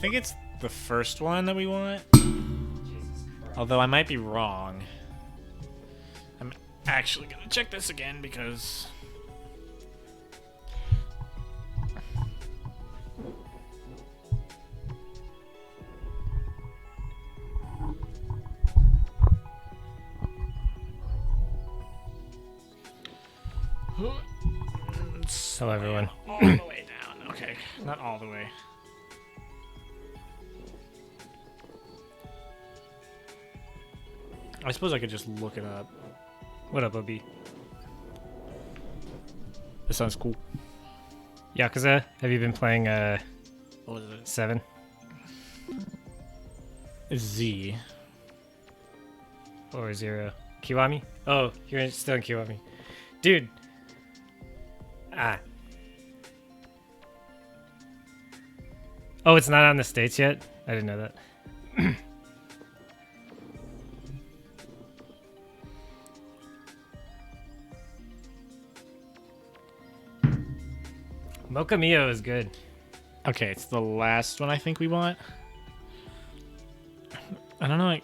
I think it's the first one that we want. Although I might be wrong. I'm actually gonna check this again because... Hello, everyone. All the way down. Okay, not all the way. I suppose I could just look it up. What up, OB? This sounds cool. Yakuza, have you been playing What was it? 7? It's Z. Or 0? Kiwami? Oh, you're still in Kiwami. Dude. Oh, it's not on the States yet? I didn't know that. Mocha Mio is good. Okay, it's the last one I think we want. I don't know what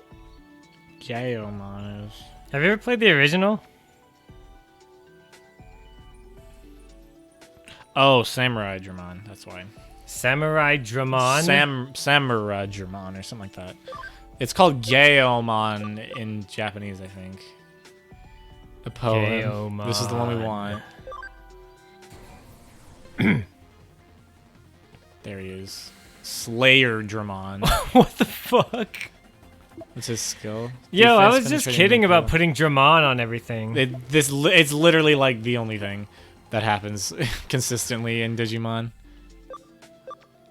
Gaomon is. Have you ever played the original? Oh, Samurai Dramon. That's why. Samurai Dramon? Samurai Dramon or something like that. It's called Gaomon in Japanese, I think. A poem. Gaomon. This is the one we want. There he is. Slayer Dramon. What the fuck? What's his skill? Yo, I Defense, was just penetrating, kidding about neutral. putting Dramon on everything. It's literally like the only thing that happens consistently in Digimon.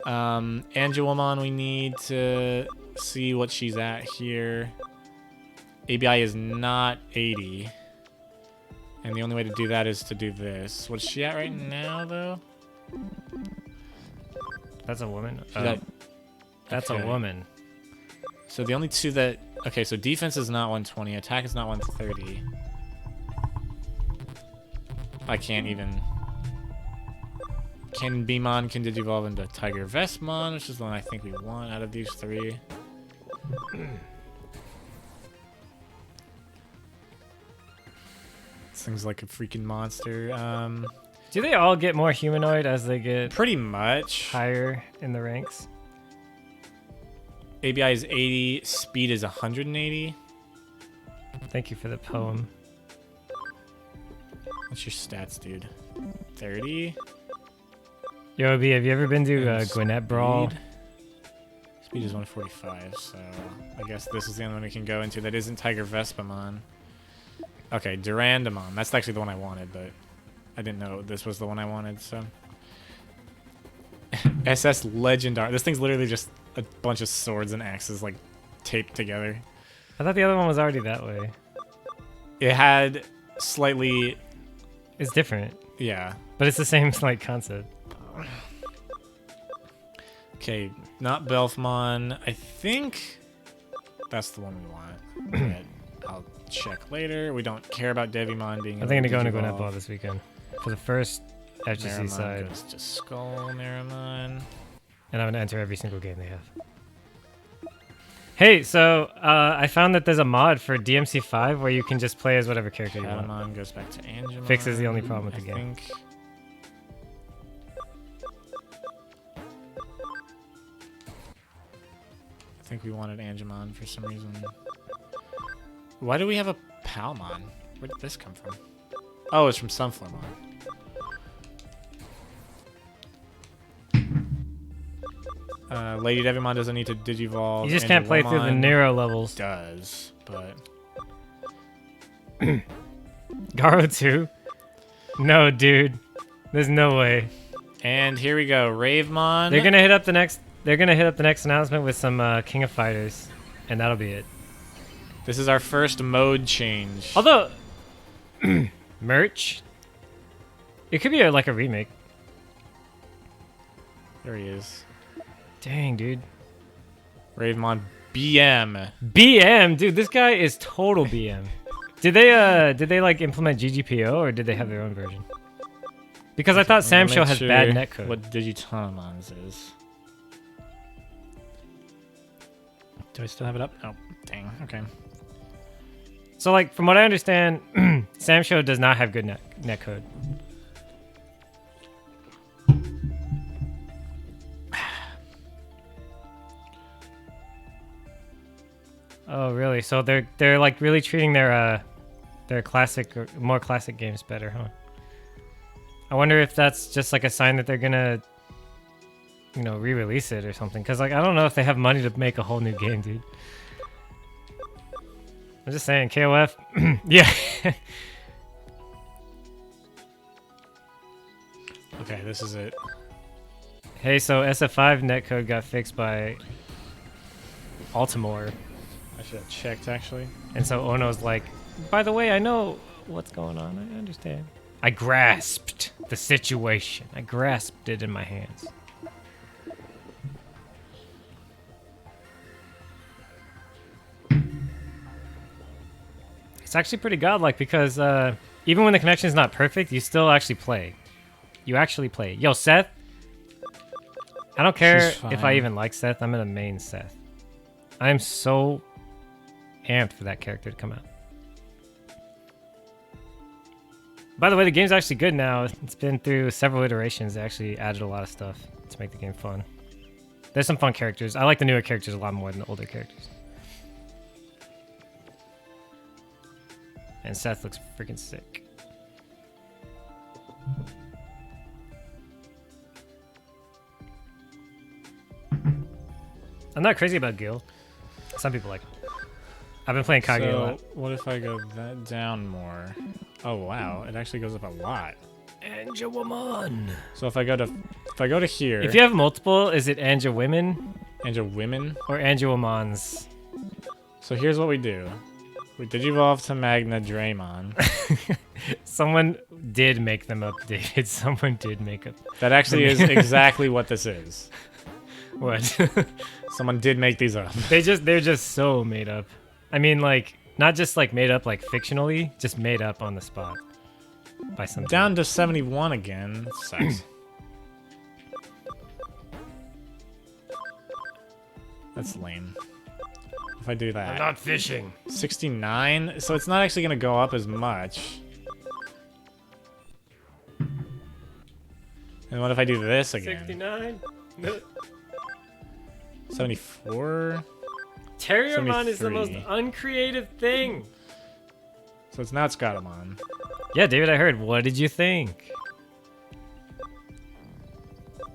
Angelomon, we need to see what she's at here. ABI is not 80. And the only way to do that is to do this. What's she at right now, though? That's a woman? She's at- That's okay. a woman. So the only two that... Okay, so defense is not 120. Attack is not 130. I can't even... Can Beamon can Digivolve into Tiger Vestmon, which is the one I think we want out of these three. This thing's like a freaking monster. Do they all get more humanoid as they get Pretty much. higher in the ranks? ABI is 80, speed is 180. Thank you for the poem. What's your stats, dude? 30? Yo, B, have you ever been to And Gwinnett Brawl? Speed is 145, so I guess this is the only one we can go into that isn't Tiger Vespamon. Okay, Durandamon. That's actually the one I wanted, but I didn't know this was the one I wanted, so. SS Legendar. This thing's literally just a bunch of swords and axes, like, taped together. I thought the other one was already that way. It had slightly... It's different, Yeah. but it's the same like concept. Okay, not Belfmon. I think that's the one we want. But I'll check later. We don't care about Devimon being. I think I'm gonna go into Digivolve. Gwinnett Brawl this weekend for the first FGC Naramon side, goes to Skull, Naramon. and I'm gonna enter every single game they have. Hey, so I found that there's a mod for DMC5 where you can just play as whatever character you want. Patamon goes back to Angemon. Fixes the only problem with the I game. think. I think we wanted Angemon for some reason. Why do we have a Palmon? Where did this come from? Oh, it's from Sunflowermon. Lady Devimon doesn't need to Digivolve. You just can't play through the Angelomon Nero levels. does, but Garo 2? No, dude. There's no way. and here we go, Ravemon. They're gonna hit up the next. They're gonna hit up the next announcement with some King of Fighters, and that'll be it. This is our first mode change. Although, merch, it could be like a remake. There he is. Dang, dude. Ravemon BM. BM, dude. This guy is total BM. Did they like implement GGPO or did they have their own version? Because I thought I'm gonna Samsho make has sure bad netcode. What Digitomon's is. Do I still have it up? Oh, dang. Okay. So, like, from what I understand, Sam Show does not have good netcode. Oh, really? So they're like really treating their classic or more classic games better, huh? I wonder if that's just like a sign that they're gonna, you know, re-release it or something. Cause like I don't know if they have money to make a whole new game, dude. I'm just saying, KOF. Yeah. Okay, this is it. Hey, so SF5 netcode got fixed by Altimore. I should have checked, actually. And so Ono's like, by the way, I know what's going on. I understand. I grasped the situation. I grasped it in my hands. It's actually pretty godlike because even when the connection is not perfect, you still actually play. You actually play. Yo, Seth. I don't care if I even like Seth. I'm in a main Seth. I'm so amped for that character to come out. By the way, the game's actually good now. It's been through several iterations. They actually added a lot of stuff to make the game fun. There's some fun characters. I like the newer characters a lot more than the older characters. And Seth looks freaking sick. I'm not crazy about Gil. Some people like him. I've been playing Kage a lot. What if I go that down more? Oh wow, it actually goes up a lot. Angelwoman. So if I go to here. If you have multiple, is it Angelwomen? Angelwomen? Or Angelwomans? So here's what we do. We digivolve to Magna Draymon. Someone did make them up, David. Someone did make up. That actually is exactly what this is. What? Someone did make these up. They're just so made up. I mean, like, not just like made up like fictionally, just made up on the spot by something. Down to 71 again. Sucks. That's lame. If I do that. I'm not fishing. 69? So it's not actually going to go up as much. And what if I do this again? 69? 74? Terriermon is the most 73. uncreative thing. So it's not Scotamon. Yeah, David, I heard. What did you think?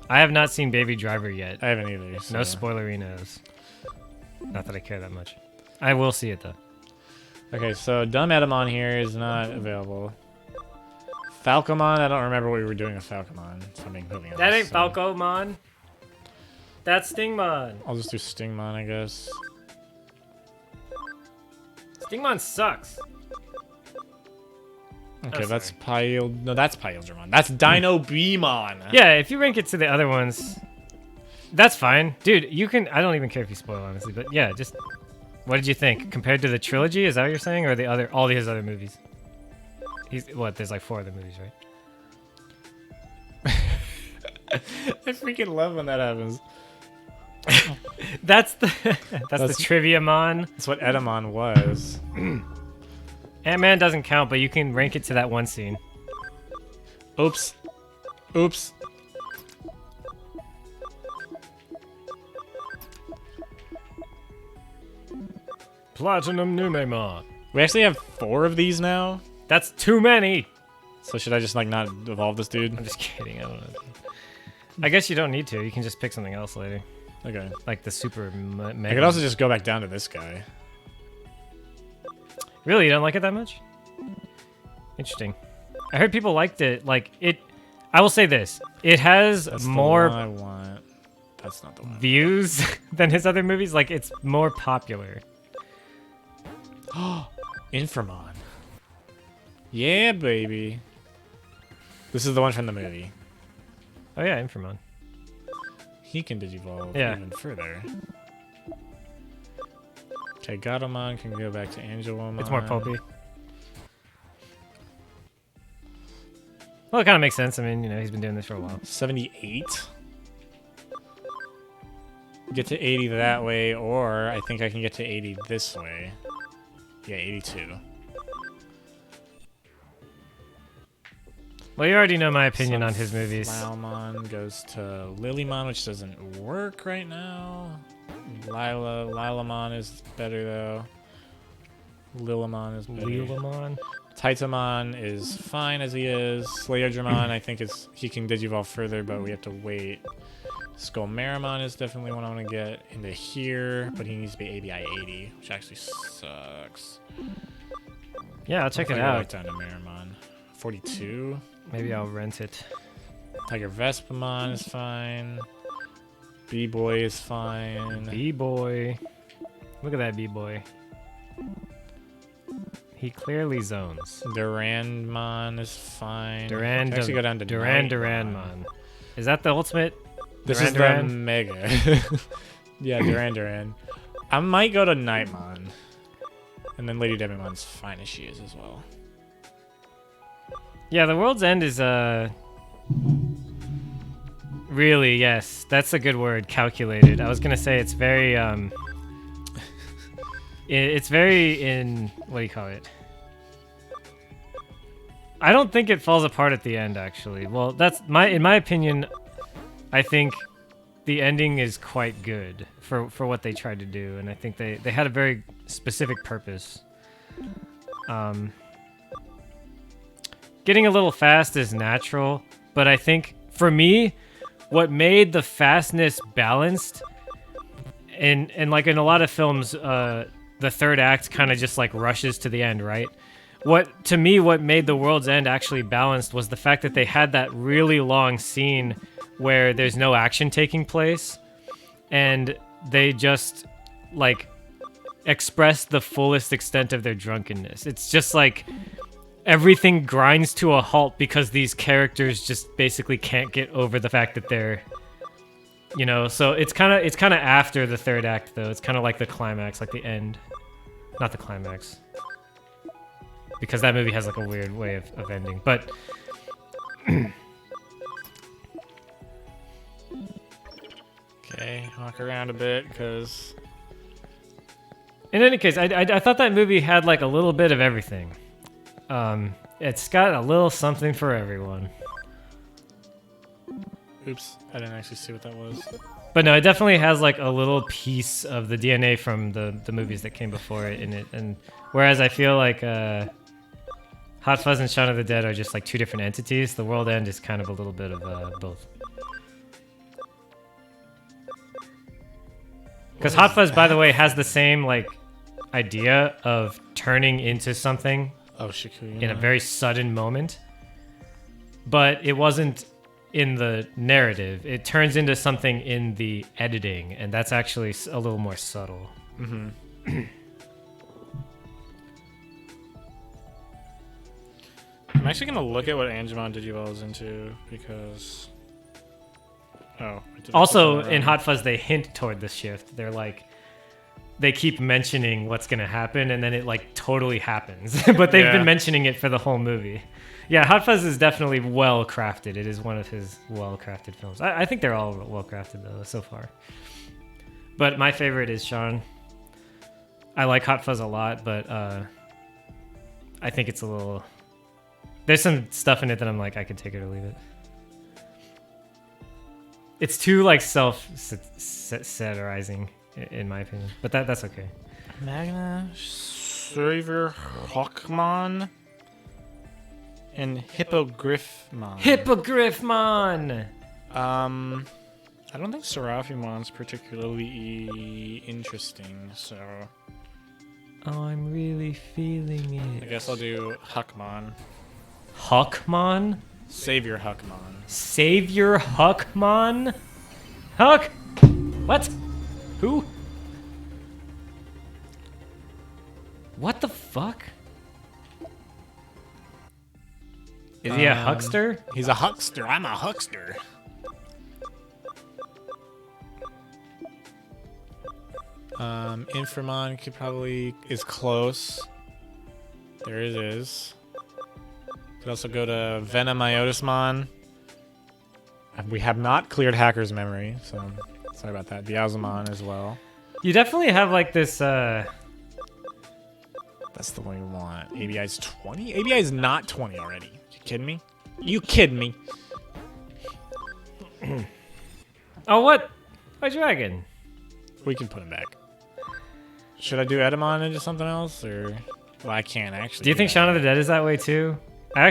I have not seen Baby Driver yet. I haven't either. So. No spoilerinos. Not that I care that much. I will see it though. Okay, so Dumb Edamon here is not available. Falcomon, I don't remember what we were doing with Falcomon. So I'm being completely honest. That ain't Falcomon. That's Stingmon. I'll just do Stingmon, I guess. Stingmon sucks. Okay, that's Pile. No, that's Pyledramon. That's Dino Beamon. Yeah, if you rank it to the other ones, that's fine, dude. You can. I don't even care if you spoil, honestly. But yeah, just what did you think compared to the trilogy? Is that what you're saying, or all his other movies? There's like 4 other movies, right? I freaking love when that happens. that's the Trivia-mon. That's what Edamon was. Ant-Man doesn't count, but you can rank it to that one scene. Oops. Oops. Platinum Numemon. We actually have 4 of these now. That's too many. So should I just like not evolve this dude? I'm just kidding. I don't know. I guess you don't need to. You can just pick something else later. Okay. Like the super mega. I could also just go back down to this guy. Really? You don't like it that much? Interesting. I heard people liked it. Like it. I will say this: it has That's more the one I want. That's not the one. views than his other movies. Like it's more popular. Inframon. Yeah, baby. This is the one from the movie. Oh yeah, Inframon. He can digivolve even further. Okay, Gatomon can go back to Angelomon. It's more pulpy. Well, it kind of makes sense. I mean, you know, he's been doing this for a while. 78? get to 80 that way, or I think I can get to 80 this way. Yeah, 82. Well, you already know my opinion on his movies. Flaumon goes to Lilymon, which doesn't work right now. Lilamon is better though. Lilamon is better. Lilamon? Titamon is fine as he is. Slayerdramon, I think he can digivolve further, but we have to wait. Skullmaramon is definitely one I want to get into here, but he needs to be ABI 80, which actually sucks. Yeah, I'll check it Right out. down to Maramon. 42. Maybe I'll rent it. Tiger Vespamon is fine. B-Boy is fine. B-Boy. Look at that B-Boy. He clearly zones. Durandmon is fine. Durand, Actually go down to Durandmon. Is that the ultimate? This Duran is the Duran? Mega. Yeah, Duran. I might go to Nightmon. And then Lady Debimon's fine as she is as well. Yeah, the World's End is really, yes, that's a good word, calculated. I was gonna say it's very it's very what do you call it? I don't think it falls apart at the end, actually. Well, in my opinion, I think the ending is quite good for what they tried to do, and I think they had a very specific purpose. Getting a little fast is natural, but I think for me, what made the fastness balanced, and like in a lot of films, the third act kind of just like rushes to the end, right? What made the World's End actually balanced was the fact that they had that really long scene where there's no action taking place, and they just like express the fullest extent of their drunkenness. It's just like everything grinds to a halt because these characters just basically can't get over the fact that they're, so it's kind of after the third act though. It's kind of like the climax, like the end, not the climax, because that movie has like a weird way of ending. But Okay, walk around a bit, because in any case, I thought that movie had like a little bit of everything. It's got a little something for everyone. oops, I didn't actually see what that was. But no, it definitely has like a little piece of the DNA from the movies that came before it in it. And whereas I feel like Hot Fuzz and Shaun of the Dead are just like two different entities, the World End is kind of a little bit of both. Because Hot Fuzz, by the way, has the same like idea of turning into something in a very sudden moment, but it wasn't in the narrative. It turns into something in the editing, and that's actually a little more subtle. Mm-hmm. I'm actually gonna look at what Angemon Digivolves into, because Also in Hot Fuzz they hint toward the shift. They're like, they keep mentioning what's gonna happen, and then it like totally happens. But they've been mentioning it for the whole movie. Yeah, Hot Fuzz is definitely well crafted. It is one of his well crafted films. I think they're all well crafted though so far. But my favorite is Shaun. I like Hot Fuzz a lot, but I think it's a little. There's some stuff in it that I'm like, I could take it or leave it. It's too like self-satirizing, in my opinion, but that's okay. Magna, Server, Hawkmon, and Hippogriffmon. Hippogriffmon! I don't think Seraphimon's particularly interesting, so Oh, I'm really feeling it. I guess I'll do Huckmon. Huckmon? Savior Huckmon. Savior Huckmon? Huck? What? Who? What the fuck? Is he a huckster? He's a huckster. I'm a huckster. Inframon is close. There it is. Could also go to Venomiotismon. We have not cleared Hacker's memory, so Sorry about that. Diazamon as well. You definitely have like this. That's the one we want. ABI's 20? ABI is not 20 already. You kidding me? You kidding me? Oh, what? A dragon. We can put him back. Should I do Edamon into something else, or? Well, I can't actually. Do you think Shaun of the Dead is that way too? I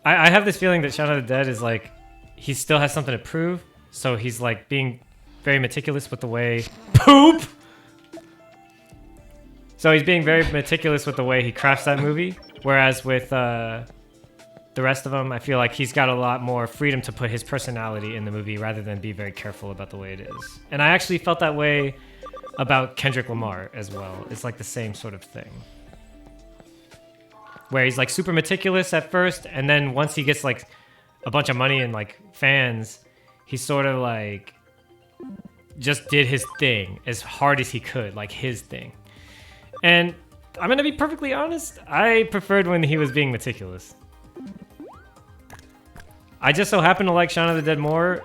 have this feeling that Shaun of the Dead is like, he still has something to prove, so he's like being very meticulous with the way poop. So he's being very meticulous with the way he crafts that movie, whereas with the rest of them, I feel like he's got a lot more freedom to put his personality in the movie rather than be very careful about the way it is. And I actually felt that way about Kendrick Lamar as well. It's like the same sort of thing, where he's like super meticulous at first, and then once he gets like a bunch of money and like fans, he sort of like just did his thing as hard as he could, like his thing. And I'm gonna be perfectly honest, I preferred when he was being meticulous. I just so happen to like Shaun of the Dead more,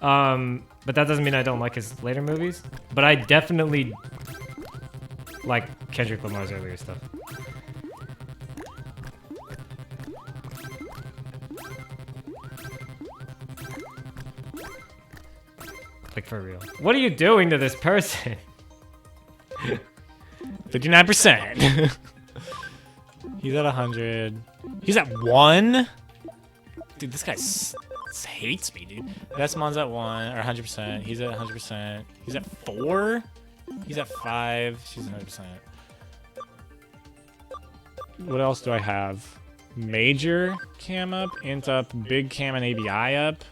but that doesn't mean I don't like his later movies. But I definitely like Kendrick Lamar's earlier stuff. Like, for real. What are you doing to this person? 59%. He's at 100. He's at 1? Dude, this guy hates me, dude. Desmon's at 1, or 100%. He's at 100%. He's at 4? He's at 5. She's 100%. What else do I have? Major cam up, int up, big cam and ABI up.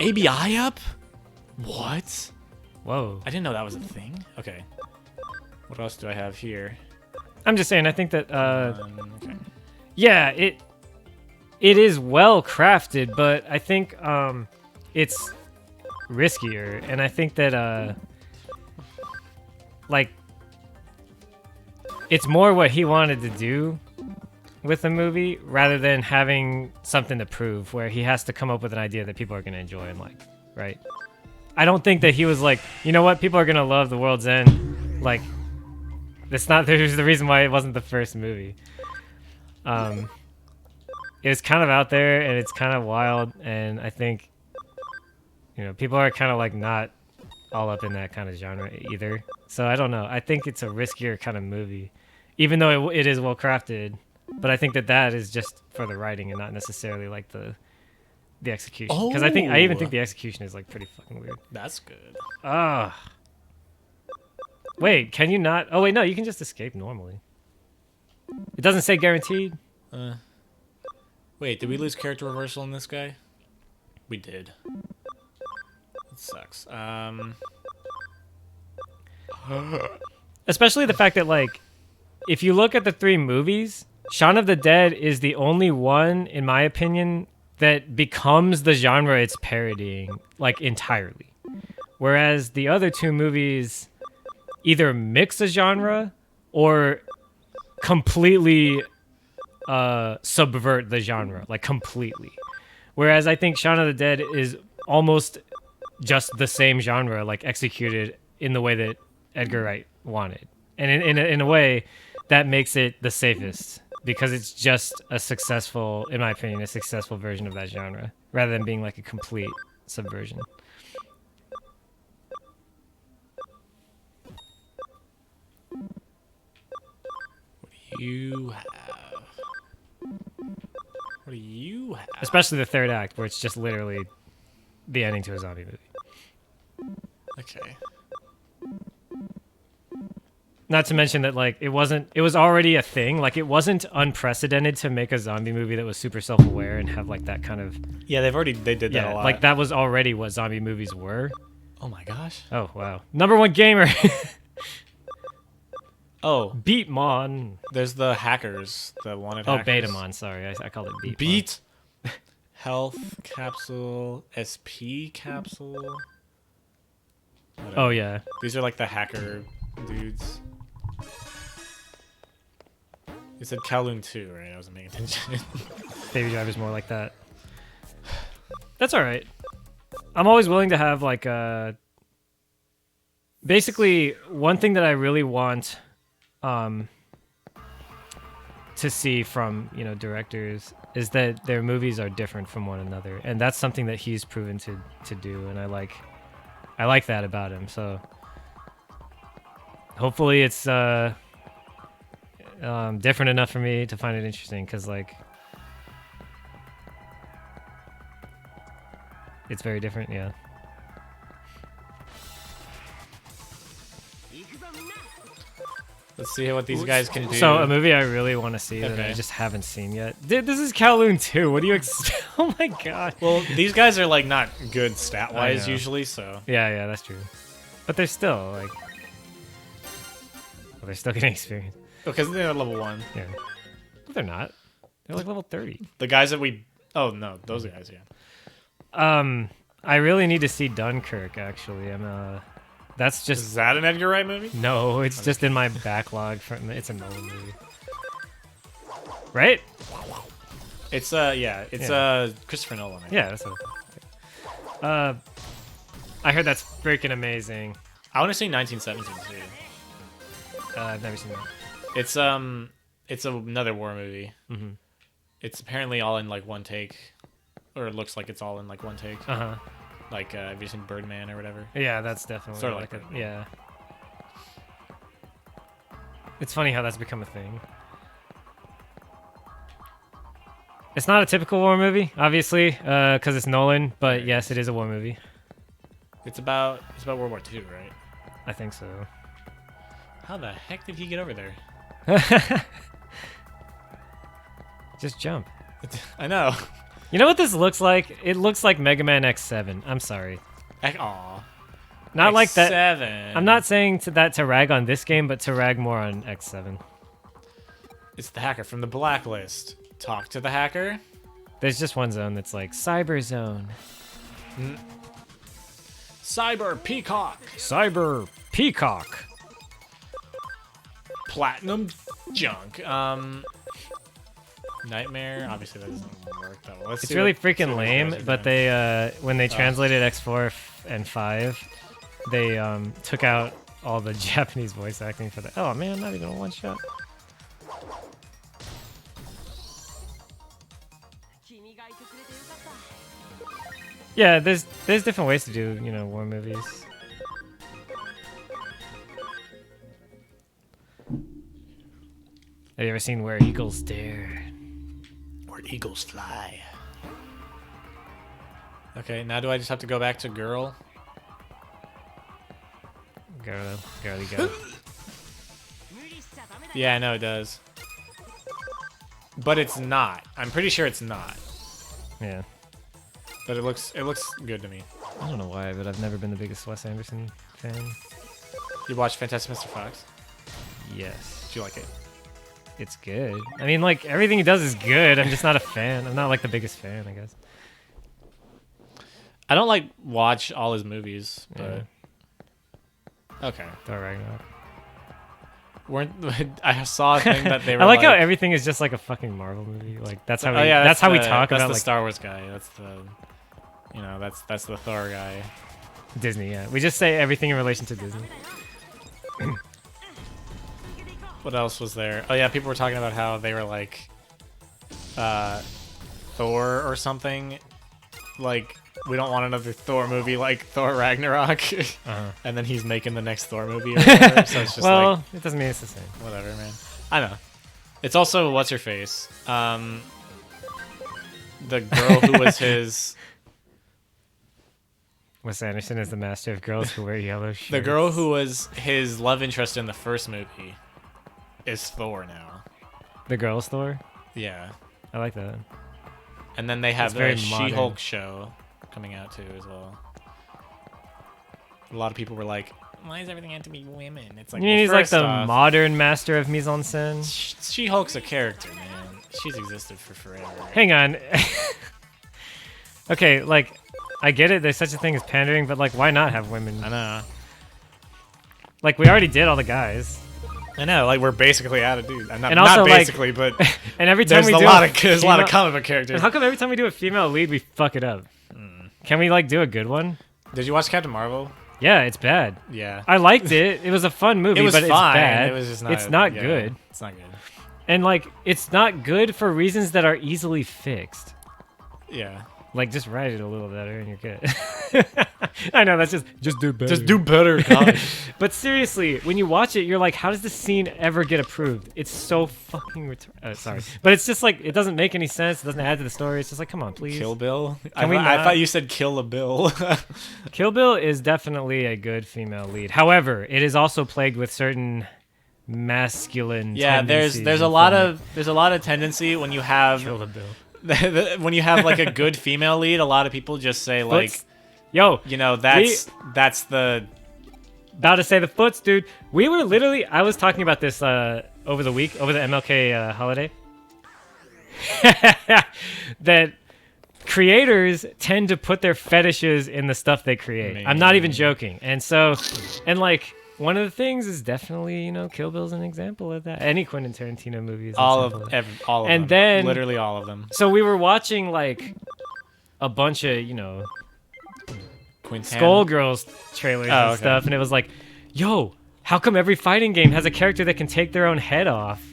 ABI up? What? Whoa. I didn't know that was a thing. Okay. What else do I have here? I'm just saying, I think that, Okay. yeah, it is well crafted, but I think it's riskier, and I think that like it's more what he wanted to do with the movie rather than having something to prove, where he has to come up with an idea that people are going to enjoy and like, right? I don't think that he was like, you know what, people are going to love The World's End. Like, there's the reason why it wasn't the first movie. It's kind of out there and it's kind of wild, and I think, you know, people are kind of like not all up in that kind of genre either. So I don't know. I think it's a riskier kind of movie, even though it is well crafted. But I think that is just for the writing and not necessarily like the execution. Because I even think the execution is like pretty fucking weird. That's good. Ah. Wait, can you not? Oh wait, no, you can just escape normally. It doesn't say guaranteed. Wait, did we lose character reversal in this guy? We did. That sucks. Especially the fact that, like, if you look at the 3 movies, Shaun of the Dead is the only one, in my opinion, that becomes the genre it's parodying, like, entirely. Whereas the other 2 movies either mix a genre or completely subvert the genre, like completely. Whereas I think Shaun of the Dead is almost just the same genre, like executed in the way that Edgar Wright wanted. And in a way, that makes it the safest, because it's just a successful, in my opinion, a successful version of that genre, rather than being like a complete subversion. What do you have? What do you have? Especially the third act, where it's just literally the ending to a zombie movie. Okay. Not to mention that, like, it was already a thing. Like, it wasn't unprecedented to make a zombie movie that was super self-aware and have like that kind of, Yeah, they did that a lot. like that was already what zombie movies were. Oh my gosh. Oh wow, #1 gamer. Oh, Beatmon. there's the hackers, the wanted Oh, hackers. Betamon. Sorry, I called it Beatmon. Beat. Health capsule, SP capsule. Whatever. Oh yeah. These are like the hacker dudes. You said Kowloon 2, right? I wasn't paying attention. Baby Driver's more like that. That's all right. I'm always willing to have like basically one thing that I really want to see from directors is that their movies are different from one another, and that's something that he's proven to do, and I like that about him. So hopefully it's different enough for me to find it interesting, because like it's very different. Yeah. Let's see what these guys can do. So a movie I really want to see that I just haven't seen yet. Dude, this is Kowloon 2. What do you expect? Oh my god. Well, these guys are like not good stat I wise know. usually, so Yeah, that's true. But they're still like, they're still getting experience. because they're level 1. Yeah. But they're not. They're like level 30. The guys that we oh no, those guys, yeah. I really need to see Dunkirk. Actually, that's just Is that an Edgar Wright movie? no. It's just in my backlog. It's a Nolan movie, right? It's Christopher Nolan. I think. Yeah, that's what. I heard that's freaking amazing. I want to see 1917 too. I've never seen that. It's another war movie. Mm-hmm. It's apparently all in like one take, or it looks like it's all in like one take. Uh huh. Like have you seen Birdman or whatever? Yeah, that's definitely Sort of like like a, yeah. It's funny how that's become a thing. It's not a typical war movie, obviously, because it's Nolan. But yes, it is a war movie. It's about World War II, right? I think so. How the heck did he get over there? Just jump. I know. You know what this looks like? It looks like Mega Man X7. I'm sorry. Aw. Not like that. X7. I'm not saying to rag on this game, but to rag more on X7. It's the hacker from the blacklist. Talk to the hacker. There's just one zone that's like Cyber Zone. Cyber Peacock. Cyber Peacock. Platinum Junk. Nightmare. Obviously that doesn't work that well. It's really freaking what these lame, guys are but doing. they when they translated X4 and 5, they took out all the Japanese voice acting for the. Oh man, not even a one shot. Yeah, there's different ways to do war movies. Have you ever seen Where Eagles Dare? Where eagles fly. Okay, now do I just have to go back to girl? Girly go. Yeah, I know it does. But it's not. I'm pretty sure it's not. Yeah. But it looks good to me. I don't know why, but I've never been the biggest Wes Anderson fan. You watched Fantastic Mr. Fox? Yes. Did you like it? It's good. I mean, like, everything he does is good. I'm just not a fan. I'm not, like, the biggest fan, I guess. I don't like watch all his movies, but okay. Thor Ragnarok. I saw a thing that they were I like how everything is just like a fucking Marvel movie. Like, that's how we, that's how we talk that's about, the like, Star Wars guy. That's the that's the Thor guy. Disney, yeah. We just say everything in relation to Disney. What else was there? Oh yeah, people were talking about how they were like Thor or something. Like, we don't want another Thor movie like Thor Ragnarok. And then he's making the next Thor movie or whatever. So it's just Well, like, it doesn't mean it's the same. whatever, man. I know. It's also what's her face? The girl who was his Wes Anderson is the master of girls who wear yellow shirts. the girl who was his love interest in the first movie is Thor now. The girl's Thor? Yeah. I like that. And then they have very the modern. She-Hulk show coming out too as well. A lot of people were like, why does everything have to be women? It's like, You mean well, he's like first the off, modern master of mise en scène? She-Hulk's a character, man. She's existed for forever. Hang on. Okay, like, I get it. There's such a thing as pandering, but like, why not have women? I know. Like, we already did all the guys. I know, like, we're basically out of dude. Not, And also, not like- basically, but And every time there's we a do lot of female- comic book characters. And how come every time we do a female lead, we fuck it up? Can we like do a good one? Did you watch Captain Marvel? Yeah, it's bad. Yeah. I liked it. It was a fun movie, It was but it's fine. bad. It was just not. It's not yeah, good. It's not good. And like, it's not good for reasons that are easily fixed. Yeah. Like, just write it a little better and you're good. I know, that's just do better. Just do better, guys. But seriously, when you watch it, you're like, how does this scene ever get approved? It's so fucking sorry. But it's just like, it doesn't make any sense. It doesn't add to the story. It's just like, come on, please. Kill Bill? Can I, we I not? thought you said Kill a Bill. Kill Bill is definitely a good female lead. However, it is also plagued with certain masculine tendencies there's a in lot film. of tendency when you have Kill the Bill. when you have like a good female lead. A lot of people just say like, yo, you know, that's the about to say the foots, dude. We were literally, I was talking about this over the week, over the MLK holiday, that creators tend to put their fetishes in the stuff they create. I'm not even joking. And so, and like, one of the things is definitely, you know, Kill Bill's an example of that. Any Quentin Tarantino movie is an all example of and them. then Literally all of them. So we were watching like a bunch of, you know, Quintan. Skullgirls trailers and okay. stuff, and it was like, yo, how come every fighting game has a character that can take their own head off?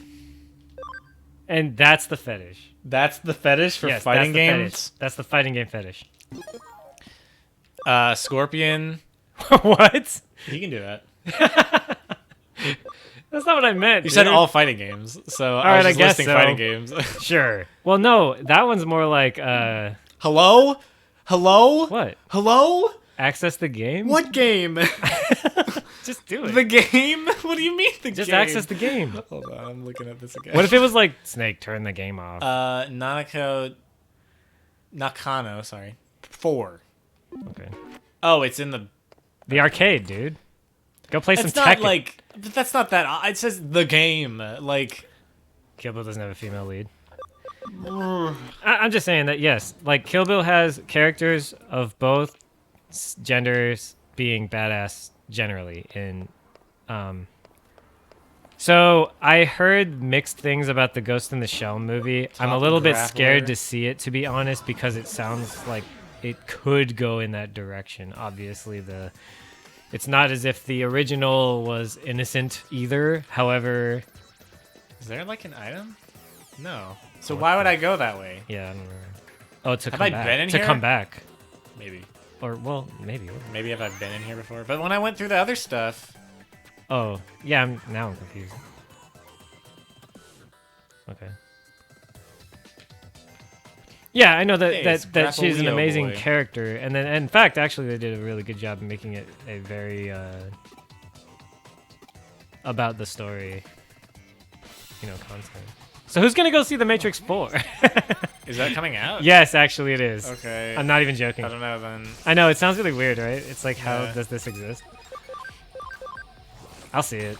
And that's the fetish. That's the fetish for Yes, fighting that's the games. fetish. That's the fighting game fetish. Scorpion. What? He can do that. That's not what I meant. You said dude. all fighting games, so All I was right, I just guess listing so. fighting games. Sure. Well, no, that one's more like Hello? Hello? what? Hello? Access the game? What game? Just do it. The game? What do you mean the Just game? access the game. Hold on, I'm looking at this again. What if it was like Snake, turn the game off? Nakano, sorry. 4. Okay. Oh, it's in The arcade, dude. Go play some It's not Tekken. like but that's not that. It says the game. Like Kill Bill doesn't have a female lead. I'm just saying that yes, like Kill Bill has characters of both genders being badass generally. So I heard mixed things about the Ghost in the Shell movie. I'm a Top little bit grappler. scared to see it, to be honest, because it sounds like it could go in that direction. Obviously, it's not as if the original was innocent either. However, is there like an item? No. So why would I go that way? yeah, I don't know. Oh, to Have come I back. been in to here? come back, Maybe. or well, maybe. Maybe have I been in here before? But when I went through the other stuff, Oh, yeah. Now I'm confused. Okay. Yeah, I know that Hey, it's that she's an Grapple amazing Boy. character, and then in fact, actually, they did a really good job of making it a very about the story, you know, content. So who's gonna go see The Matrix 4? is that coming out? Yes, actually, it is. Okay. I'm not even joking. I don't know then. I know it sounds really weird, right? It's like, how Yeah. does this exist? I'll see it.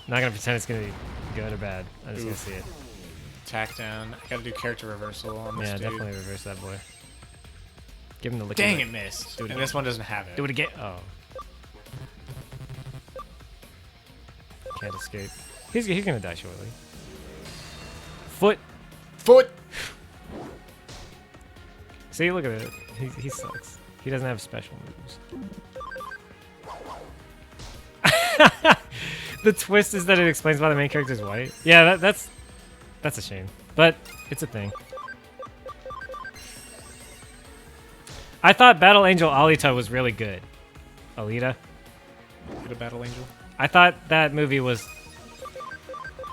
Not gonna pretend it's gonna be good or bad. I'm just gonna see it. Tack down. I gotta do character reversal on this Yeah, dude. definitely reverse that boy. Give him the lick. Dang, it missed. Do it And again. this one doesn't have it. Do it again. Oh. Can't escape. He's gonna die shortly. Foot. Foot. See, look at it. He sucks. He doesn't have special moves. The twist is that it explains why the main character is white. Yeah, that's a shame, but it's a thing. I thought Battle Angel Alita was really good. Alita? Get a battle angel. I thought that movie was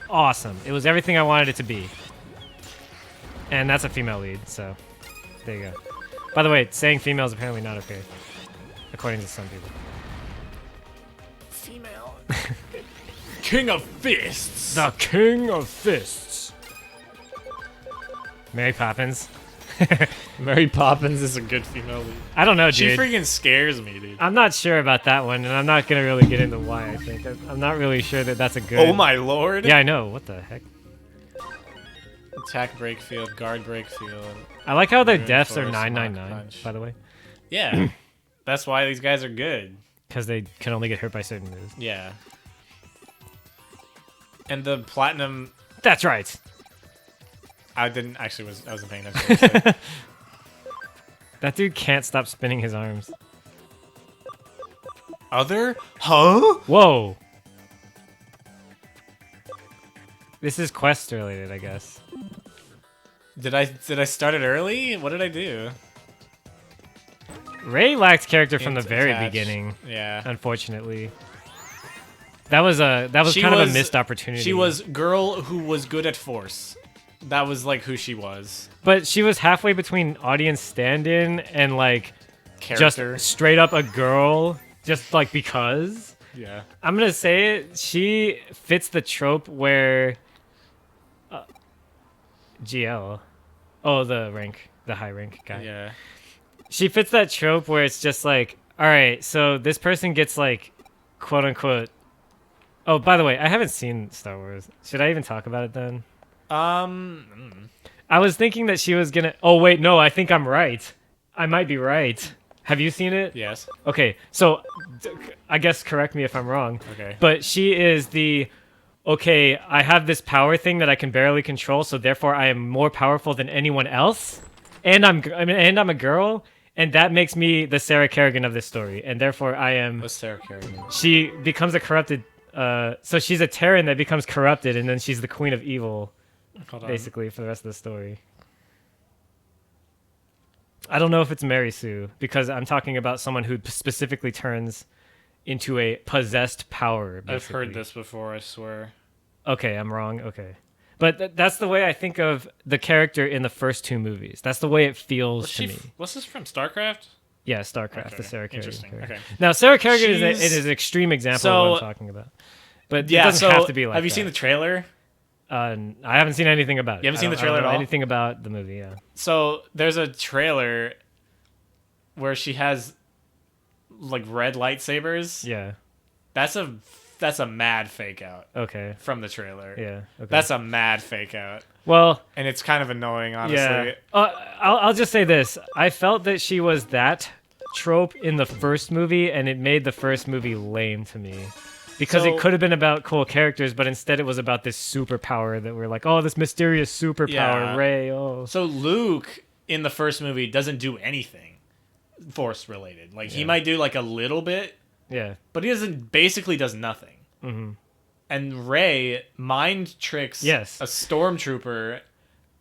awesome. It was everything I wanted it to be. And that's a female lead, so there you go. By the way, saying female is apparently not okay, according to some people. Female. King of Fists. The King of Fists. Mary Poppins. Mary Poppins is a good female lead. I don't know, She dude. freaking scares me, dude. I'm not sure about that one, and I'm not gonna really get into why. I think I'm not really sure that that's a good. Oh my lord. Yeah, I know. What the heck? Attack break field, guard break field. I like how their Rune deaths are Force, 999. Mach Punch. By the way, Yeah. That's why these guys are good. because they can only get hurt by certain moves. Yeah. And the platinum, That's right. I wasn't paying attention. That dude can't stop spinning his arms. Other? Huh? Whoa. This is quest related, I guess. Did I start it early? What did I do? Ray lacked character from the very Attached. beginning, Yeah. unfortunately. That was She kind of was- a missed opportunity. She was girl who was good at force. That was like who she was. But she was halfway between audience stand-in and like Character. just straight up a girl, just like because. Yeah. I'm gonna say it. She fits the trope where GL, oh the high rank guy. Yeah. She fits that trope where it's just like, all right, so this person gets like, quote unquote. Oh, by the way, I haven't seen Star Wars. Should I even talk about it then? I was thinking that she was gonna. Oh wait, no, I think I'm right. I might be right. Have you seen it? Yes. Okay, so I guess correct me if I'm wrong. Okay. But she is the. Okay, I have this power thing that I can barely control, so therefore I am more powerful than anyone else, and I'm a girl, and that makes me the Sarah Kerrigan of this story, and therefore I am. What's Sarah Kerrigan? She becomes a corrupted. So she's a Terran that becomes corrupted, and then she's the queen of evil, Hold on. basically, for the rest of the story. I don't know if it's Mary Sue, because I'm talking about someone who specifically turns into a possessed power. Basically. I've heard this before, I swear. Okay, I'm wrong. Okay. But that's the way I think of the character in the first two movies. That's the way it feels to me. What's this from? StarCraft? Yeah, StarCraft, Okay, the Sarah Kerrigan. interesting, character. okay. Now, Sarah Kerrigan is She's- an extreme example So- of what I'm talking about. But Yeah, it doesn't so have to be like have you that. seen the trailer? I haven't seen anything about it. You haven't I seen the don't- I don't trailer at know all? Anything about the movie? Yeah. So there's a trailer where she has like red lightsabers. Yeah. That's a mad fake out Okay. from the trailer. Yeah. Okay. That's a mad fake out. well. And it's kind of annoying, honestly. Yeah. I'll just say this. I felt that she was that trope in the first movie, and it made the first movie lame to me. Because So- it could have been about cool characters, but instead it was about this superpower that we're like, oh, this mysterious superpower, Yeah. Rey. Oh. So Luke in the first movie doesn't do anything force related. Like he might do like a little bit, Yeah. but he basically does nothing. Mm-hmm. And Rey mind tricks Yes. a stormtrooper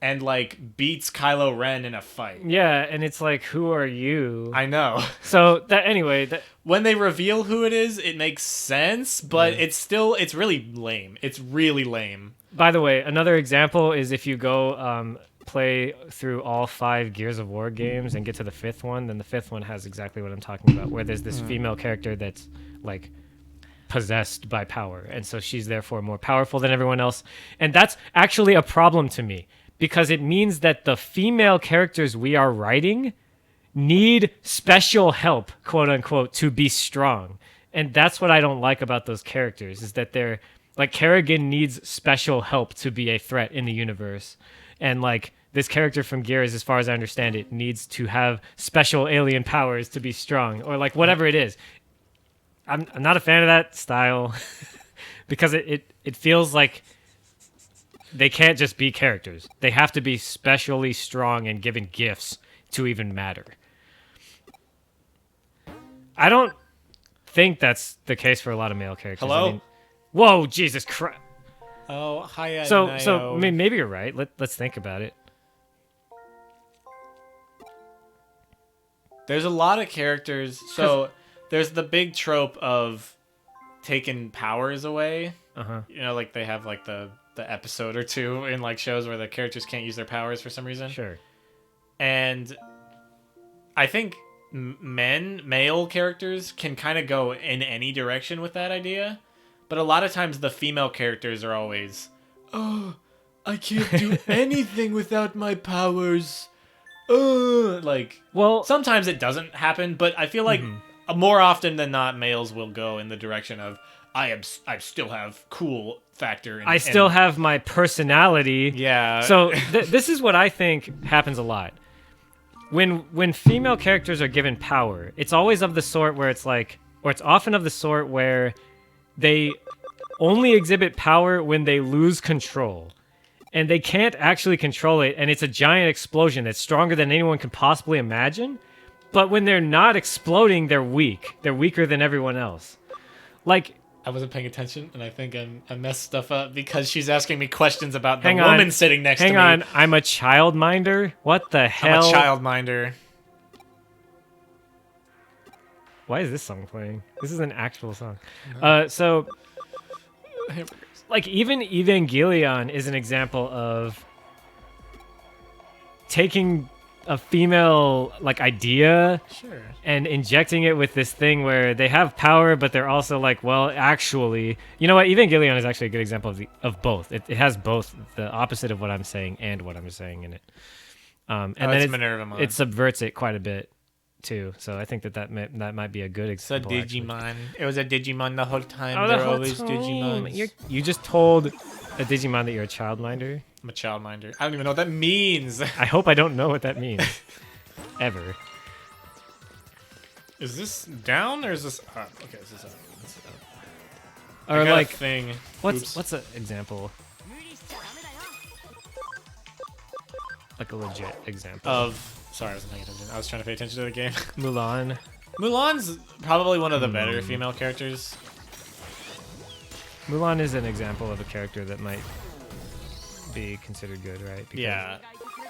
and like beats Kylo Ren in a fight. Yeah, and it's like, who are you? I know. So that anyway, that When they reveal who it is, it makes sense, but it's really lame. It's really lame. by the way, another example is if you go play through all 5 Gears of War games and get to the 5th one, then the 5th one has exactly what I'm talking about, where there's this female character that's like possessed by power, and so she's therefore more powerful than everyone else. And that's actually a problem to me, because it means that the female characters we are writing need special help, quote unquote, to be strong. And that's what I don't like about those characters, is that they're like, Kerrigan needs special help to be a threat in the universe. And like this character from Gears, as far as I understand it, needs to have special alien powers to be strong, or like whatever it is. I'm not a fan of that style because it feels like they can't just be characters. They have to be specially strong and given gifts to even matter. I don't think that's the case for a lot of male characters. Hello? Whoa, Jesus Christ. Oh, hi. So I mean, maybe you're right. Let's think about it. There's a lot of characters. So there's the big trope of taking powers away. Uh-huh. You know, like they have like the episode or two in like shows where the characters can't use their powers for some reason. Sure. And I think male characters can kind of go in any direction with that idea. But a lot of times the female characters are always, oh, I can't do anything without my powers. Like, Well, sometimes it doesn't happen, but I feel like more often than not, males will go in the direction of, I still have cool factor. I still have my personality. Yeah. So this is what I think happens a lot. When female characters are given power, it's always of the sort where it's like, or it's often of the sort where they only exhibit power when they lose control. And they can't actually control it, and it's a giant explosion that's stronger than anyone can possibly imagine. but when they're not exploding, they're weak. They're weaker than everyone else. Like, I wasn't paying attention, and I think I messed stuff up because she's asking me questions about the hang woman on, sitting next to me. hang on, I'm a childminder? What the hell? I'm a childminder. Why is this song playing? This is an actual song. So, like, even Evangelion is an example of taking a female like idea Sure. and injecting it with this thing where they have power, but they're also like, well, actually, you know what? Evangelion is actually a good example of both. It has both the opposite of what I'm saying and what I'm saying in it. And then Minerva it subverts it quite a bit too. So I think that might be a good It's a example. Digimon. It was a Digimon the whole time. Oh, They're the whole always time. Digimons. You just told a Digimon that you're a childminder. I'm a childminder. I don't even know what that means. I hope I don't know what that means. Ever. Is this down or is this up? Okay, this is up. This is up. Or I got a like, thing. what's an example? Like a legit example. Sorry, I wasn't paying attention. I was trying to pay attention to the game. Mulan. Mulan's probably one of the better female characters. Mulan is an example of a character that might be considered good, right? Because Yeah.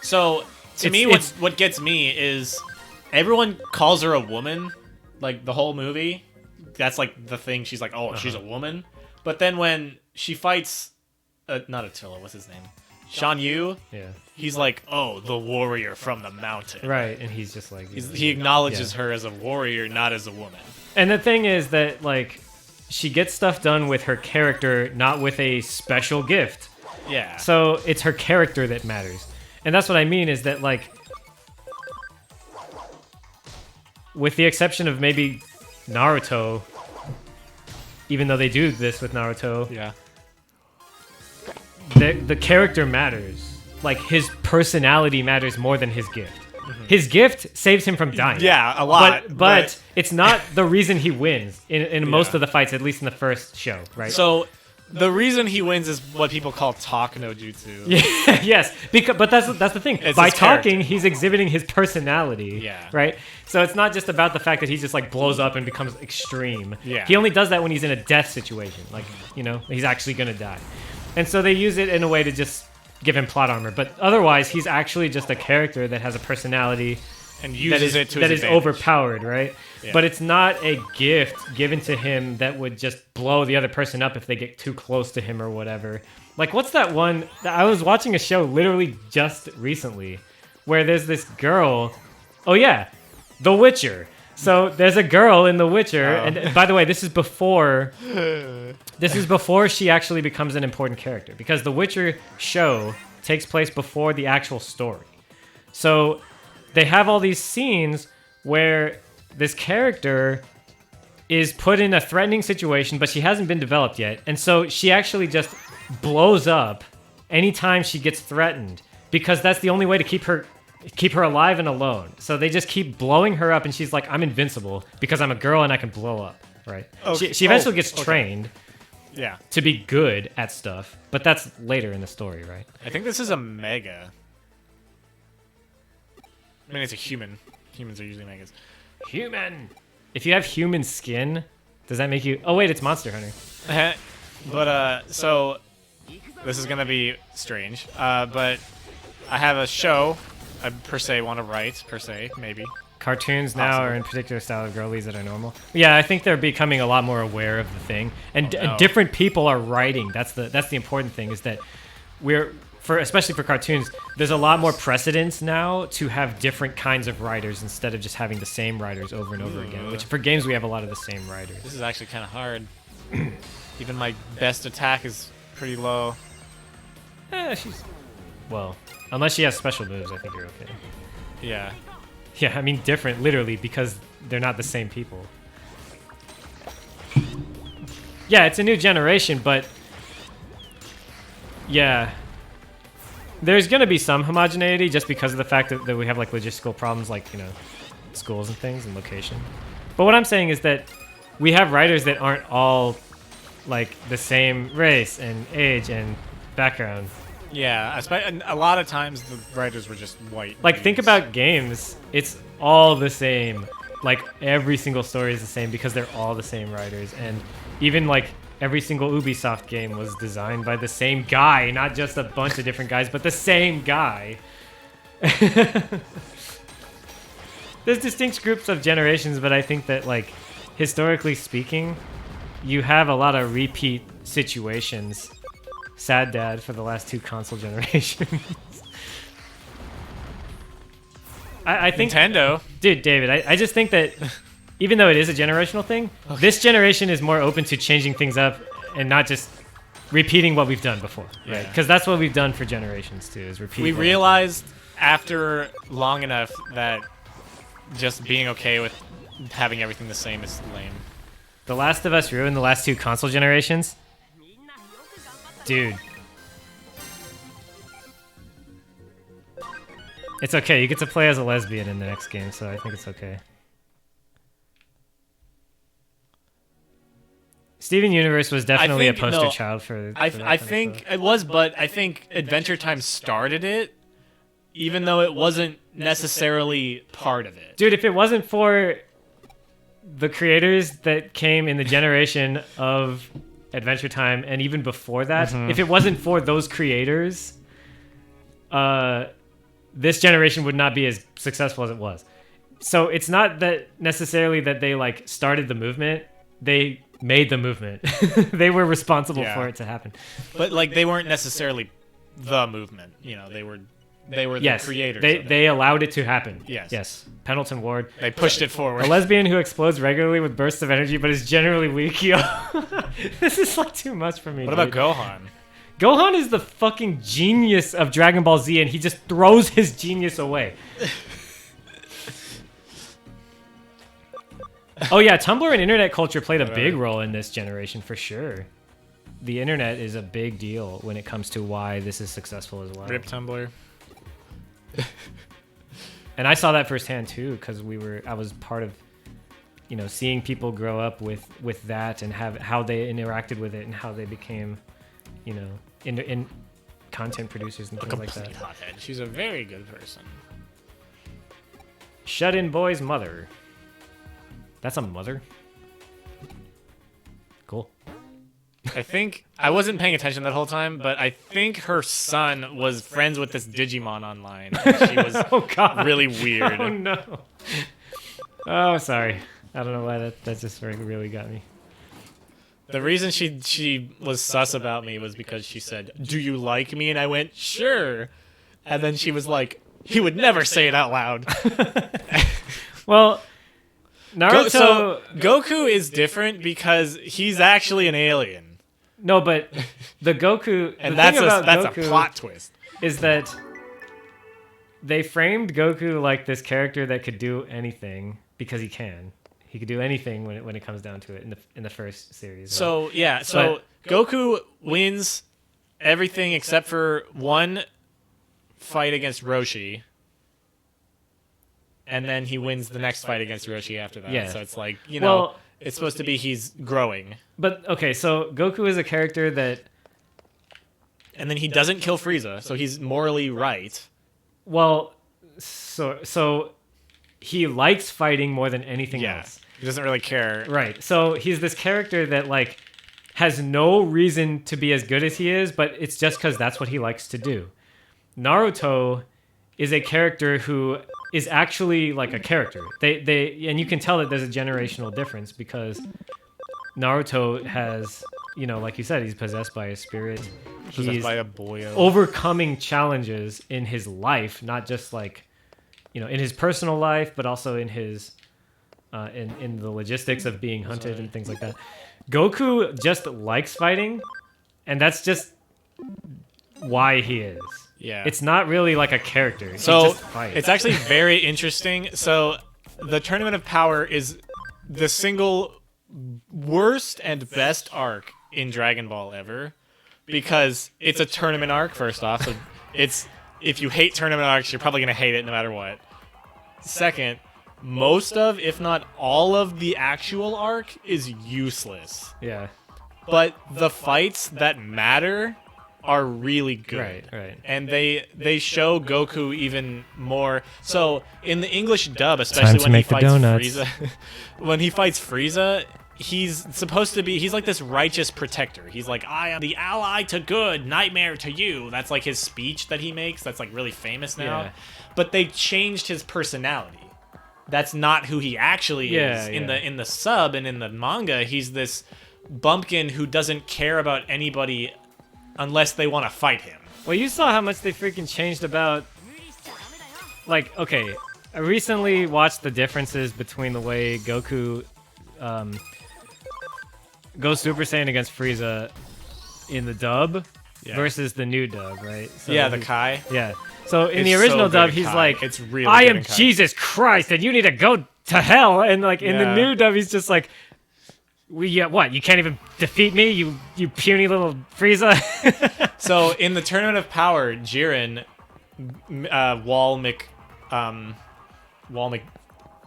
So to It's- me, it's- what gets me is everyone calls her a woman, like the whole movie. That's like the thing. She's like, oh, she's a woman. But then when she fights, not Attila, what's his name? Shan Yu. Yeah. He's like, oh, the warrior from the mountain. Right, and he's just like... He acknowledges Yeah. her as a warrior, not as a woman. And the thing is that, like, she gets stuff done with her character, not with a special gift. Yeah. So it's her character that matters. And that's what I mean is that, like, with the exception of maybe Naruto, even though they do this with Naruto, Yeah. the character matters. Like, his personality matters more than his gift. His gift saves him from dying. Yeah, a lot. But it's not the reason he wins in most Yeah. of the fights, at least in the first show, right? So the reason he wins is what people call talk no jutsu. Yeah, yes, but that's the thing. It's By his talking, character. he's exhibiting his personality. Yeah. Right. So it's not just about the fact that he just like blows up and becomes extreme. Yeah. He only does that when he's in a death situation, like he's actually gonna die, and so they use it in a way to just give him plot armor. But otherwise, he's actually just a character that has a personality And that uses is, it to that his is advantage. overpowered, right? Yeah. But it's not a gift given to him that would just blow the other person up if they get too close to him or whatever. Like, what's that one? I was watching a show literally just recently where there's this girl. Oh, yeah. The Witcher. So there's a girl in The Witcher. And by the way, this is before she actually becomes an important character, because The Witcher show takes place before the actual story. So they have all these scenes where this character is put in a threatening situation, but she hasn't been developed yet. And so she actually just blows up anytime she gets threatened, because that's the only way to keep her alive and alone. So they just keep blowing her up, and she's like, I'm invincible because I'm a girl and I can blow up, right? Okay. She eventually gets Okay. trained Yeah. to be good at stuff, but that's later in the story, right? I think this is a mega. I mean, it's a human. Humans are usually megas. Human! If you have human skin, does that make you... Oh, wait, it's Monster Hunter. But, so, this is gonna be strange. But I have a show I, per se, want to write, maybe. Cartoons now Possible. are in particular style of girlies that are normal. Yeah, I think they're becoming a lot more aware of the thing, and Oh, no. different people are writing. That's the important thing, is that especially for cartoons, there's a lot more precedence now to have different kinds of writers instead of just having the same writers over and over again. Which for games we have a lot of the same writers. This is actually kind of hard. Even my best attack is pretty low. Well, unless she has special moves, I think you're okay. Yeah. Yeah, I mean different, literally, because they're not the same people. Yeah, it's a new generation, but yeah, there's gonna be some homogeneity just because of the fact that we have like logistical problems, like schools and things and location. But what I'm saying is that we have writers that aren't all like the same race and age and background. Yeah, and a lot of times the writers were just white. Like, think dudes. about games. It's all the same. Like, every single story is the same because they're all the same writers. And even, like, every single Ubisoft game was designed by the same guy. Not just a bunch of different guys, but the same guy. There's distinct groups of generations, but I think that, like, historically speaking, you have a lot of repeat situations. Sad dad for the last 2 console generations. I think Nintendo. Dude, David, I just think that even though it is a generational thing, this generation is more open to changing things up and not just repeating what we've done before, right? Yeah. Because that's what we've done for generations too, is repeat. We what realized after long enough that just being okay with having everything the same is lame. The Last of Us ruined the last 2 console generations. Dude. It's okay. You get to play as a lesbian in the next game, so I think it's okay. Steven Universe was definitely a poster child for I that kind of think stuff. it was, but I think Adventure Time started it, even though it wasn't necessarily part of it. Dude, if it wasn't for the creators that came in the generation of Adventure Time and even before that, if it wasn't for those creators, this generation would not be as successful as it was. So it's not that necessarily that they like started the movement, they made the movement. They were responsible for it to happen. But like they weren't necessarily the movement, you know, they were the creators. They allowed it to happen. Yes. Pendleton Ward. They pushed it forward. A lesbian who explodes regularly with bursts of energy but is generally weak. Yo, this is like too much for me. What about Gohan? Gohan is the fucking genius of Dragon Ball Z, and he just throws his genius away. Oh yeah, Tumblr and internet culture played a big role in this generation for sure. The internet is a big deal when it comes to why this is successful as well. Rip Tumblr. And I saw that firsthand too, because I was part of, you know, seeing people grow up with that and how they interacted with it and how they became, you know, in content producers and things like that. Hothead. She's a very good person. Shut-in boy's mother. That's a mother? Cool. I think I wasn't paying attention that whole time, but I think her son was friends with this Digimon online. And she was Oh god. really weird. Oh no. Oh, sorry. I don't know why that just really got me. The reason she was sus about me was because she said, "Do you like me?" And I went, "Sure." And then she was like, "He would never say it out loud." Well, Naruto. So Goku is different because he's actually an alien, No, but the Goku. and the that's thing about a Goku plot twist. is that they framed Goku like this character that could do anything because he can. He could do anything when it comes down to it in the first series. So yeah, so Goku wins everything except for one fight against Roshi. And then he wins the next fight against Roshi after that. Yeah. So it's like, you know, Well, it's supposed to be he's growing. But okay, so Goku is a character that, And then he doesn't kill Frieza, so he's morally right. well, so he likes fighting more than anything else. He doesn't really care. Right. So he's this character that like has no reason to be as good as he is, but it's just because that's what he likes to do. Naruto is a character who is actually like a character. And you can tell that there's a generational difference because Naruto has, you know, like you said, he's possessed by a spirit. Possessed He's by a boyo. overcoming challenges in his life, not just like, you know, in his personal life, but also in his in the logistics of being hunted and things like that. Goku just likes fighting, and that's just why he is. Yeah. It's not really like a character. He So just fights. it's actually very interesting. So the Tournament of Power is the single worst and best arc in Dragon Ball ever because it's a tournament arc. First off, so it's if you hate tournament arcs, you're probably gonna hate it no matter what. Second, most of, if not all of the actual arc is useless. Yeah. But the fights that matter are really good. Right. And they show Goku even more. So in the English dub, especially to when he make the fights donuts. Frieza, when he fights Frieza, he's supposed to be, he's like this righteous protector. He's like, I am the ally to good, nightmare to you. That's like his speech that he makes. That's like really famous now. Yeah. But they changed his personality. That's not who he actually is. In the sub and in the manga, he's this bumpkin who doesn't care about anybody unless they want to fight him. Well, you saw how much they freaking changed about. Like, okay, I recently watched the differences between the way Goku goes Super Saiyan against Frieza in the dub versus the new dub, right? So Yeah, the Kai. Yeah. So in the It's original so good dub, in he's Kai. like, It's really I good am in Kai. Jesus Christ, and you need to go to hell. And like in the Yeah. new dub, he's just like, what? You can't even defeat me, you puny little Frieza. So in the Tournament of Power, Jiren,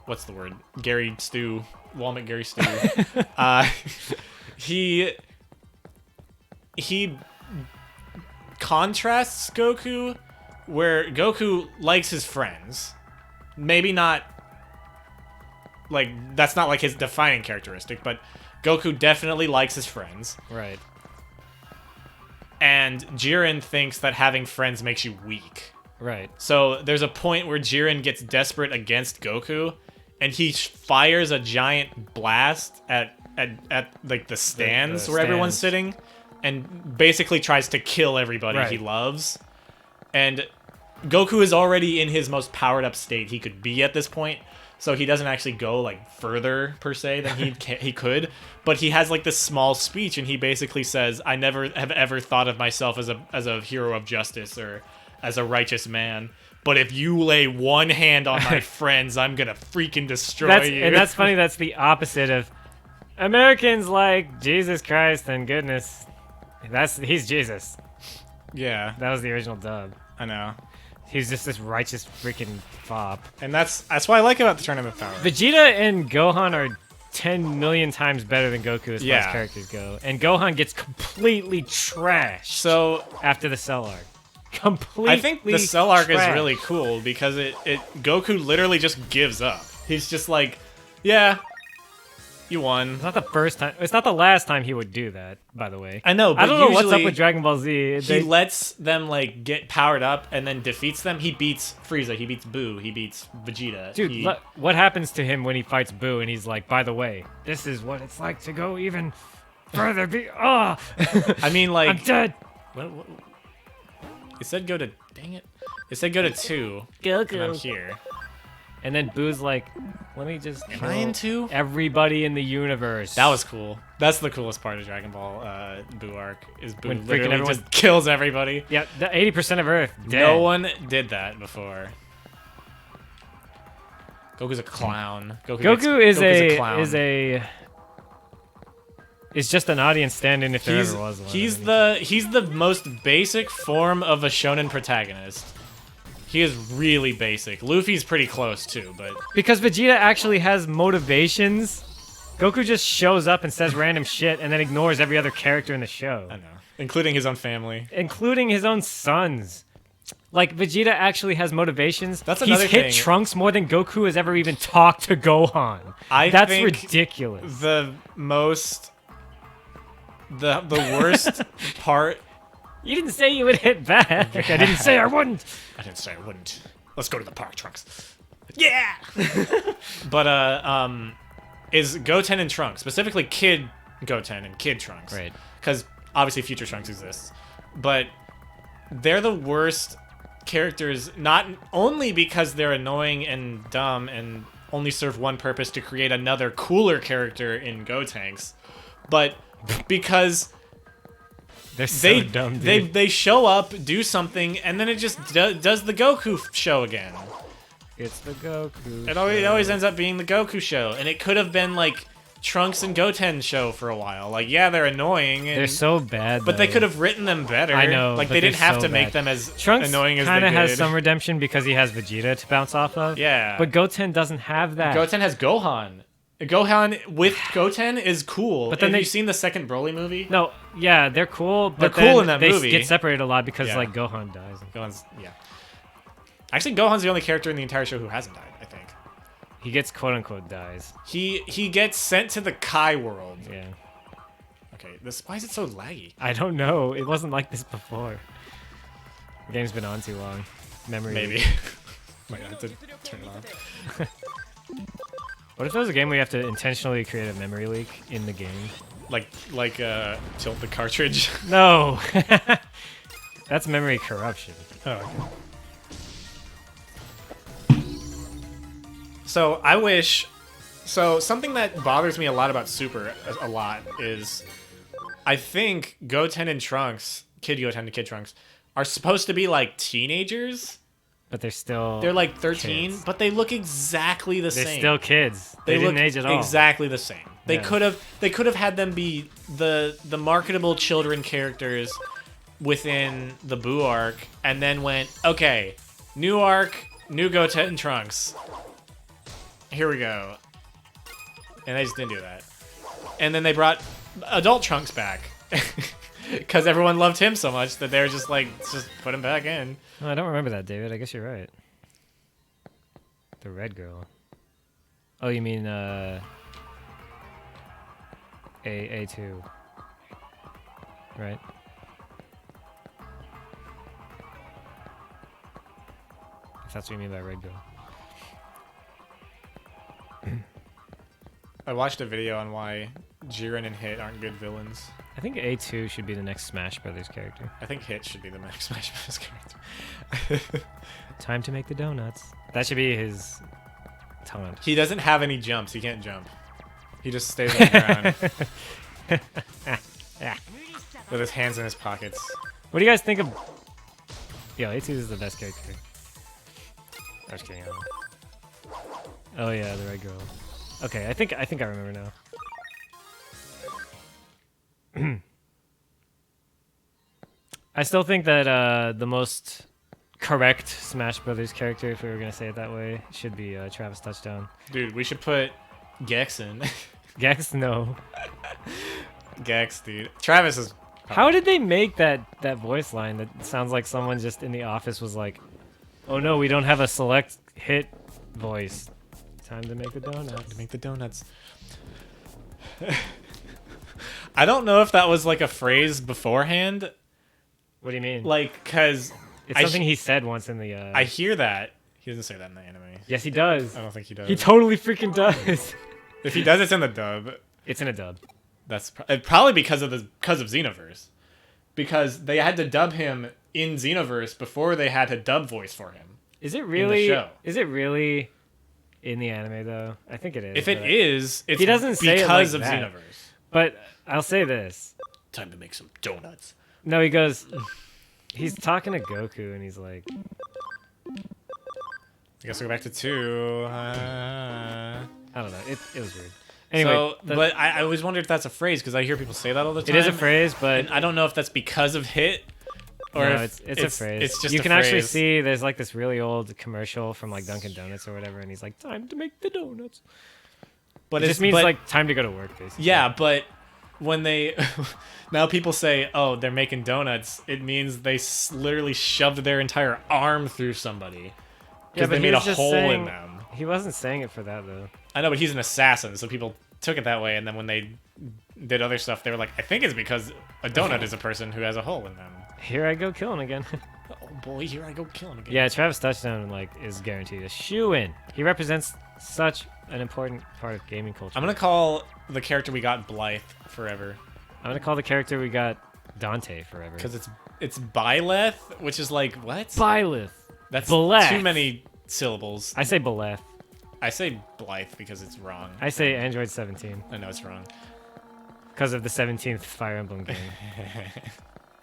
what's the word? Gary Stu, Gary Stu. He contrasts Goku, where Goku likes his friends. Maybe not, like, that's not like his defining characteristic, but Goku definitely likes his friends. Right. And Jiren thinks that having friends makes you weak. Right. So there's a point where Jiren gets desperate against Goku, and he fires a giant blast at like the stands where everyone's sitting, and basically tries to kill everybody he loves. And Goku is already in his most powered up state he could be at this point, so he doesn't actually go like further per se than he could. But he has like this small speech, and he basically says, "I never have ever thought of myself as a hero of justice or as a righteous man. But if you lay one hand on my friends, I'm gonna freaking destroy you." And that's funny. That's the opposite of Americans like Jesus Christ and goodness. He's Jesus. Yeah, That was the original dub. I know. He's just this righteous freaking fop. And that's what I like about the Tournament of Power. Vegeta and Gohan are 10 million times better than Goku as far as characters go. And Gohan gets completely trashed So after the Cell arc. Completely I think the Cell arc is trashed. really cool because it Goku literally just gives up. He's just like, yeah, you won. It's not the first time. It's not the last time he would do that, by the way. I know, but I don't know what's up usually with Dragon Ball Z. He lets them like get powered up and then defeats them. He beats Frieza, he beats Boo, he beats Vegeta. Dude, what happens to him when he fights Boo and he's like, by the way, this is what it's like to go even further. I mean, like, I'm dead. What? It said go to. Dang it! It said go to 2. Goku. And I'm here. And then Boo's like, let me just Am I in 2? everybody in the universe. That was cool. That's the coolest part of Dragon Ball Boo arc. Is Boo When freaking literally everyone- just kills everybody. Yeah, 80% of Earth dead. No one did that before. Goku's a clown. Goku is is just an audience stand-in if there ever was one. He's the most basic form of a shonen protagonist. He is really basic. Luffy's pretty close too, but because Vegeta actually has motivations. Goku just shows up and says random shit and then ignores every other character in the show, I know, including his own family. including his own sons. Like, Vegeta actually has motivations. That's He's another hit thing. Trunks more than Goku has ever even talked to Gohan. That's think ridiculous. The worst part. You didn't say you would hit back. I didn't say I wouldn't. I didn't say I wouldn't. Let's go to the park, Trunks. Yeah. But is Goten and Trunks, specifically Kid Goten and Kid Trunks, Right. Because obviously Future Trunks exists, but they're the worst characters, not only because they're annoying and dumb and only serve one purpose to create another cooler character in Gotenks, but because They're so dumb, dude. they show up, do something, and then it just does the Goku show again. It's the Goku. It always ends up being the Goku show, and it could have been like Trunks and Goten show for a while. Like, yeah, they're annoying. They're so bad, But they though. could have written them better. I know, Like, but they didn't they're have so to make bad. them as Trunks annoying as they kind did. of has some redemption because he has Vegeta to bounce off of. Yeah. But Goten doesn't have that. Goten has Gohan. Gohan with Goten is cool. But then have you seen the second Broly movie? No, yeah, they're cool, but They're cool then in that they movie. get separated a lot because Yeah. like Gohan dies. Gohan's Actually, Gohan's the only character in the entire show who hasn't died. I think He gets quote unquote dies. he gets sent to the Kai world. Yeah. Okay, why is it so laggy? I don't know. It wasn't like this before. The game's been on too long. Memory. Maybe. Might have to turn it on. What if there was a game where you have to intentionally create a memory leak in the game? Like tilt the cartridge. No. That's memory corruption. Oh, okay. So I wish. So something that bothers me a lot about Super a lot is, I think Goten and Trunks, Kid Goten and Kid Trunks, are supposed to be like teenagers. But they're like 13, kids. but they look exactly the They're same. still kids. They didn't look age at all. exactly the same. They Yeah. could have had them be the marketable children characters within the Boo arc, and then went, okay, new arc, new Goten and Trunks. Here we go. And they just didn't do that. And then they brought adult Trunks back. Because everyone loved him so much that they were just like, just put him back in. Oh, I don't remember that, David. I guess you're right. The red girl. Oh, you mean A2. Right? If that's what you mean by red girl. I watched a video on why Jiren and Hit aren't good villains. I think A2 should be the next Smash Brothers character. I think Hit should be the next Smash Bros. Character. Time to make the donuts. That should be his taunt. He doesn't have any jumps. He can't jump. He just stays on the ground Yeah. with his hands in his pockets. What do you guys think of... Yo, A2 is the best character. I'm just kidding. I don't know. Oh yeah, the red girl. Okay, I think I remember now. I still think that the most correct Smash Brothers character, if we were gonna say it that way, should be Travis Touchdown. Dude, we should put Gex in. Gex, no. Gex, dude. Travis is... How did they make that voice line that sounds like someone just in the office was like, "Oh no, we don't have a select hit voice. Time to make the donuts." To make the donuts. I don't know if that was like a phrase beforehand. What do you mean? Like, because... It's something he said once in the. I hear that. He doesn't say that in the anime. Yes, he does. I don't think he does. He totally freaking does. If he does, it's in the dub. It's in a dub. That's probably because of Xenoverse, because they had to dub him in Xenoverse before they had a dub voice for him. Is it really? show. Is it really in the anime though? I think it is. If it is, it's he doesn't say it because like of that. Xenoverse. But I'll say this. Time to make some donuts. No, he goes. He's talking to Goku and he's like, I guess we'll go back to 2. I don't know. It was weird. Anyway, So, but I always wondered if that's a phrase because I hear people say that all the time. it is a phrase, but And I don't know if that's because of Hit or no, if it's a phrase. It's just you a can actually phrase. see there's like this really old commercial from like Dunkin' Donuts or whatever, and he's like, "Time to make the donuts." But It just means like time to go to work, basically. Yeah, but when they now people say, "Oh, they're making donuts," it means they literally shoved their entire arm through somebody because they he made a was just hole saying- in them. He wasn't saying it for that though. I know, but he's an assassin, so people took it that way. And then when they did other stuff, they were like, "I think it's because a donut is a person who has a hole in them." Here I go killing again. Oh boy, here I go killing again. Yeah, Travis Touchdown like is guaranteed a shoe-in. He represents such an important part of gaming culture. I'm gonna call the character we got Blythe forever I'm gonna call the character we got Dante forever. because it's Byleth, which is like what? Byleth. That's Bleth. too many syllables. I say Beleth. I say Blythe because it's wrong. I say Android 17 I know it's wrong. because of the 17th Fire Emblem game,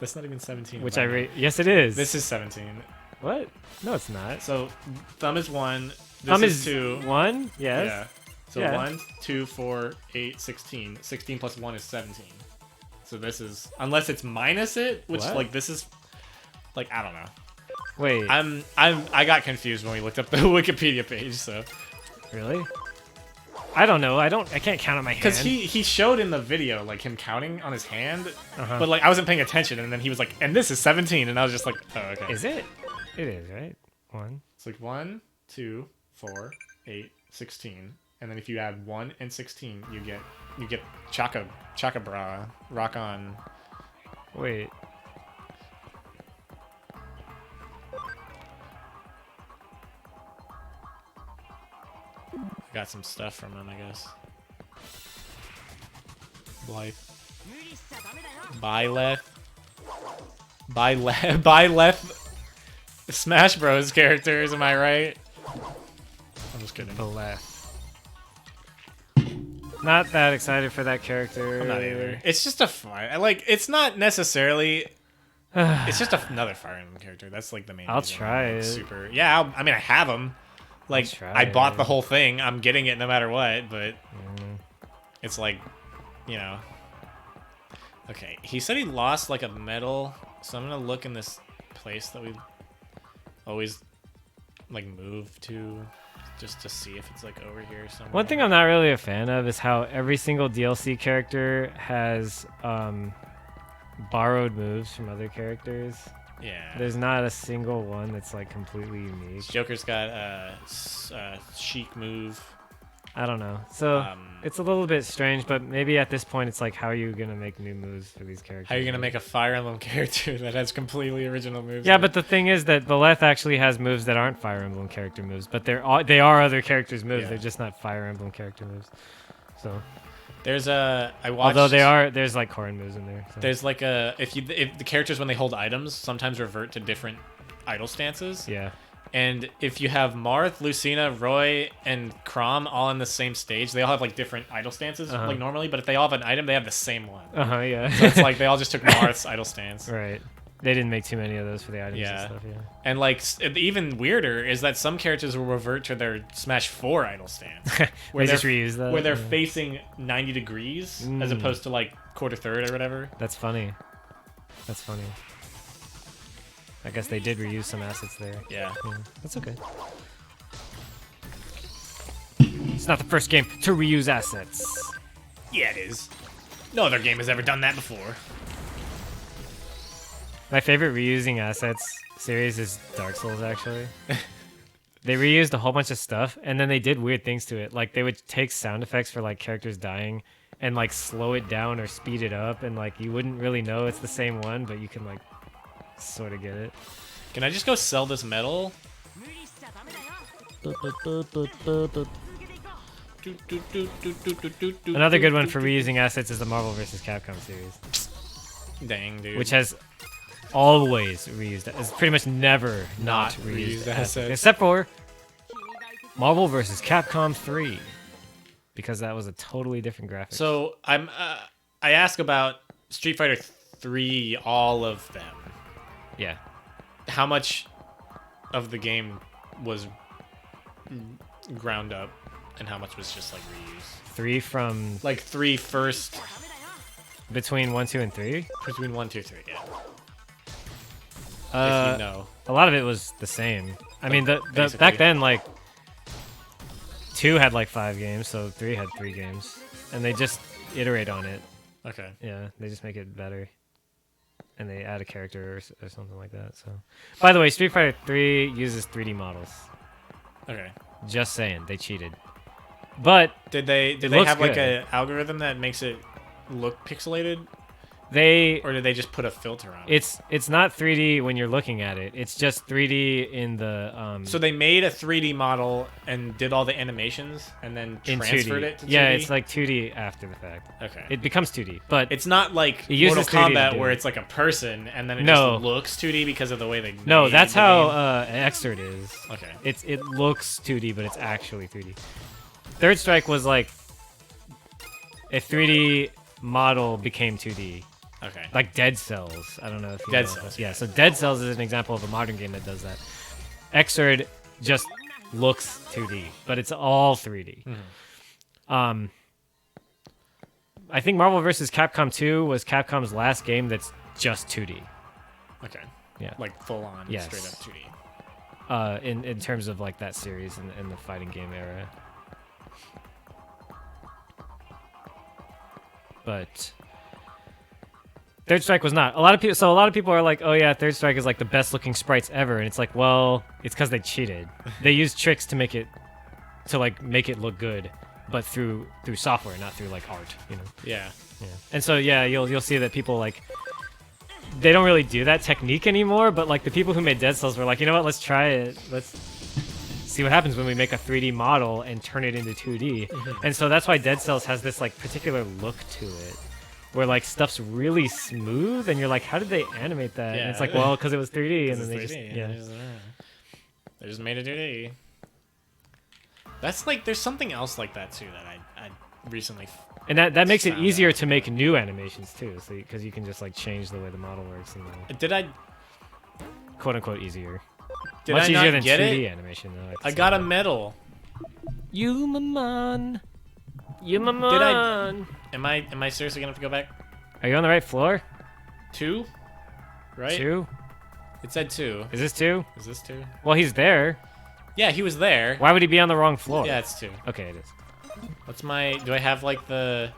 That's not even 17. which by I the way. rate. Yes, it is. This is 17. What? No, it's not. So thumb is 1. This Thumb is 2. 1. Yes. Yeah. So Yeah. 1, 2, 4, 8, 16. 16 plus 1 is 17. So this is, unless it's minus it, which What? like this is, like I don't know. Wait. I got confused when we looked up the Wikipedia page. So Really? I don't know. I can't count on my hand. Because he showed in the video like him counting on his hand, Uh-huh. but like I wasn't paying attention, and then he was like, "And this is 17," and I was just like, "Oh, okay." Is it? It is, right? 1. It's like 1, 2, 4, 8, 16, and then if you add 1 and 16, you get Chaka Bra, rock on. Wait. Got some stuff from him, I guess. Blythe. Byleth. Smash Bros. Characters, am I right? I'm just kidding. Not that excited for that character. I'm not either. It's just a fire. Like, it's not necessarily. It's just another Fire Emblem character. That's like the main. I'll reason. try Like, it. Super. Yeah, I mean, I have them. Like, I bought the whole thing. I'm getting it no matter what. But it's like, you know. Okay, he said he lost like a medal, so I'm gonna look in this place that we always like move to, just to see if it's like over here somewhere. One thing I'm not really a fan of is how every single DLC character has borrowed moves from other characters. Yeah. There's not a single one that's like completely unique. Joker's got a chic move. I don't know. So it's a little bit strange, but maybe at this point it's like, how are you gonna make new moves for these characters? How are you gonna make a Fire Emblem character that has completely original moves? Yeah, but the thing is that Byleth actually has moves that aren't Fire Emblem character moves, but they are other characters' moves. Yeah. They're just not Fire Emblem character moves. So there's I watched. although there's like Corrin moves in there. So. There's like if the characters when they hold items sometimes revert to different idle stances. Yeah. And if you have Marth, Lucina, Roy, and Chrom all on the same stage, they all have like different idle stances like normally. But if they all have an item, they have the same one. Yeah. So it's like they all just took Marth's idle stance. Right. They didn't make too many of those for the items Yeah. and stuff. Yeah. And like even weirder is that some characters will revert to their Smash 4 idle stance, They just reuse that. where they're facing 90 degrees as opposed to like quarter third or whatever. That's funny. That's funny. I guess they did reuse some assets there. Yeah. That's okay. It's not the first game to reuse assets. Yeah, it is. No other game has ever done that before. My favorite reusing assets series is Dark Souls, actually. They reused a whole bunch of stuff, and then they did weird things to it. Like, they would take sound effects for, like, characters dying and, like, slow it down or speed it up, and, like, you wouldn't really know it's the same one, but you can, like, sort of get it. Can I just go sell this medal? Another good one for reusing assets is the Marvel vs. Capcom series. Dang, dude. Which has always reused. It's pretty much never not reused assets. Except for Marvel vs. Capcom 3. Because that was a totally different graphic. So I ask about Street Fighter 3, all of them. Yeah. How much of the game was ground up, and how much was just like reused? 3 from Like 3 first between 1, 2, and 3. between 1, 2, 3. Yeah. If you know. A lot of it was the same. I mean, the basically. back then, like 2 had like 5 games, so 3 had 3 games, and they just iterate on it. Okay. Yeah, they just make it better, and they add a character or something like that. So, by the way, Street Fighter 3 uses 3D models. Okay. Just saying, they cheated. But Did they looks have like good. an algorithm that makes it look pixelated, they or did they just put a filter on it? it's not 3D when you're looking at it. It's just 3D in the So they made a 3D model and did all the animations and then in transferred 2D. it to 2D? Yeah, it's like 2D after the fact. Okay. It becomes 2D, but It's not like It uses Mortal 3D to Kombat do where it. it's like a person and then it No. just looks 2D because of the way they no, made that's the how game. Xrd is. Okay. It looks 2D, but it's actually 3D. Third Strike was like a 3D model became 2D. Okay. Like Dead Cells. I don't know if you Dead know Cells, that. Yeah, so Dead Cells is an example of a modern game that does that. Xrd just looks 2D, but it's all 3D. I think Marvel vs. Capcom 2 was Capcom's last game that's just 2D. Okay. Yeah. Like full on, Yes. straight up 2D. In terms of like that series in the fighting game era. but Third Strike was not. A lot of people are like, oh yeah, Third Strike is like the best looking sprites ever, and it's like, well, it's because they cheated. They used tricks to make it look good, but through software, not through like art, you know. Yeah. Yeah. And so yeah, you'll see that people like they don't really do that technique anymore, but like the people who made Dead Cells were like, you know what, let's try it. Let's see what happens when we make a 3D model and turn it into 2D. And so that's why Dead Cells has this like particular look to it, where like stuff's really smooth, and you're like, how did they animate that? Yeah. And it's like, well, because it was 3D, and then they 3D, just they just made it 2D. That's like, there's something else like that too that I recently. And that makes it found easier out. to make new animations too, so because you can just like change the way the model works and Did I quote unquote easier. did Much I easier not than get 2D it? animation though. I got a medal. You my man. You my Did I- man. Am I seriously gonna have to go back? Are you on the right floor? 2? Right? 2? It said 2. Is this 2? Is this 2? Well, he's there. Yeah, he was there. Why would he be on the wrong floor? Yeah, it's 2. Okay, it is. What's my? Do I have like the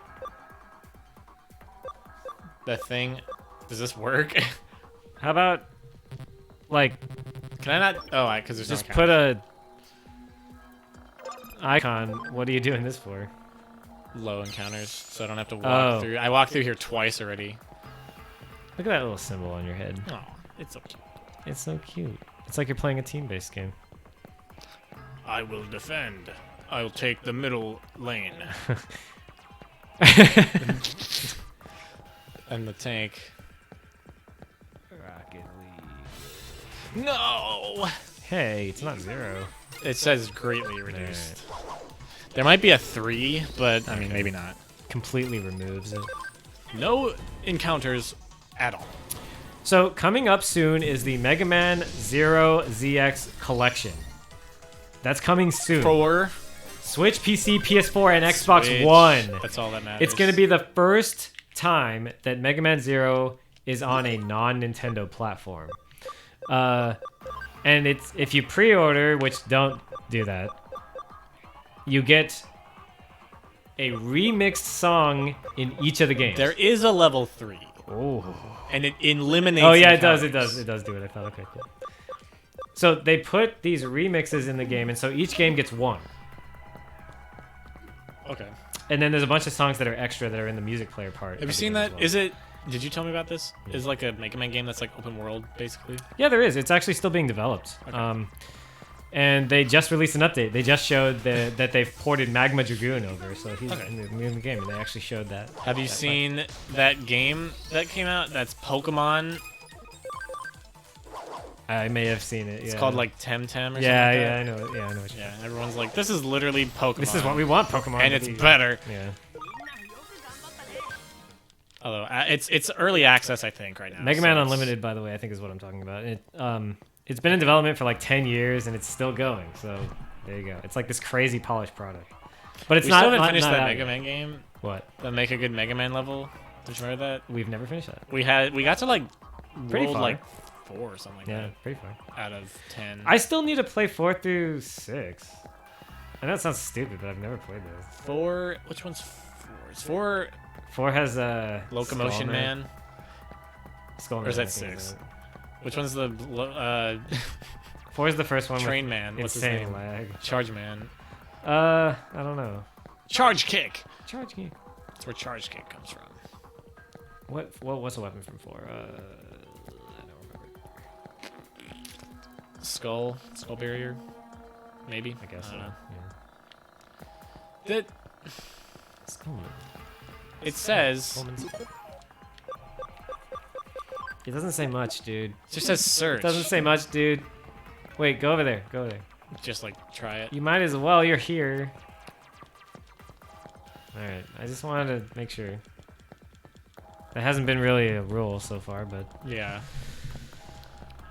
thing? Does this work? How about like Can I not? Oh, because there's just no put count. a icon? What are you doing this for? Low encounters, so I don't have to walk Oh. through. I walked through here twice already. Look at that little symbol on your head. Oh, it's so cute. It's so cute. It's like you're playing a team-based game. I will defend. I'll take the middle lane. And the tank. Rocket League. No! Hey, it's not 0. It says greatly reduced. There might be a 3, but I mean, maybe not. Completely removes it. No encounters at all. So coming up soon is the Mega Man 0 ZX collection. That's coming soon. For Switch, PC, PS4, and Xbox Switch. One. That's all that matters. It's going to be the first time that Mega Man 0 is on a non-Nintendo platform. And it's if you pre-order, which don't do that, you get a remixed song in each of the games. There is a level 3, Oh. and it eliminates. Oh yeah, it does. encounters. It does do it. I thought. Okay, cool. So they put these remixes in the game, and so each game gets one. Okay. And then there's a bunch of songs that are extra that are in the music player part. Have you seen that? Is it? Did you tell me about this? Is like a Mega Man game that's like open world, basically? Yeah, there is. It's actually still being developed. Okay. And they just released an update. They just showed that they've ported Magma Dragoon over, so he's Okay. in the game, and they actually showed that. Have you seen that game that came out? That's Pokemon. I may have seen it. It's yeah. called like Temtem or something. Yeah, like yeah, that. I know. Yeah, I know. What Yeah, everyone's like, this is literally Pokemon. This is what we want, Pokemon. and to it's be. better. Yeah. Although it's early access, I think, right now. Mega so Man it's- Unlimited, by the way, I think is what I'm talking about. It's been in development for like 10 years and it's still going. So there you go. It's like this crazy polished product. But it's We not. still haven't not- finished not that out Mega yet. Man game. What? That Make a Good Mega Man level. Did you remember that? We've never finished that. We got to like Pretty world far. like 4 or something like Yeah, pretty far. that out of 10. I still need to play 4 through 6. I know it sounds stupid, but I've never played those. 4. Which one's 4? Is 4 4 has Locomotion Skullman. Man? Skullman, Or is that I think 6? it. Which one's the 4 is the first one. Train with Man? What's his insane name? lag. Charge Man. I don't know. Charge Kick. Charge me. That's where Charge Kick comes from. What's a weapon from 4? I don't remember. Skull Barrier. Maybe. I guess so. don't know. Yeah. That Skullman. it says Skullman's- It doesn't say much, dude. it just says search. It doesn't say much, dude. Wait, go over there. Go over there. Just like try it. You might as well. You're here. Alright, I just wanted to make sure. That hasn't been really a rule so far, but... Yeah.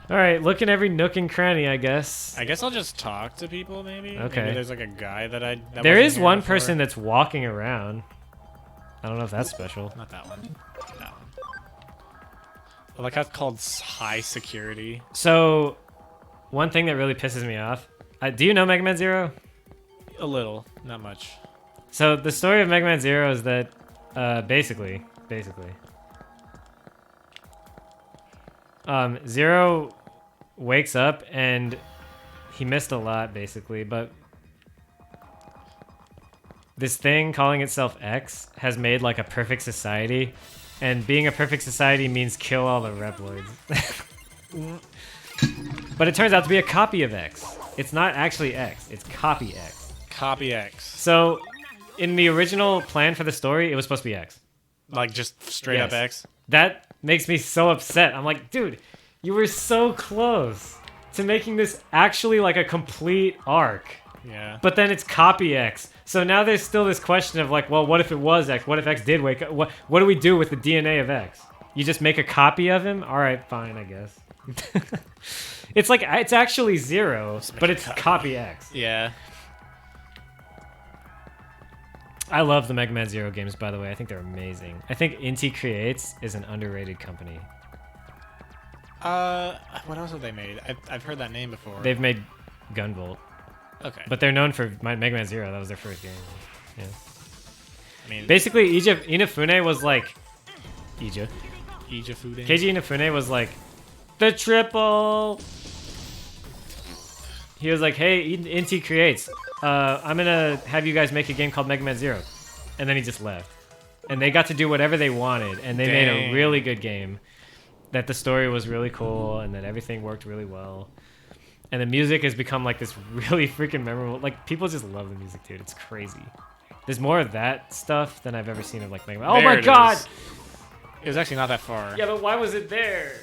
Alright, look in every nook and cranny, I guess. I guess I'll just talk to people, maybe. Okay. Maybe there's like a guy that There wasn't is here one before. person that's walking around. I don't know if that's special. Not that one. That one. I like how it's called high security. So, one thing that really pisses me off. Do you know Mega Man Zero? A little, not much. So the story of Mega Man Zero is that Basically. Zero wakes up and he missed a lot, basically, but this thing calling itself X has made like a perfect society, and being a perfect society means kill all the Reploids. But it turns out to be a copy of X. It's not actually X, it's copy X. Copy X. So, in the original plan for the story, it was supposed to be X. Like just straight up X? That makes me so upset. I'm like, dude, you were so close to making this actually like a complete arc. Yeah. But then it's copy X. So now there's still this question of like, well, what if it was X? What if X did wake up? What do we do with the DNA of X? You just make a copy of him? All right, fine, I guess. It's like, it's actually Zero, but it's copy X. Yeah. I love the Mega Man Zero games, by the way. I think they're amazing. I think Inti Creates is an underrated company. What else have they made? I've heard that name before. They've made Gunvolt. Okay. But they're known for Mega Man Zero. That was their first game. Yeah. I mean, basically, Inafune was like... Keiji Inafune was like, the triple! He was like, hey, Inti Creates, I'm gonna have you guys make a game called Mega Man Zero. And then he just left. And they got to do whatever they wanted, and they made a really good game. That the story was really cool, and that everything worked really well. And the music has become like this really freaking memorable. Like, people just love the music, dude. It's crazy. There's more of that stuff than I've ever seen of like Mega Man. Oh my god! It was actually not that far. Yeah, but why was it there?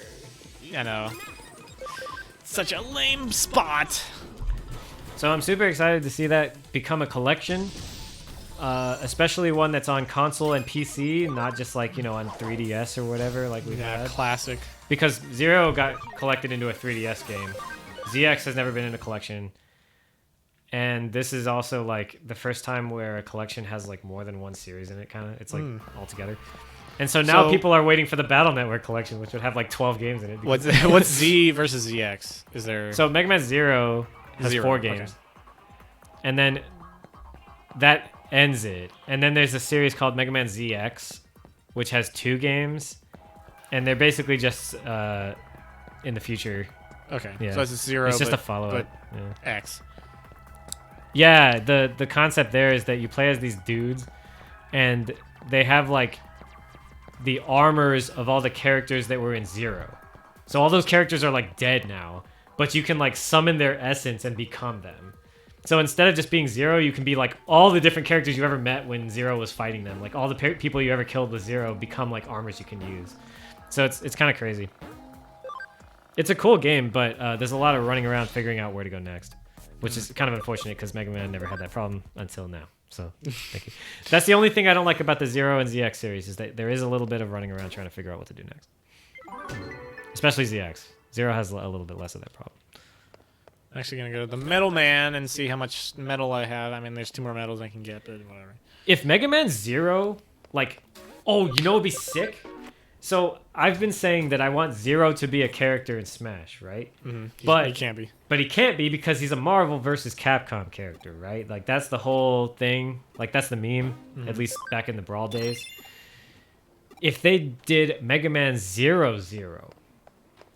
I know. Such a lame spot. So I'm super excited to see that become a collection. Especially one that's on console and PC, not just like, you know, on 3DS or whatever like we've had. Classic. Because Zero got collected into a 3DS game. ZX has never been in a collection. And this is also like the first time where a collection has like more than one series in it, kind of. It's like all together. And so now people are waiting for the Battle Network collection, which would have like 12 games in it. What's Z versus ZX? Is there... So Mega Man Zero has 4 games. Okay. And then that ends it. And then there's a series called Mega Man ZX, which has 2 games. And they're basically just in the future. Okay. Yeah. So it's a Zero, it's just a follow-up. Yeah. X. Yeah, the concept there is that you play as these dudes, and they have like the armors of all the characters that were in Zero. So all those characters are like dead now, but you can like summon their essence and become them. So instead of just being Zero, you can be like all the different characters you ever met when Zero was fighting them. Like all the people you ever killed with Zero become like armors you can use. So it's kind of crazy. It's a cool game, but there's a lot of running around figuring out where to go next, which is kind of unfortunate because Mega Man never had that problem until now. So thank you. That's the only thing I don't like about the Zero and ZX series is that there is a little bit of running around trying to figure out what to do next. Especially ZX. Zero has a little bit less of that problem. I'm actually going to go to the Metal Man and see how much metal I have. I mean, there's 2 more medals I can get, but whatever. If Mega Man Zero, like... Oh, you know what would be sick? So, I've been saying that I want Zero to be a character in Smash, right? Mm-hmm. But he can't be. But he can't be because he's a Marvel versus Capcom character, right? Like, that's the whole thing. Like, that's the meme, at least back in the Brawl days. If they did Mega Man 0,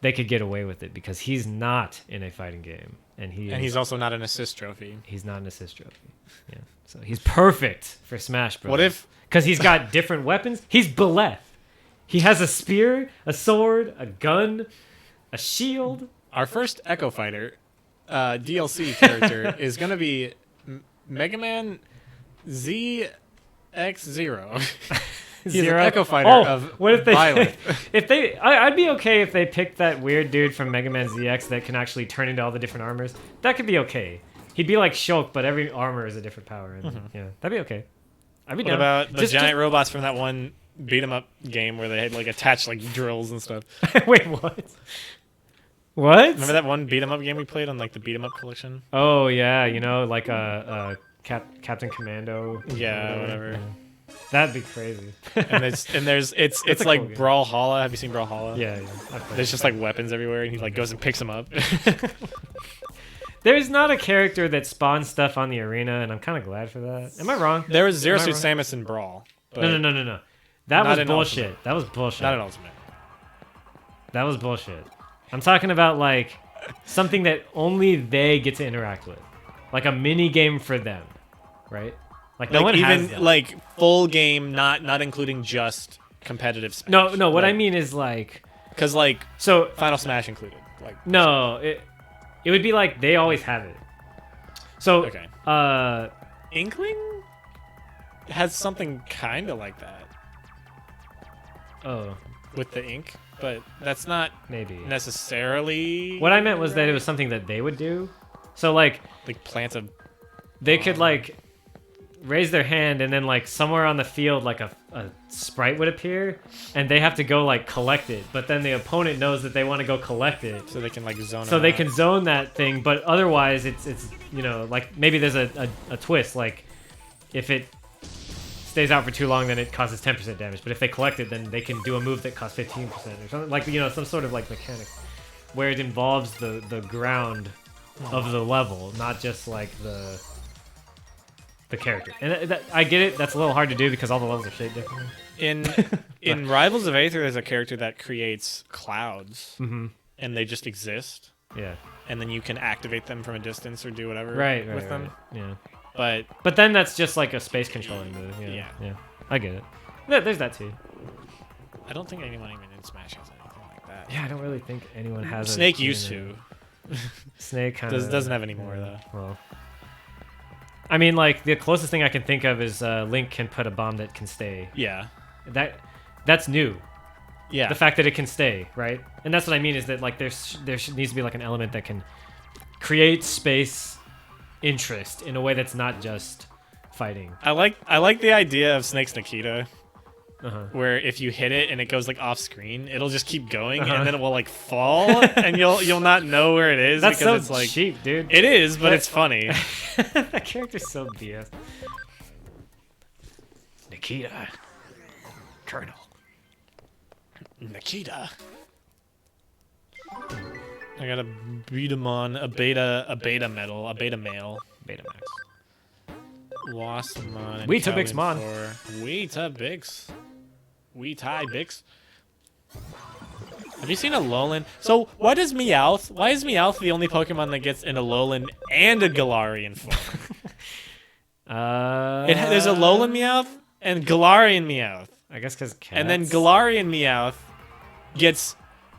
they could get away with it because he's not in a fighting game. And he's also not an assist trophy. He's not an assist trophy. Yeah. So, he's perfect for Smash Bros. What if... Because he's got different weapons. He's Beleth. He has a spear, a sword, a gun, a shield. Our first Echo Fighter DLC character is going to be Mega Man ZX0. He's an Echo Fighter of what if they, Violet. I'd be okay if they picked that weird dude from Mega Man ZX that can actually turn into all the different armors. That could be okay. He'd be like Shulk, but every armor is a different power. And, yeah, that'd be okay. I'd be down. What about the giant robots from that one beat 'em up game where they had like attached like drills and stuff? Wait, what? What? Remember that one beat 'em up game we played on like the beat 'em up collection? Oh yeah, you know, like Captain Commando. Yeah, whatever. Yeah. That'd be crazy. and it's like cool Brawlhalla. Have you seen Brawlhalla? Yeah. There's just like weapons everywhere, and he like goes and picks them up. There's not a character that spawns stuff on the arena, and I'm kind of glad for that. Am I wrong? There was Zero Suit Samus in Brawl. No. That Not was an bullshit. ultimate. That was bullshit. Not an ultimate. That was bullshit. I'm talking about like something that only they get to interact with, like a mini game for them, right? Like no Like one has even that. like full game, not including just competitive Smash. No. What I mean is like, because like so Final Smash included. Like no, it would be like they always have it. So okay. uh, Inkling has something kind of like that oh, with the ink, but that's not maybe. necessarily. What I meant was that it was something that they would do. So like plants a. they could like raise their hand and then like somewhere on the field like a sprite would appear and they have to go like collect it, but then the opponent knows that they want to go collect it, So they can like zone. so them they out. can zone that thing. But otherwise it's you know, like maybe there's a twist, like if it stays out for too long then it causes 10% damage, but if they collect it then they can do a move that costs 15% or something, like, you know, some sort of like mechanic where it involves the ground of the level, not just like the character. And I get it, that's a little hard to do because all the levels are shaped differently. In Rivals of Aether, there's a character that creates clouds, Mm-hmm. and they just exist, Yeah. and then you can activate them from a distance or do whatever Right, with them. Yeah. But Then that's just like a space controlling move. Yeah. Yeah. I get it. There's that too. I don't think anyone even in Smash has anything like that. Yeah, I don't really think anyone has a Snake used to. Snake kind of Doesn't have any more though. Well, I mean, like the closest thing I can think of is Link can put a bomb that can stay. Yeah. That's new. Yeah. The fact that it can stay, right? And that's what I mean is that like there needs to be like an element that can create space interest in a way that's not just fighting. I like the idea of Snake's Nikita, Uh-huh. where if you hit it and it goes like off screen, it'll just keep going Uh-huh. and then it will like fall and you'll not know where it is That's because so it's like cheap, dude. it is, but it's funny. That character's so BS. Nikita. Colonel. Nikita. I got a Digimon, a beta medal, a beta male. Betamax. Waspmon. Weetabixmon. Weetabix. Weetabix. Have you seen a Alolan? So why is Meowth the only Pokemon that gets an Alolan and a Galarian form? There's a Alolan Meowth and Galarian Meowth. I guess because And then Galarian Meowth gets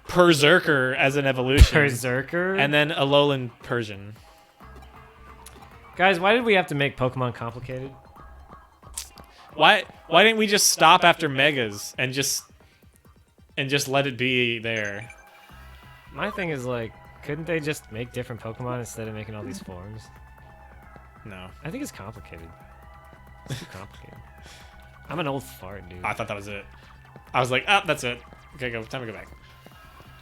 Berserker as an evolution. Berserker. And then Alolan Persian. Guys, why did we have to make Pokemon complicated? Why didn't we just stop after Megas and just let it be there? My thing is like, couldn't they just make different Pokemon instead of making all these forms? No. I think it's complicated. It's too complicated. I'm an old fart, dude. I thought that was it. I was like, ah, that's it. Okay, time to go back.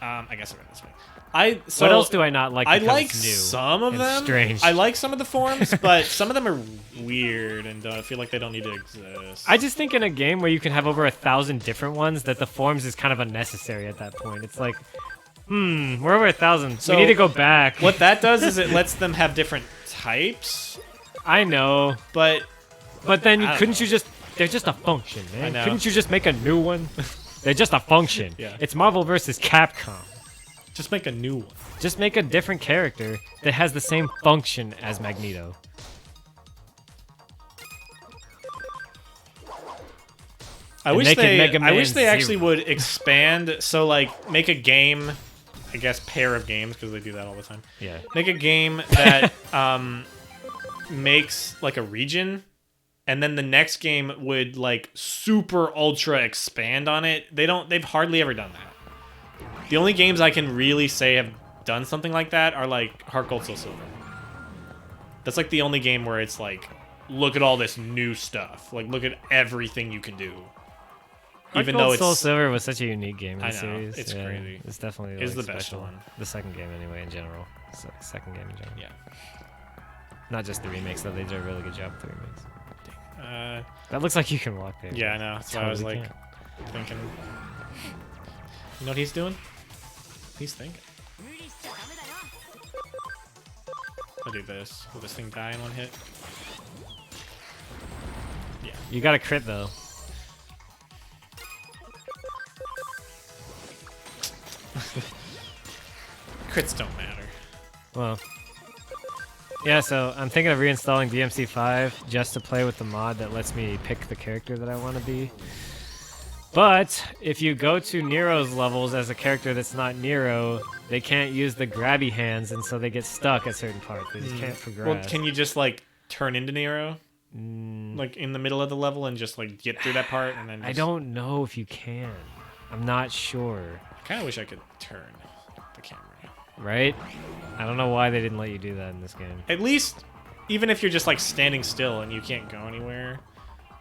I guess we're this way. What else do I not like? I because like it's new some of and them. Strange. I like some of the forms, but some of them are weird and I feel like they don't need to exist. I just think in a game where you can have over 1,000 different ones, that the forms is kind of unnecessary at that point. It's like, we're over 1,000. So we need to go back. What that does is it lets them have different types. I know, but then couldn't you just? They're just a function, man. I know. Couldn't you just make a new one? They're just a function. Yeah. It's Marvel versus Capcom. Just make a new one. Just make a different character that has the same function as Magneto. I wish Mega Man they actually Zero. would expand. So like make a game, I guess pair of games because they do that all the time. Yeah. Make a game that makes like a region, and then the next game would like super ultra expand on it. They've hardly ever done that. The only games I can really say have done something like that are like Heart Gold Soul Silver. That's like the only game where it's like, look at all this new stuff. Like look at everything you can do. Even though Soul it's Silver was such a unique game in I the know, series. it's Yeah, crazy. It's definitely It's like, the best special. one. The second game anyway in general. Second game in general. yeah. Not just the remakes though. They did a really good job with the remakes. Uh, That looks like you can walk there. yeah, I know. That's why I was Totally like can. thinking. You know what he's doing? He's thinking. I'll do this. Will this thing die in one hit? Yeah. You got a crit though. Crits don't matter. Well, yeah, so I'm thinking of reinstalling DMC5 just to play with the mod that lets me pick the character that I want to be. But if you go to Nero's levels as a character that's not Nero, they can't use the grabby hands, and so they get stuck at certain parts. They just can't progress. Well, can you just like turn into Nero, like in the middle of the level, and just like get through that part, and then? Just... I don't know if you can. I'm not sure. I kind of wish I could turn the camera. Right? I don't know why they didn't let you do that in this game. At least, even if you're just like standing still and you can't go anywhere,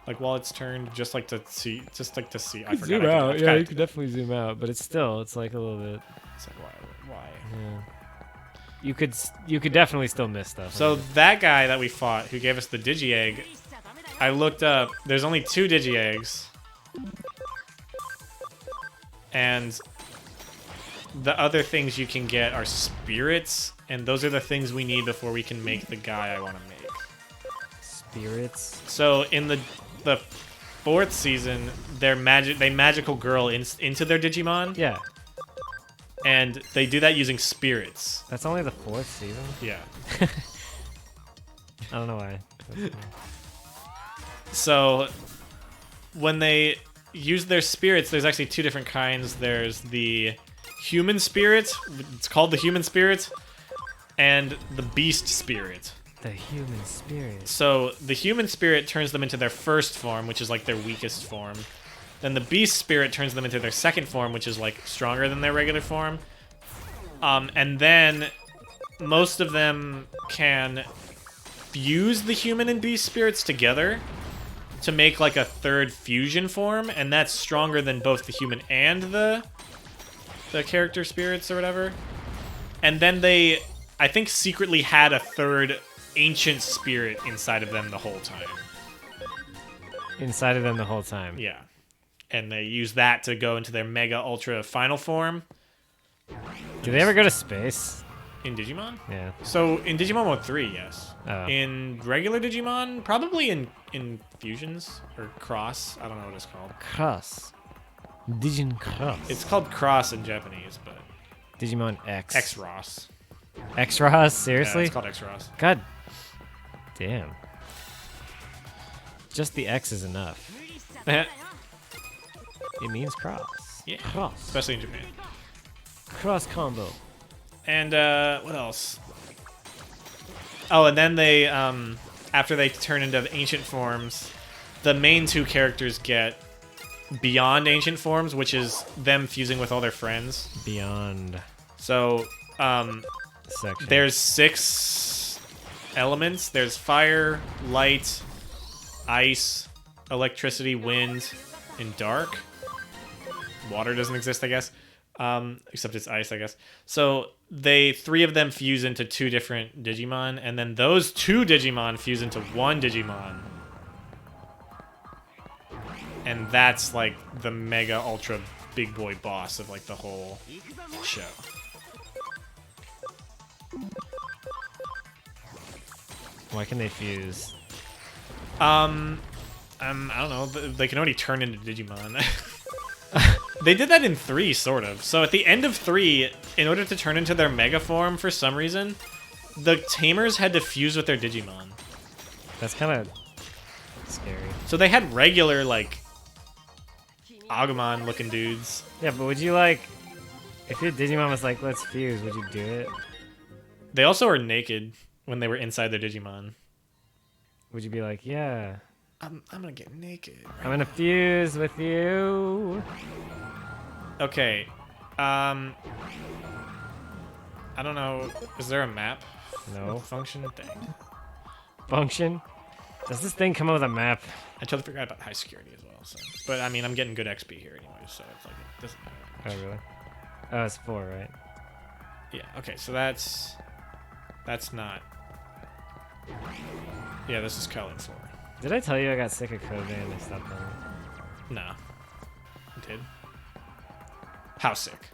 like while it's turned, just like to see. I forgot. Zoom out. Yeah, you could definitely zoom out, but it's like a little bit. It's like why? Yeah. You could definitely still miss stuff. So that guy that we fought, who gave us the Digi Egg, I looked up. There's only 2 Digi Eggs, and the other things you can get are spirits, and those are the things we need before we can make the guy I want to make. Spirits. So in the 4th season, they magical girl into their Digimon. Yeah. And they do that using spirits. That's only the 4th season? Yeah. I don't know why. So when they use their spirits, there's actually 2 different kinds. There's the human spirit. It's called the human spirit. And the beast spirit. The human spirit. So the human spirit turns them into their first form, which is like their weakest form. Then the beast spirit turns them into their second form, which is like stronger than their regular form. And then most of them can fuse the human and beast spirits together to make like a 3rd fusion form, and that's stronger than both the human and the character spirits or whatever. And then they, I think, secretly had a 3rd ancient spirit inside of them the whole time. Inside of them the whole time? Yeah. And they use that to go into their Mega Ultra final form. Do they ever go to space? In Digimon? Yeah. So in Digimon Mode 3, yes. Oh. In regular Digimon, probably in Fusions or Cross. I don't know what it's called. Cross. Digimon Cross. It's called Cross in Japanese, but... Digimon X. X-Ross. X-Ross? Seriously? Yeah, it's called X-Ross. God damn. Just the X is enough. It means cross. Yeah. Cross. Especially in Japan. Cross combo. And what else? Oh, and then they, after they turn into ancient forms, the main 2 characters get beyond ancient forms, which is them fusing with all their friends. Beyond. So, Section. there's 6 elements. There's fire, light, ice, electricity, wind, and dark. Water doesn't exist, I guess. Except it's ice, I guess. So 3 of them fuse into 2 different Digimon, and then those 2 Digimon fuse into 1 Digimon. And that's like the mega ultra big boy boss of like the whole show. Why can they fuse? I don't know. They can already turn into Digimon. They did that in 3, sort of. So at the end of 3, in order to turn into their mega form, for some reason, the tamers had to fuse with their Digimon. That's kind of scary. So they had regular, like, Agumon-looking dudes. Yeah, but would you, like... If your Digimon was like, let's fuse, would you do it? They also were naked when they were inside their Digimon. Would you be like, yeah... I'm gonna get naked. I'm gonna fuse with you. Okay. I don't know. Is there a map? No. Function? Dang. Function? Does this thing come up with a map? I totally forgot about high security as well. So, but I mean, I'm getting good XP here anyway, so it's like it doesn't matter. Oh really? Oh, it's 4, right? Yeah. Okay. So that's not. Yeah, this is Culling 4. Did I tell you I got sick of Code Vein and I stopped playing it? No. You did? How sick?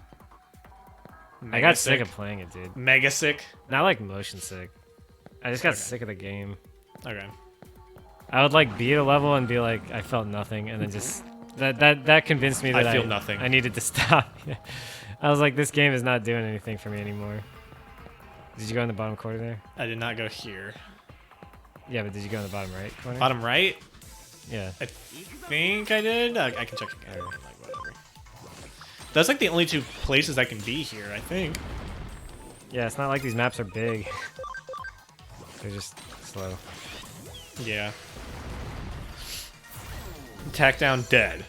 I got sick of playing it, dude. Mega sick? Not like motion sick. I just got Okay. sick of the game. Okay. I would like beat a level and be like, I felt nothing, and then just that convinced me that I feel nothing. I needed to stop. I was like, this game is not doing anything for me anymore. Did you go in the bottom corner there? I did not go here. Yeah, but did you go in the bottom right corner? Bottom right? Yeah. I think I did. I can check again. Like, whatever. That's like the only two places I can be here, I think. Yeah, it's not like these maps are big. They're just slow. Yeah. Tack down dead.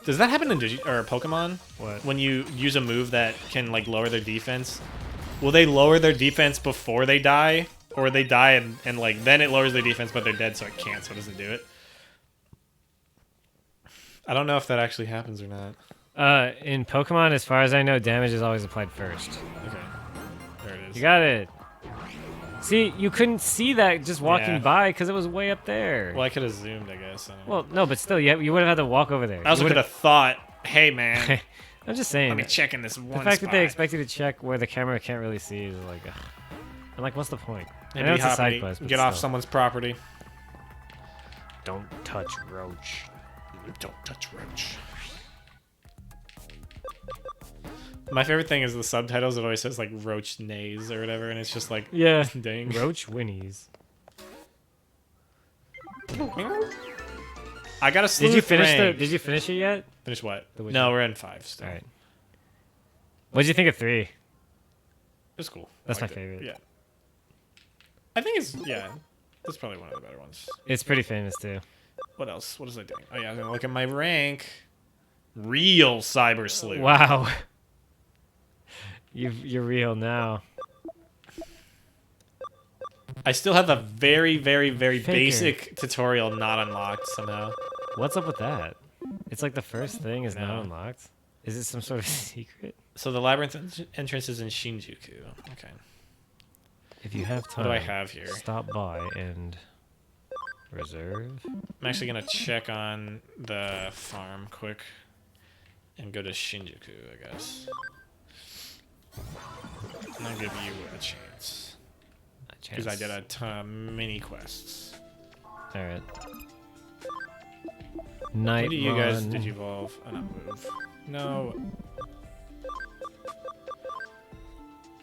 Does that happen in Pokemon? What? When you use a move that can like lower their defense? Will they lower their defense before they die? Or they die and like then it lowers their defense but they're dead so it can't, so it doesn't do it? I don't know if that actually happens or not. In Pokemon, as far as I know, damage is always applied first. Okay. There it is. You got it. See, you couldn't see that just walking by because it was way up there. Well, I could have zoomed, I guess. I don't know. Well, no, but still, you would have had to walk over there. I also could have thought, hey, man, I'm just saying. let me check in this one The fact spot. that they expect you to check where the camera can't really see is like, I'm like, what's the point? I Maybe know it's a hop side me, quest, but get off still. someone's property. Don't touch Roach. Don't touch Roach. My favorite thing is the subtitles. It always says like Roach neighs or whatever, and it's just like, Yeah. dang. Roach whinnies. I got a sleuth Did you finish rank. Did you finish it yet? Finish what? The Witcher. No, we're in 5 still. All right. What did you think of 3? It was cool. That's Liked my it. favorite. Yeah. I think it's that's probably one of the better ones. It's pretty famous too. What else? What was I doing? Oh yeah, I'm gonna look at my rank. Real Cyber Sleuth. Wow. You're real now. I still have a very, very, very Faker. basic tutorial not unlocked somehow. What's up with that? It's like the first thing is No. not unlocked. Is it some sort of secret? So the labyrinth entrance is in Shinjuku. Okay. If you have time, What do I have here? stop by and reserve. I'm actually gonna check on the farm quick and go to Shinjuku, I guess. And I'll give you a chance. Because I did a ton of mini quests. Alright. What do you guys Nightmon. did you evolve? Oh, not move. No.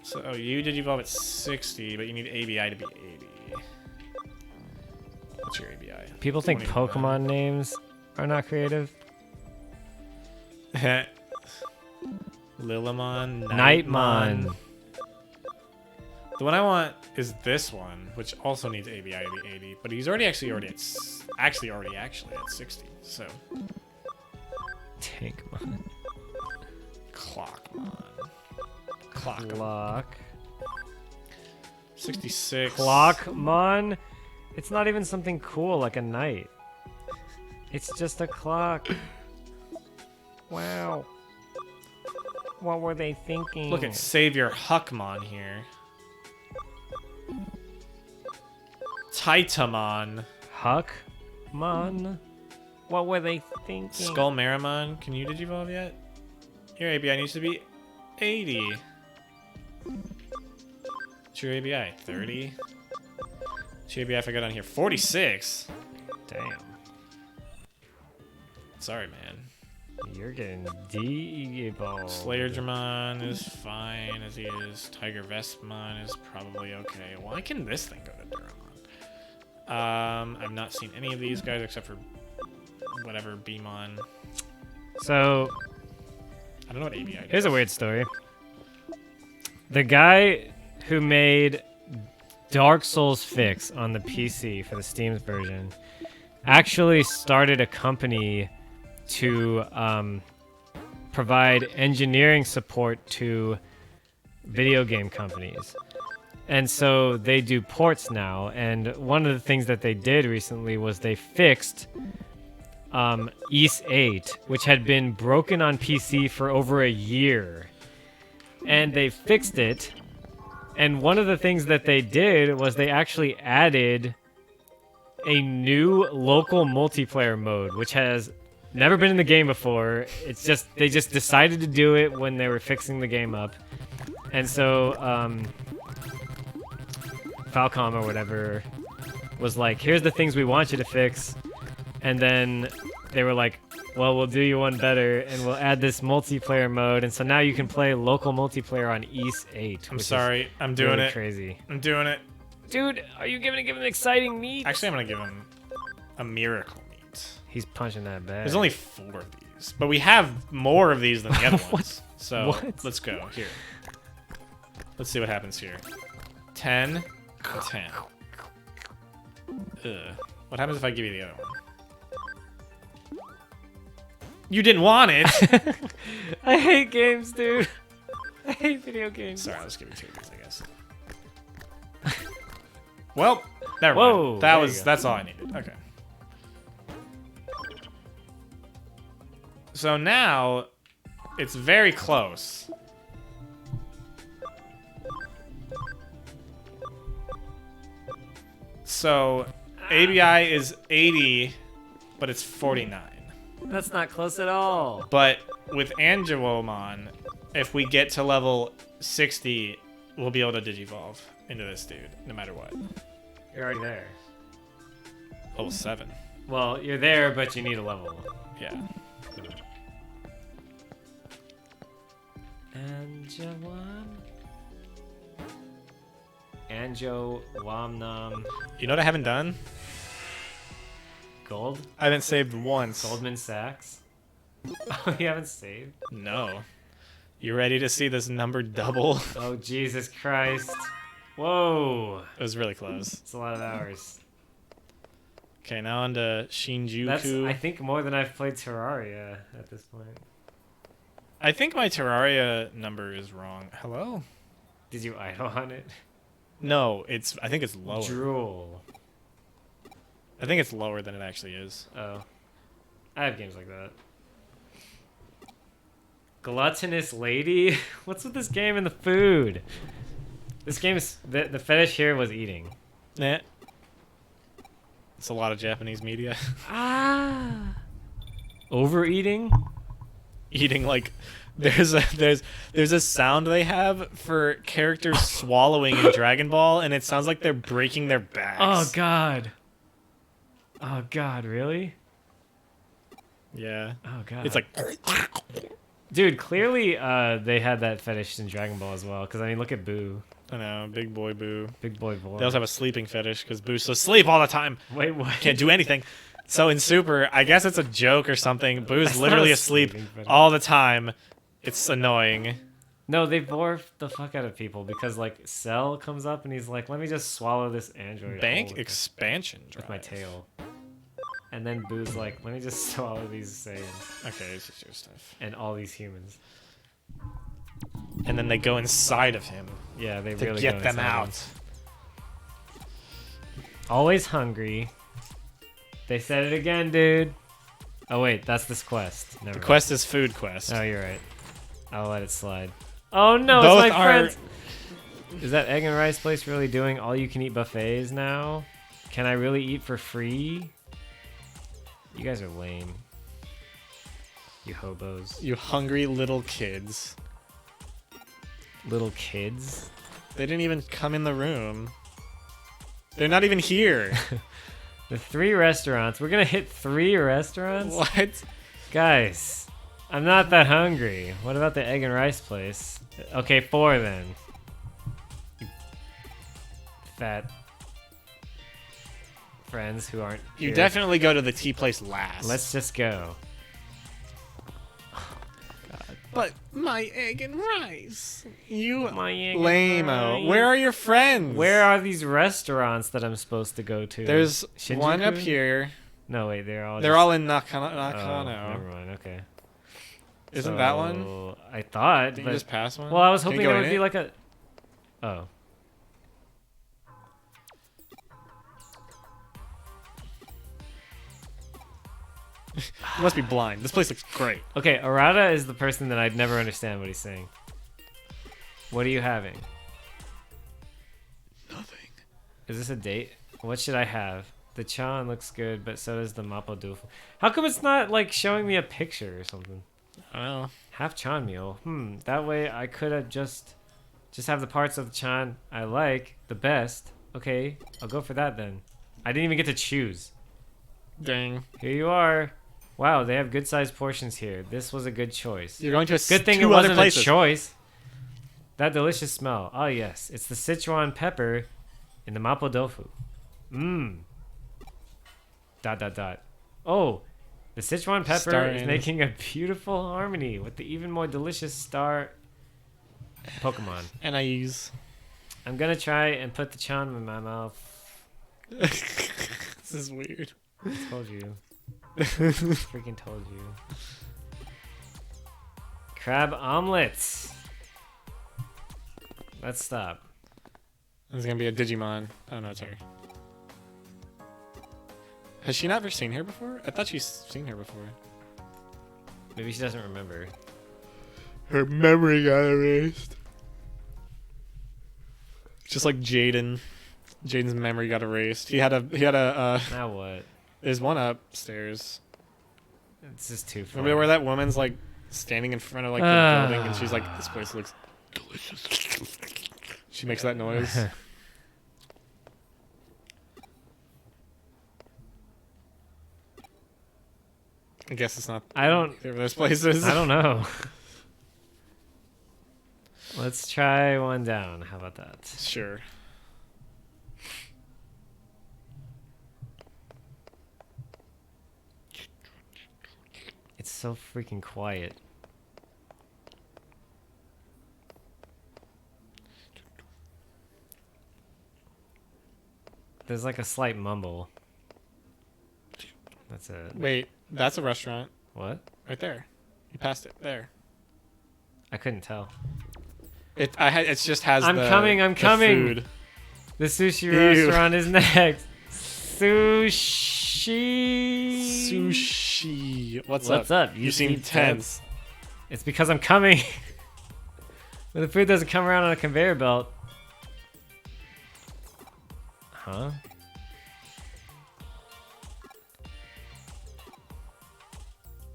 So, oh, you did evolve at 60, but you need ABI to be 80. What's your ABI? People think 21. Pokemon names are not creative. Lilimon, Nightmon. The one I want is this one, which also needs ABI to be 80, but he's already at 60. So Tankmon. Clockmon. Clock. Clock. 66. Clockmon? It's not even something cool like a knight. It's just a clock. Wow. What were they thinking? Look at Savior Huckmon here. Titamon. Huckmon? What were they thinking? Skullmarimon. Can you digivolve yet? Your ABI needs to be 80. What's your ABI? 30? What's your ABI if I go down here? 46? Damn. Sorry, man. You're getting de-evolved. Slayerdramon is fine as he is. Tiger Vestmon is probably okay. Why can this thing go to Duramon? I've not seen any of these guys except for whatever Beamon. So, I don't know what ABI does. here's a weird story. The guy who made Dark Souls Fix on the PC for the Steam version actually started a company to provide engineering support to video game companies. And so they do ports now. And one of the things that they did recently was they fixed Ys 8, which had been broken on PC for over a year. And they fixed it. And one of the things that they did was they actually added a new local multiplayer mode, which has never been in the game before. It's just they just decided to do it when they were fixing the game up. And so Falcom or whatever was like, here's the things we want you to fix. And then they were like, Well, we'll do you one better, and we'll add this multiplayer mode, and so now you can play local multiplayer on East 8. I'm sorry. I'm doing really it. Crazy. I'm doing it. Dude, are you gonna give him exciting meat? Actually, I'm gonna give him a miracle meat. He's punching that bag. There's only 4 of these, but we have more of these than the other ones. So What? let's go here. Let's see what happens here. 10, 10. Ugh. What happens if I give you the other one? You didn't want it. I hate games, dude. I hate video games. Sorry, I'll just give you 2 of these, I guess. Well, never Whoa, mind. there you That's all I needed. Okay. So now it's very close. So ABI is 80, but it's 49. That's not close at all. But with Angelomon, if we get to level 60, we'll be able to digivolve into this dude, no matter what. You're already there. Level 7. Well, you're there, but you need a level. Yeah. Anjo Wamnam You know what I haven't done? Gold? I haven't saved once. Goldman Sachs? Oh, you haven't saved? No. You ready to see this number double? Oh, Jesus Christ. Whoa. It was really close. It's a lot of hours. Okay, now on to That's, Shinjuku. I think, more than I've played Terraria at this point. I think my Terraria number is wrong. Hello? Did you idle on it? No, I think it's lower. Drool. I think it's lower than it actually is. Oh. I have games like that. Gluttonous Lady? What's with this game and the food? This game is... The fetish here was eating. Nah. It's a lot of Japanese media. Ah. Overeating? Eating like... There's a sound they have for characters swallowing in Dragon Ball, and it sounds like they're breaking their backs. Oh, God. Oh, God, really? Yeah. Oh, God. It's like... Dude, clearly they had that fetish in Dragon Ball as well. Because, I mean, look at Boo. I know, big boy Boo. Big boy boy. They also have a sleeping fetish, because Boo's so asleep all the time. Wait, what? Can't do anything. So in Super, I guess it's a joke or something. Boo's That's literally not a asleep sleeping fetish. all the time. It's annoying. No, they bore the fuck out of people because, like, Cell comes up and he's like, let me just swallow this android Bank whole expansion with my drive. tail. And then Boo's like, let me just swallow these Saiyans Okay, it's just your stuff. and all these humans. And then they go inside of him Yeah, they to really get go them inside him. out. Always hungry. They said it again, dude. Oh, wait, that's this quest. Never The mind. quest is food quest. Oh, you're right. I'll let it slide. Oh, no, Both it's my are- friends. Is that Egg and Rice place really doing all-you-can-eat buffets now? Can I really eat for free? You guys are lame. You hobos. You hungry little kids. Little kids? They didn't even come in the room. They're not even here. The 3 restaurants. We're gonna hit 3 restaurants? What? Guys, I'm not that hungry. What about the Egg and Rice place? Okay, 4 then. You fat friends who aren't You here. definitely go to the tea place last. Let's just go. But my egg and rice. You My egg and lame-o. rice. Where are your friends? Where are these restaurants that I'm supposed to go to? There's one up Shinjuku? here. No, wait, they're all They're just... all in Oh, Nakano. never mind, okay. Isn't that one? So, I thought, Did but... you just pass one? Well, I was Can you hoping go there in would be it? like a... Oh. You must be blind. This place looks great. Okay, Arata is the person that I'd never understand what he's saying. What are you having? Nothing. Is this a date? What should I have? The chan looks good, but so does the mapo tofu. How come it's not, like, showing me a picture or something? I don't know. Half chan meal. That way I could have just have the parts of the chan I like the best. Okay, I'll go for that then. I didn't even get to choose. Dang. Here you are. Wow, they have good-sized portions here. This was a good choice. You're going to Good thing it two other wasn't a places. choice. That delicious smell. Oh, yes. It's the Sichuan pepper in the mapo tofu. Mmm. ... Oh, the Sichuan pepper is making a beautiful harmony with the even more delicious star Pokemon. And I use. I'm gonna try and put the chan in my mouth. This is weird. I told you. Freaking told you. Crab omelets. Let's stop. There's gonna be a Digimon. Oh no, it's her. Has she never seen her before? I thought she's seen her before. Maybe she doesn't remember. Her memory got erased. Just like Jaden. Jaden's memory got erased. He had a Now what? there's one upstairs. It's just too far. Remember where that woman's like standing in front of like the building and she's like, this place looks delicious. She makes that noise. I guess it's not either of those places. I don't know. Let's try one down. How about that? Sure. It's so freaking quiet. There's like a slight mumble. That's it. Wait, that's a restaurant. What? Right there. You passed it. There. I couldn't tell. It just has I'm the coming. food. The sushi Ew. restaurant is next. Sushi. Sushi. What's up? You seem tense. It's because I'm coming. When the food doesn't come around on a conveyor belt. Huh?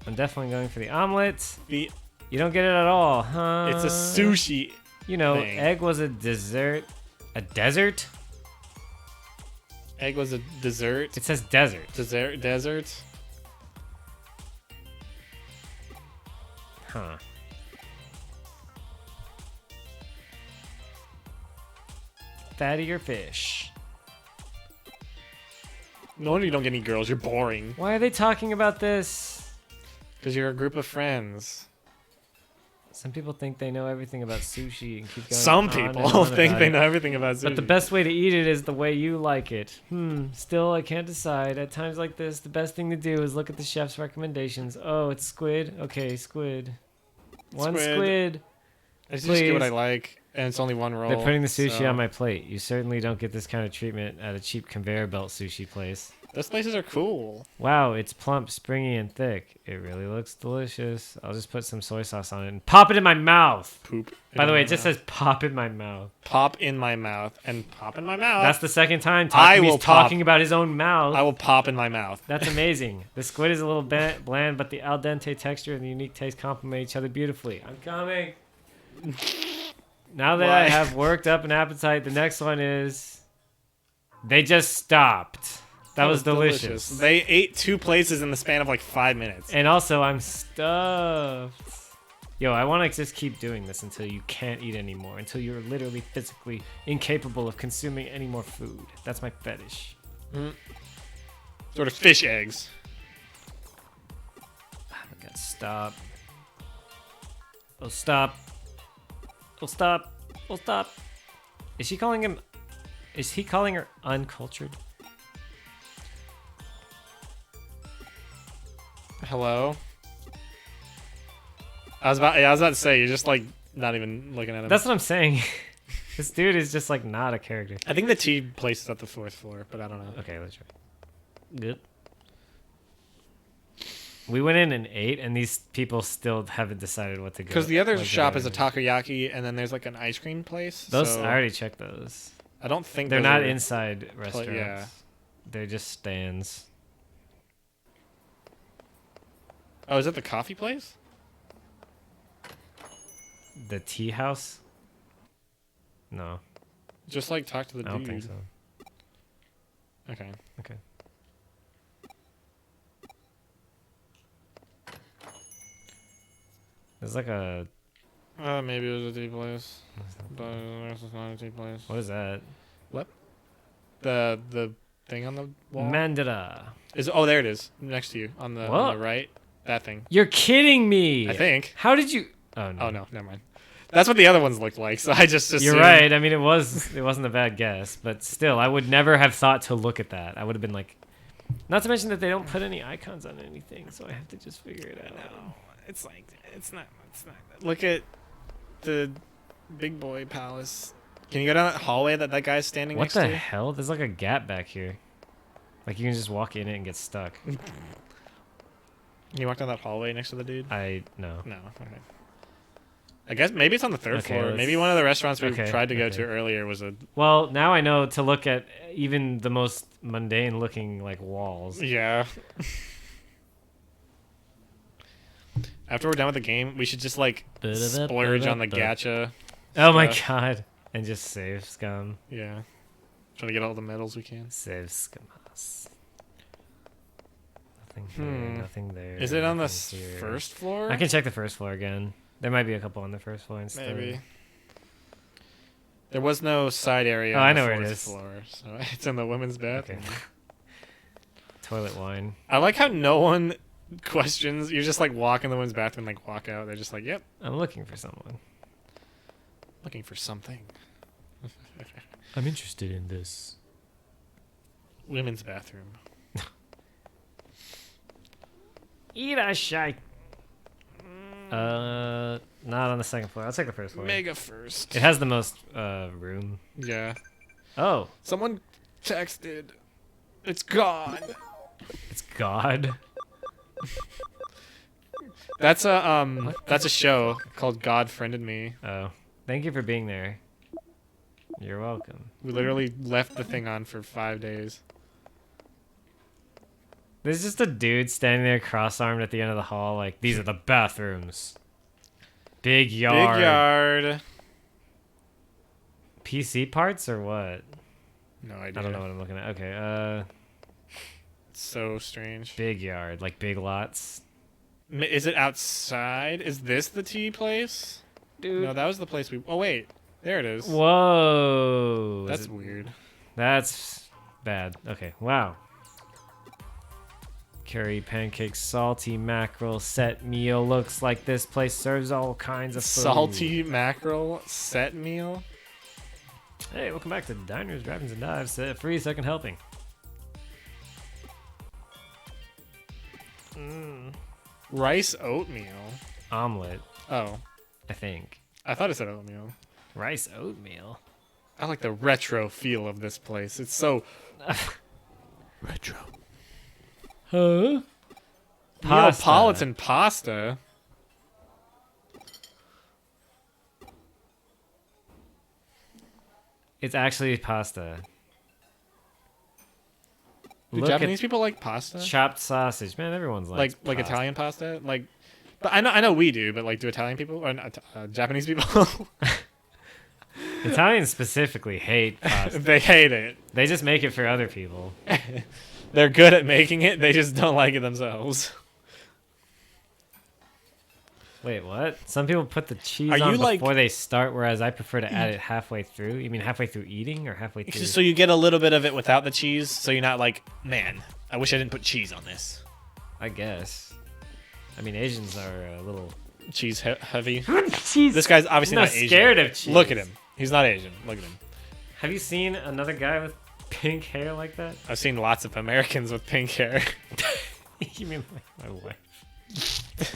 I'm definitely going for the omelet. You don't get it at all, huh? It's a sushi. You know, thing. egg was a dessert. A desert? Egg was a dessert. It says desert. Desert. Huh. Fatty or fish? No wonder you don't get any girls. You're boring. Why are they talking about this? Because you're a group of friends. Some people think they know everything about sushi and keep going Some on and people on think about they it. know everything about sushi. But the best way to eat it is the way you like it. Still, I can't decide. At times like this, the best thing to do is look at the chef's recommendations. Oh, it's squid? Okay, squid. One squid. I just get what I like, and it's only one roll. They're putting the sushi so. on my plate. You certainly don't get this kind of treatment at a cheap conveyor belt sushi place. Those places are cool. Wow, it's plump, springy, and thick. It really looks delicious. I'll just put some soy sauce on it and pop it in my mouth. Poop. By the way, it just says pop in my mouth. Pop in my mouth and pop in my mouth. That's the second time I will Takami's talking about his own mouth. I will pop in my mouth. That's amazing. The squid is a little bland, but the al dente texture and the unique taste complement each other beautifully. I'm coming. Now that I have worked up an appetite, the next one is... They just stopped. That was delicious. They ate 2 places in the span of like 5 minutes. And also, I'm stuffed. Yo, I want to just keep doing this until you can't eat anymore. Until you're literally physically incapable of consuming any more food. That's my fetish. Sort of fish eggs. Oh my god, stop. Oh, stop. Oh, stop. Oh, stop. Is he calling her uncultured? Hello? I was about to say, you're just like not even looking at him. That's what I'm saying. This dude is just like not a character. I think the tea place is at the 4th floor, but I don't know. Okay, let's try. Good. We went in and ate, and these people still haven't decided what to go. Because the other what shop to is a do. takoyaki, and then there's like an ice cream place. Those so I already checked those. I don't think They're those not are- inside restaurants. yeah. They're just stands. Oh, is it the coffee place? The tea house? No, Just like talk to the I don't dude. think so. Okay. Okay. There's like a... Maybe it was a tea place. But it's not a tea place. What is that? What? The thing on the wall? Mandata. Oh, there it is. Next to you. On the What? right. That thing. You're kidding me! I think. How did you... Oh, no. Oh, no. Never mind. That's what the other ones looked like, so I just assumed. You're right. I mean, it wasn't a bad guess, but still, I would never have thought to look at that. I would have been like... Not to mention that they don't put any icons on anything, so I have to just figure it out. No. It's not. Look at the big boy palace. Can you go down that hallway that guy's standing What next the to? hell? There's like a gap back here. Like you can just walk in it and get stuck. Can you walk down that hallway next to the dude? No. No. Okay. I guess maybe it's on the third Okay, floor. Maybe one of the restaurants we Okay, tried to go okay. to earlier was a... Well, now I know to look at even the most mundane looking like walls. Yeah. After we're done with the game, we should just like splurge on the gacha. Oh my stuff. god. And just save scum. Yeah. Try to get all the medals we can. Save scamas. Nothing here, nothing there. Is it on the nothing here. first floor? I can check the first floor again. There might be a couple on the first floor instead. Maybe. There was no side area Oh, on I the know where it fourth is. floor, so it's in the women's bathroom. Okay. Toilet wine. I like how no one questions. You just like walk in the women's bathroom, like walk out. They're just like, "Yep, I'm looking for someone. looking for something." I'm interested in this. Women's bathroom. Irashai. Not on the second floor. I'll take the first floor. Mega first. It has the most room. Yeah. Oh, Someone texted. It's gone. it's God. That's a show called God Friended Me. Oh, thank you for being there. You're welcome. We literally left the thing on for 5 days. There's just a dude standing there cross-armed at the end of the hall like, these are the bathrooms. Big yard. Big yard. PC parts or what? No idea. I don't know what I'm looking at. Okay, It's so strange. big yard, like big lots. Is it outside? Is this the tea place? Dude. No, that was the place we... Oh, wait. There it is. Whoa. Is That's it- weird. That's bad. Okay, wow. Curry, pancakes, salty mackerel, set meal. Looks like this place serves all kinds of food. Salty mackerel set meal? Hey, welcome back to Diners, Drive-Ins, and Dives. Free second helping. Rice oatmeal? Omelet, Oh. I think. I thought it said oatmeal. Rice oatmeal. I like the retro feel of this place. It's so... retro. Huh? Neapolitan pasta? It's actually pasta. Do Look Japanese at people like pasta? chopped sausage. Man, everyone's Like pasta. Italian pasta? Like... But I know we do, but like, do Italian people or not, Japanese people? Italians specifically hate pasta. They hate it. They just make it for other people. They're good at making it. They just don't like it themselves. Wait, what? Some people put the cheese Are on you, like- before they start, whereas I prefer to add it halfway through. You mean halfway through eating or halfway through? So you get a little bit of it without the cheese, so you're not like, man, I wish I didn't put cheese on this. I guess. I mean, Asians are a little... Cheese heavy. cheese. This guy's obviously I'm not not Asian. scared of cheese. Look at him. He's not Asian. Look at him. Have you seen another guy with pink hair like that? I've seen lots of Americans with pink hair. You mean like my wife?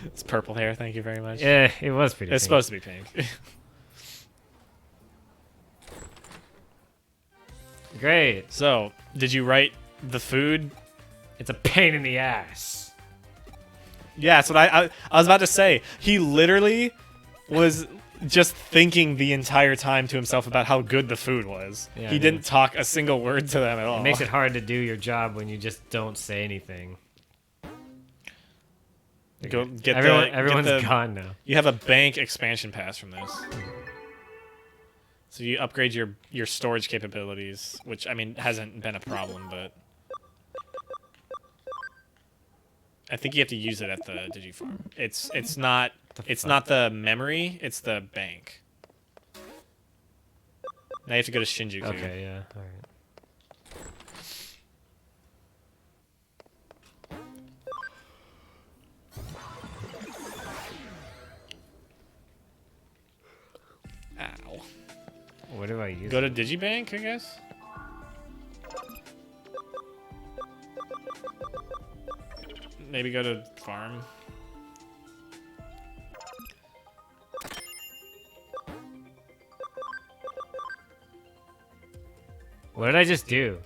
It's purple hair. Thank you very much. Yeah, it was pretty It's pink. supposed to be pink. Great. So, did you write the food? It's a pain in the ass. Yeah, that's what I was about to say. He literally was just thinking the entire time to himself about how good the food was. Yeah, He I didn't talk a single word to them at all. It makes it hard to do your job when you just don't say anything. Go get Everyone's the, gone now. You have a bank expansion pass from this. So you upgrade your storage capabilities, which I mean hasn't been a problem, but I think you have to use it at the Digifarm. It's not the memory, it's the bank. Now you have to go to Shinjuku. Okay, yeah, alright. Ow. What do I use? Go to Digibank, I guess? Maybe go to farm. What did I just do?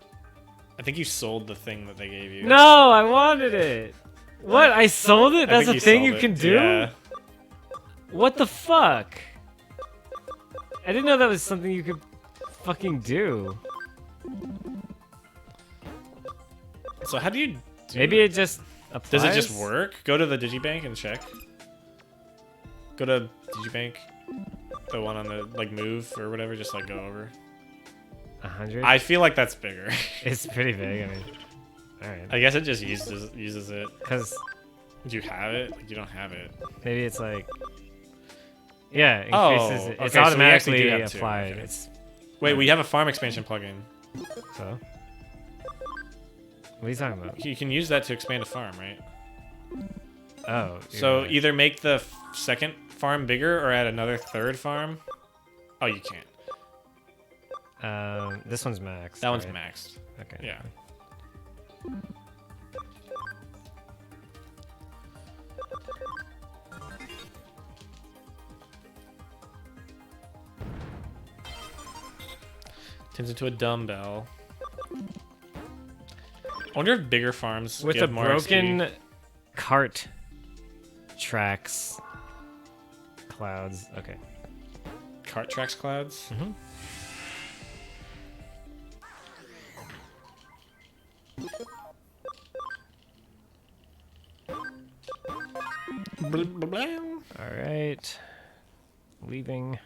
I think you sold the thing that they gave you. No, I wanted it. What? I sold it? That's a thing you can do? Yeah. What the fuck? I didn't know that was something you could fucking do. So how do you do Maybe it just applies? Does it just work? Go to the Digibank and check. Go to Digibank. The one on the, like, move or whatever. Just, like, go over. 100? I feel like that's bigger. It's pretty big, I mean. Alright. I guess it just uses it. Because Do you have it? Like, you don't have it. maybe it's like... Yeah, Oh, increases it. It's okay, so we actually automatically do have two, applied. okay. It's Wait, we have a farm expansion plugin. so. What are you talking about? You can use that to expand a farm, right? Oh. So you're right. either make the second farm bigger or add another third farm. Oh, you can't. This one's max. That one's right? maxed. Okay. Yeah. Turns into a dumbbell. I wonder if bigger farms With give the more broken XP. cart tracks clouds. Okay. Cart tracks clouds. Mm-hmm. All right. Leaving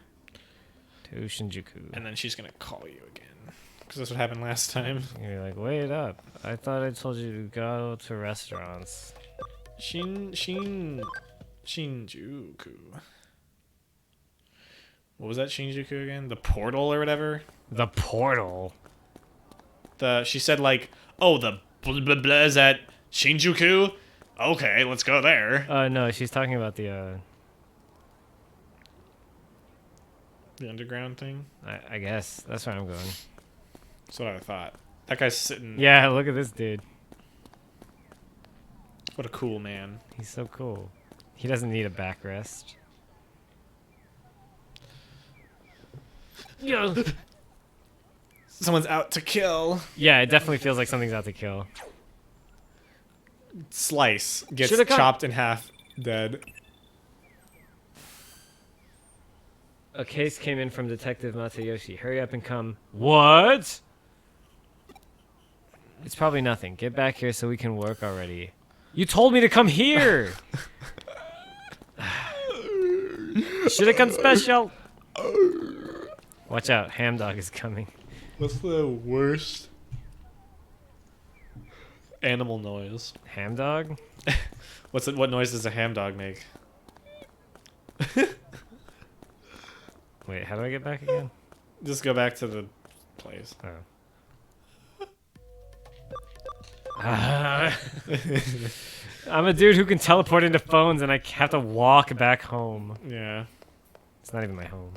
to Shinjuku. And then she's gonna call you again, because that's what happened last time. You're like, wait up! I thought I told you to go to restaurants. Shinjuku. What was that Shinjuku again? The portal or whatever? The portal. She said like, oh, the blah blah blah is at Shinjuku? Okay, let's go there. No, she's talking about the The underground thing? I guess that's where I'm going. That's what I thought. That guy's sitting. Yeah, look at this dude. What a cool man. He's so cool. He doesn't need a backrest. Yo. Someone's out to kill. Yeah, it definitely feels like something's out to kill. Slice gets Should've got- chopped in half, dead. A case came in from Detective Matayoshi. Hurry up and come. What? It's probably nothing. Get back here so we can work already. You told me to come here! Should have come special! Watch out, Ham Dog is coming. What's the worst animal noise? Ham Dog? What noise does a ham dog make? Wait, how do I get back again? Just go back to the place. Oh. I'm a dude who can teleport into phones and I have to walk back home. Yeah. It's not even my home.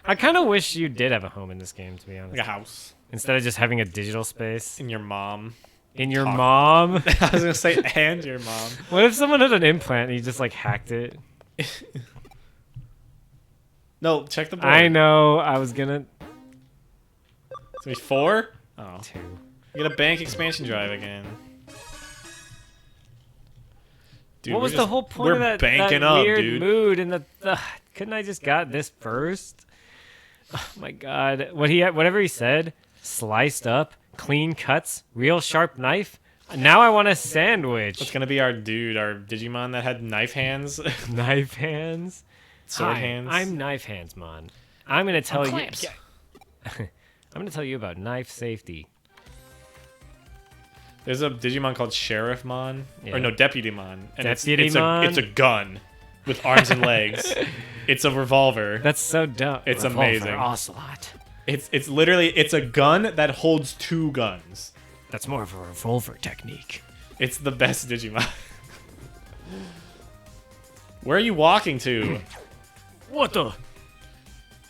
I kind of wish you did have a home in this game, to be honest. Like a house. Instead of just having a digital space. And your mom. In your Talk. mom? I was gonna say, and your mom. What if someone had an implant and you just, like, hacked it? No, check the board. I know, I was gonna... It's gonna be 4? Oh. 2. You get a bank expansion drive again. Dude, What we're was the just- whole point we're of that, banking that up, weird dude. mood and the... couldn't I just got this first? Oh my god. Whatever he said, sliced up, clean cuts, real sharp knife. Now I want a sandwich. It's gonna be our dude, our Digimon that had knife hands. Knife hands. Sword Hi, hands. I'm Knife Hands, Mon. I'm gonna tell you. clamps. I'm gonna tell you about knife safety. There's a Digimon called Sheriffmon, Yeah. or no, Deputymon, and Deputymon? it's a gun with arms and legs. It's a revolver. That's so dumb. It's Revolver amazing. Ocelot. It's literally a gun that holds 2 guns. That's more of a revolver technique. It's the best Digimon. Where are you walking to? What the?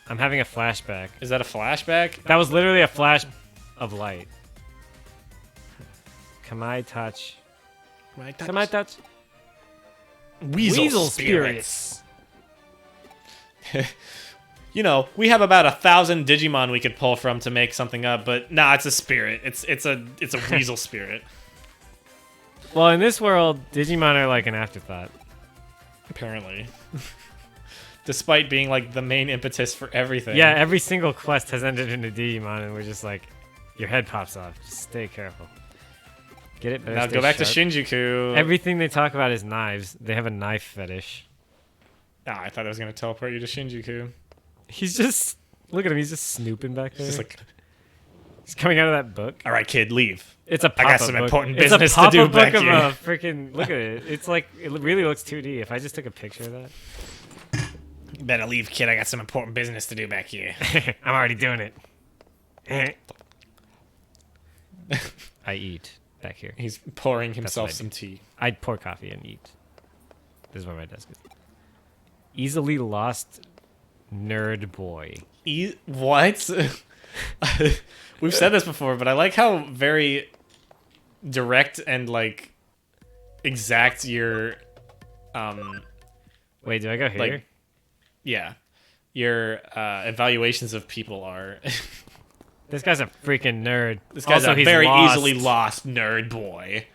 I'm having a flashback. Is that a flashback? That was literally a flash of light. Kamai touch. Kamai touch. Weasel spirits. You know, we have about 1,000 Digimon we could pull from to make something up, but nah, it's a spirit. It's a weasel spirit. Well, in this world, Digimon are like an afterthought. Apparently. Despite being like the main impetus for everything. Yeah, every single quest has ended in a Digimon, and we're just like, your head pops off. Just stay careful. Get it? Better Now stay go back to sharp. Shinjuku. Everything they talk about is knives. They have a knife fetish. Ah, I thought I was gonna teleport you to Shinjuku. He's just look at him. He's just snooping back there. Just like, He's coming out of that book. all right, kid, leave. It's a I pop-up got some book. important It's a business to pop-up do book back of here. a freaking. Look at it. It's like it really looks 2D. If I just took a picture of that, You better leave, kid. I got some important business to do back here. I'm already doing it. I eat back here. He's pouring himself what I some tea. I'd pour coffee and eat. This is where my desk is. Easily lost nerd boy. What? We've said this before, but I like how very direct and like exact your Wait, do I go here? like yeah, your evaluations of people are. This guy's a freaking nerd. This guy's Also, a he's very lost. easily lost nerd boy.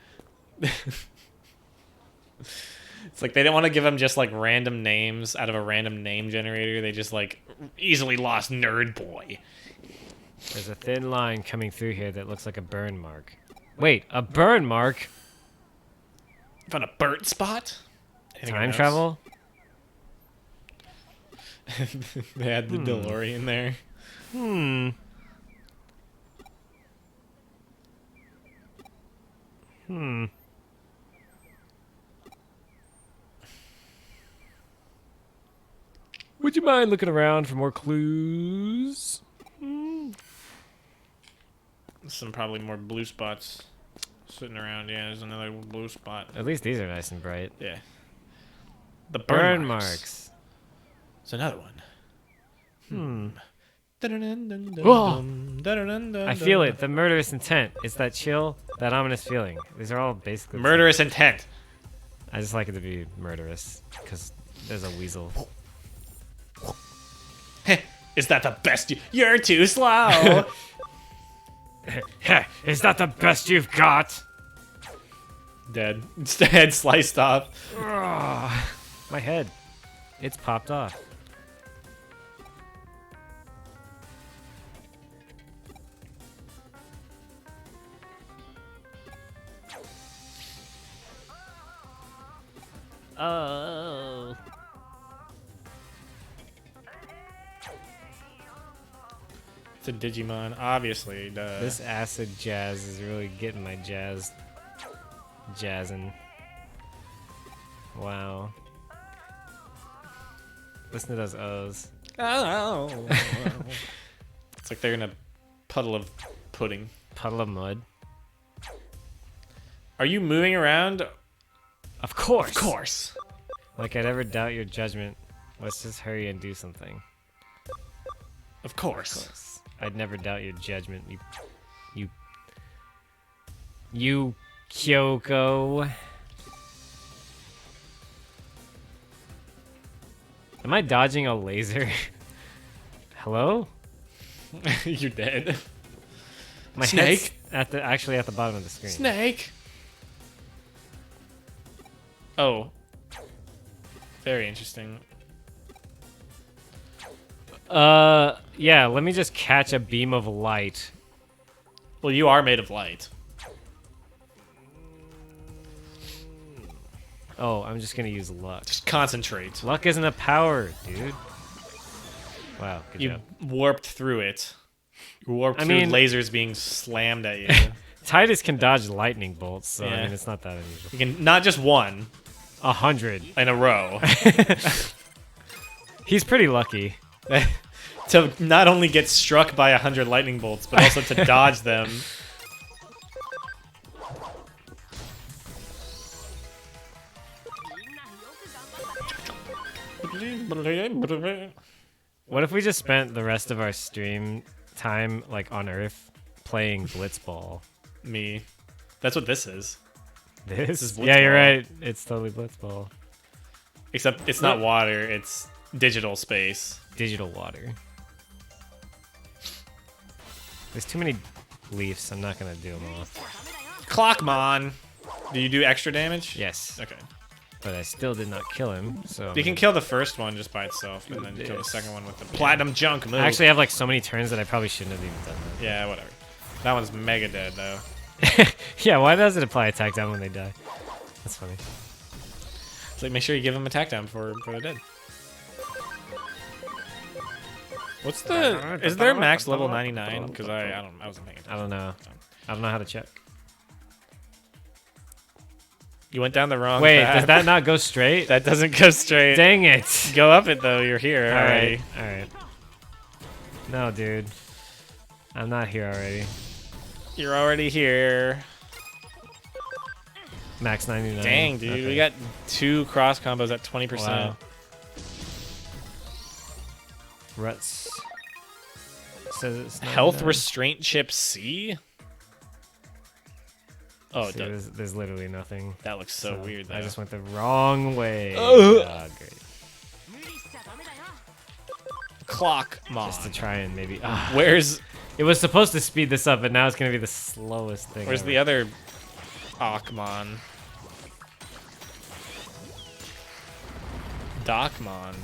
It's like they didn't want to give him just like random names out of a random name generator. They just like easily lost nerd boy. There's a thin line coming through here that looks like a burn mark. Wait, a burn mark? Found a burnt spot. Anything Time else? travel? They had the DeLorean there. Would you mind looking around for more clues? Some probably more blue spots sitting around. Yeah, there's another blue spot. At least these are nice and bright. Yeah. The Burn marks. It's another one. I feel it. The murderous intent. It's that chill, that ominous feeling. These are all basically Murderous intent. I just like it to be murderous because there's a weasel. Is that the best? You're too slow. Is that the best you've got? Dead. Head sliced off. My head. It's popped off. Oh. It's a Digimon, obviously. Duh. This acid jazz is really getting my jazzing. Wow. Listen to those O's. Oh. It's like they're in a puddle of pudding. Puddle of mud. Are you moving around? Of course. Of course. Like I'd ever doubt your judgment. Let's just hurry and do something. Of course. I'd never doubt your judgment. You Kyoko. Am I dodging a laser? Hello? You're dead. My Snake? head's actually at the bottom of the screen. Snake. Oh. Very interesting. Yeah, let me just catch a beam of light. Well, you are made of light. Oh, I'm just gonna use luck. Just concentrate. Luck isn't a power, dude. Wow, good You job. warped through it. You warped I through mean- lasers being slammed at you. Titus can dodge lightning bolts, so I Yeah. mean it's not that unusual. You can not just one 100 in a row. He's pretty lucky. To not only get struck by 100 lightning bolts, but also to dodge them. What if we just spent the rest of our stream time like on Earth playing Blitzball? Me. That's what this is. This is yeah, you're Blitzball. right. It's totally Blitzball. Except it's not water, it's digital space. Digital water. There's too many leaves. I'm not gonna do them all. Clockmon! Do you do extra damage? Yes, Okay. but I still did not kill him. So You can kill the first one just by itself, and then kill the second one with the platinum junk move. I actually have like so many turns that I probably shouldn't have even done Yeah, whatever. That one's mega dead, though. that. Yeah, why does it apply attack down when they die? That's funny. It's like, make sure you give them attack down before they're dead. What's the... Is there max level 99? Because I wasn't paying attention. I don't know. I don't know how to check. You went down the wrong Wait, path. does that not go straight? That doesn't go straight. Dang it! Go up it, though. You're here All already. right, all right. No, dude, I'm not here already. You're already here. Max 99. Dang, dude. Okay. We got 2 cross combos at 20%. Wow. Ruts. Says it's Health 99. restraint chip C? Oh, it See, does. there's literally nothing. That looks so weird, though. I just went the wrong way. Ugh. Ah, great. Clockmon. Just to try and maybe. Where's It was supposed to speed this up, but now it's gonna be the slowest thing. Where's the other Akmon? Docmon.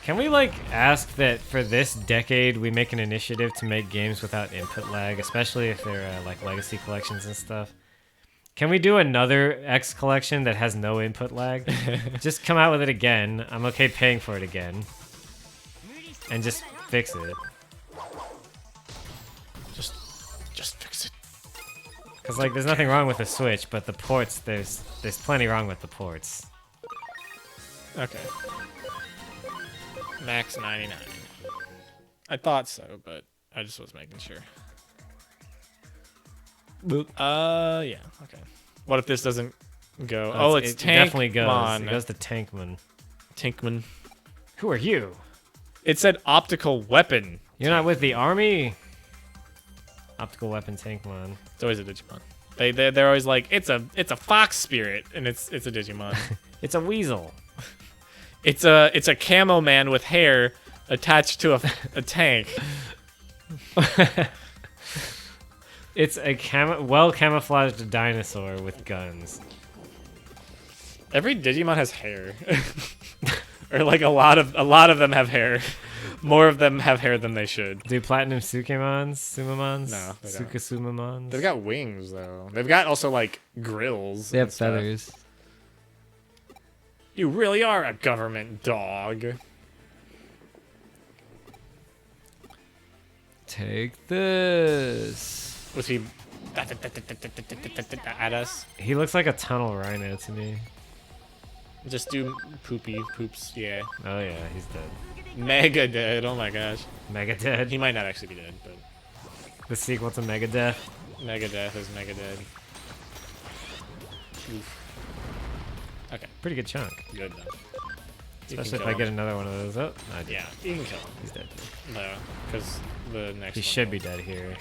Can we like ask that for this decade we make an initiative to make games without input lag, especially if they're like legacy collections and stuff? Can we do another X collection that has no input lag? Just come out with it again. I'm okay paying for it again. And just fix it. Just fix it. Cause like there's nothing wrong with the Switch, but the ports, there's plenty wrong with the ports. Okay. Max 99. I thought so, but I just was making sure. Yeah, okay. What if this doesn't go? Oh, it's it definitely goes. Tankmon. It goes to Tankman. Tankman. Who are you? It said optical weapon. You're not with the army? Optical weapon Tankmon. It's always a Digimon. They're always like, it's a fox spirit, and it's a Digimon. It's a weasel. It's a camo man with hair attached to a tank. It's a well camouflaged dinosaur with guns. Every Digimon has hair, or like a lot of them have hair. More of them have hair than they should. Do Platinum Sumamons? No, they don't. Sumamons? They've got wings though. They've got also like grills. They have and stuff. feathers. You really are a government dog. Take this. Was he at us? He looks like a tunnel rhino to me. Just do poopy poops. Yeah. Oh yeah, he's dead. Mega dead. Oh my gosh. Mega dead. He might not actually be dead, but The sequel to Megadeth. mega death is mega dead. Oof. Okay, Pretty good chunk. good enough. You can Especially if kill I him. get another one of those. Oh, I did. Yeah, you can kill him. He's dead. No, because the next He one should will- be dead here.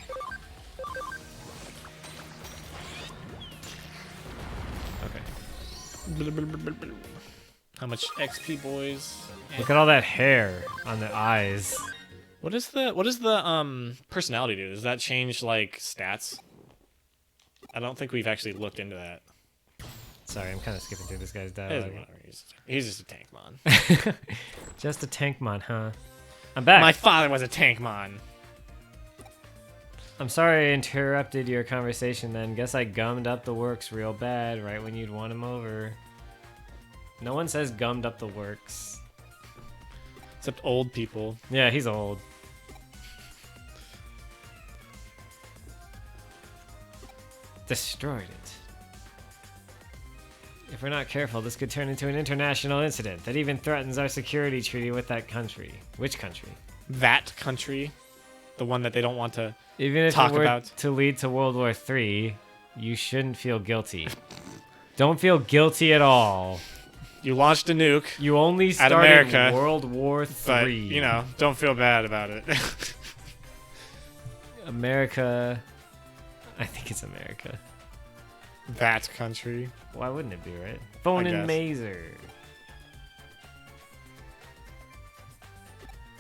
Okay. How much XP, boys? Look at all that hair on the eyes. What is the personality do? Does that change like stats? I don't think we've actually looked into that. Sorry, I'm kind of skipping through this guy's Eh, dialogue. whatever, he's just a tankmon. Just a Tankmon, huh? I'm back. My father was a tankmon. I'm sorry I interrupted your conversation then. Guess I gummed up the works real bad right when you'd want him over. No one says gummed up the works. Except old people. Yeah, he's old. Destroyed it. If we're not careful, this could turn into an international incident that even threatens our security treaty with that country. Which country? That country. The one that they don't want to Even if talk it were about. to lead to World War III, you shouldn't feel guilty. Don't feel guilty at all. You launched a nuke. You only At started America, World War III. But, you know, don't feel bad about it. America. I think it's America. That country. Why wouldn't it be, right? Phone and guess. Mazer.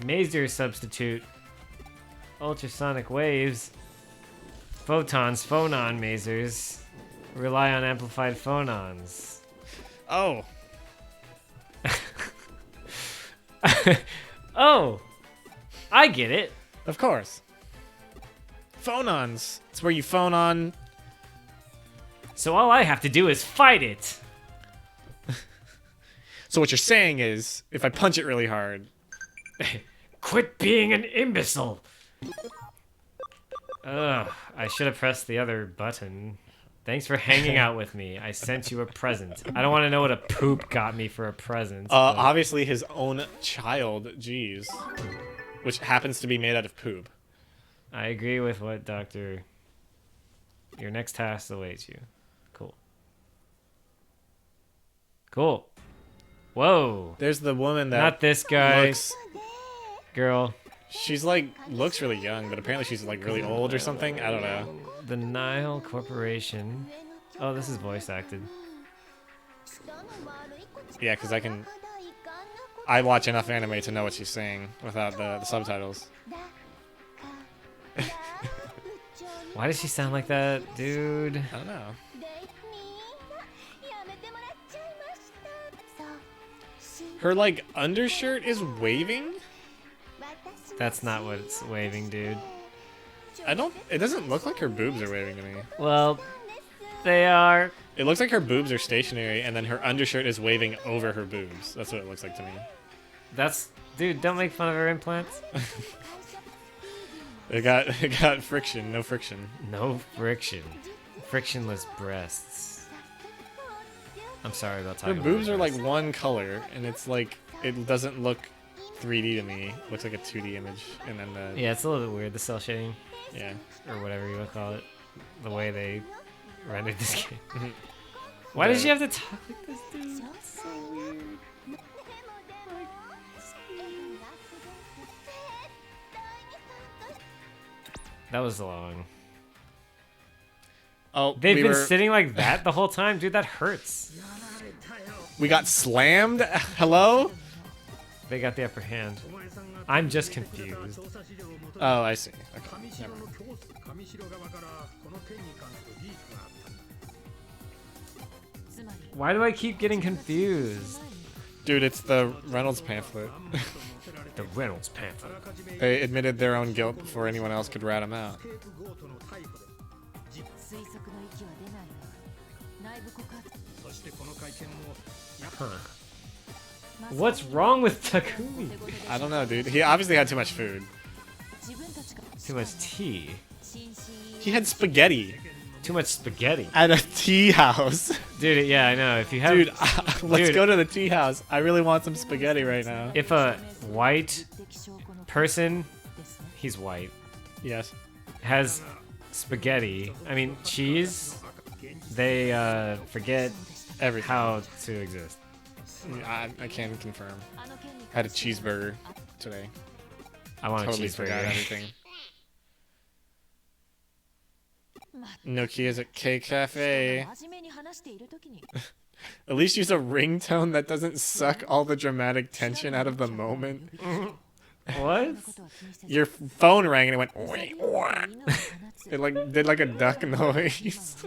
Mazer substitute. Ultrasonic waves. Photons, phonon masers. Rely on amplified phonons. Oh. Oh! I get it. Of course. Phonons. It's where you phone on. So all I have to do is fight it. So what you're saying is, if I punch it really hard. Quit being an imbecile. Ugh, I should have pressed the other button. Thanks for hanging out with me. I sent you a present. I don't want to know what a poop got me for a present. but- Obviously his own child. Jeez. Which happens to be made out of poop. I agree with what Doctor... Your next task awaits you. Cool. Cool. Whoa. There's the woman that Not this guy. looks. Girl. She's like looks really young, but apparently she's like really old or something. I don't know. The Nile Corporation. Oh, this is voice acted. Yeah, because I watch enough anime to know what she's saying without the subtitles. Why does she sound like that, dude? I don't know. Her like undershirt is waving. That's not what it's waving, dude. It doesn't look like her boobs are waving to me. Well, they are. It looks like her boobs are stationary and then her undershirt is waving over her boobs. That's what it looks like to me. That's... Dude, don't make fun of her implants. It got friction, no friction. No friction. Frictionless breasts. I'm sorry about Her talking boobs about are like breasts. one color and it's like it doesn't look 3D to me. It looks like a 2D image and then the Yeah, it's a little bit weird, the cell shading. yeah. Or whatever you would call it. The way they rendered this game. Why did she have to talk like this, dude? It's so weird. That was long. Oh, They've been sitting like that the whole time? Dude, that hurts. We got slammed? Hello? They got the upper hand. I'm just confused. Oh, I see. Okay. Never mind. Why do I keep getting confused? Dude, it's the Reynolds pamphlet. The Reynolds pamphlet. They admitted their own guilt before anyone else could rat them out. Huh. What's wrong with Takumi? I don't know, dude. He obviously had too much food. Too much tea. He had spaghetti Too much spaghetti. at a tea house. Dude, yeah, I know. If you have... Dude, let's Dude. go to the tea house. I really want some spaghetti right now. If a white person... He's white. Yes. Has spaghetti, I mean cheese, they forget Everything. how to exist. I can confirm. I had a cheeseburger today. I want Totally a forgot cheeseburger. everything. Nokia's at K Cafe. At least use a ringtone that doesn't suck all the dramatic tension out of the moment. What? Your phone rang and it went. Wah. It like did like a duck noise.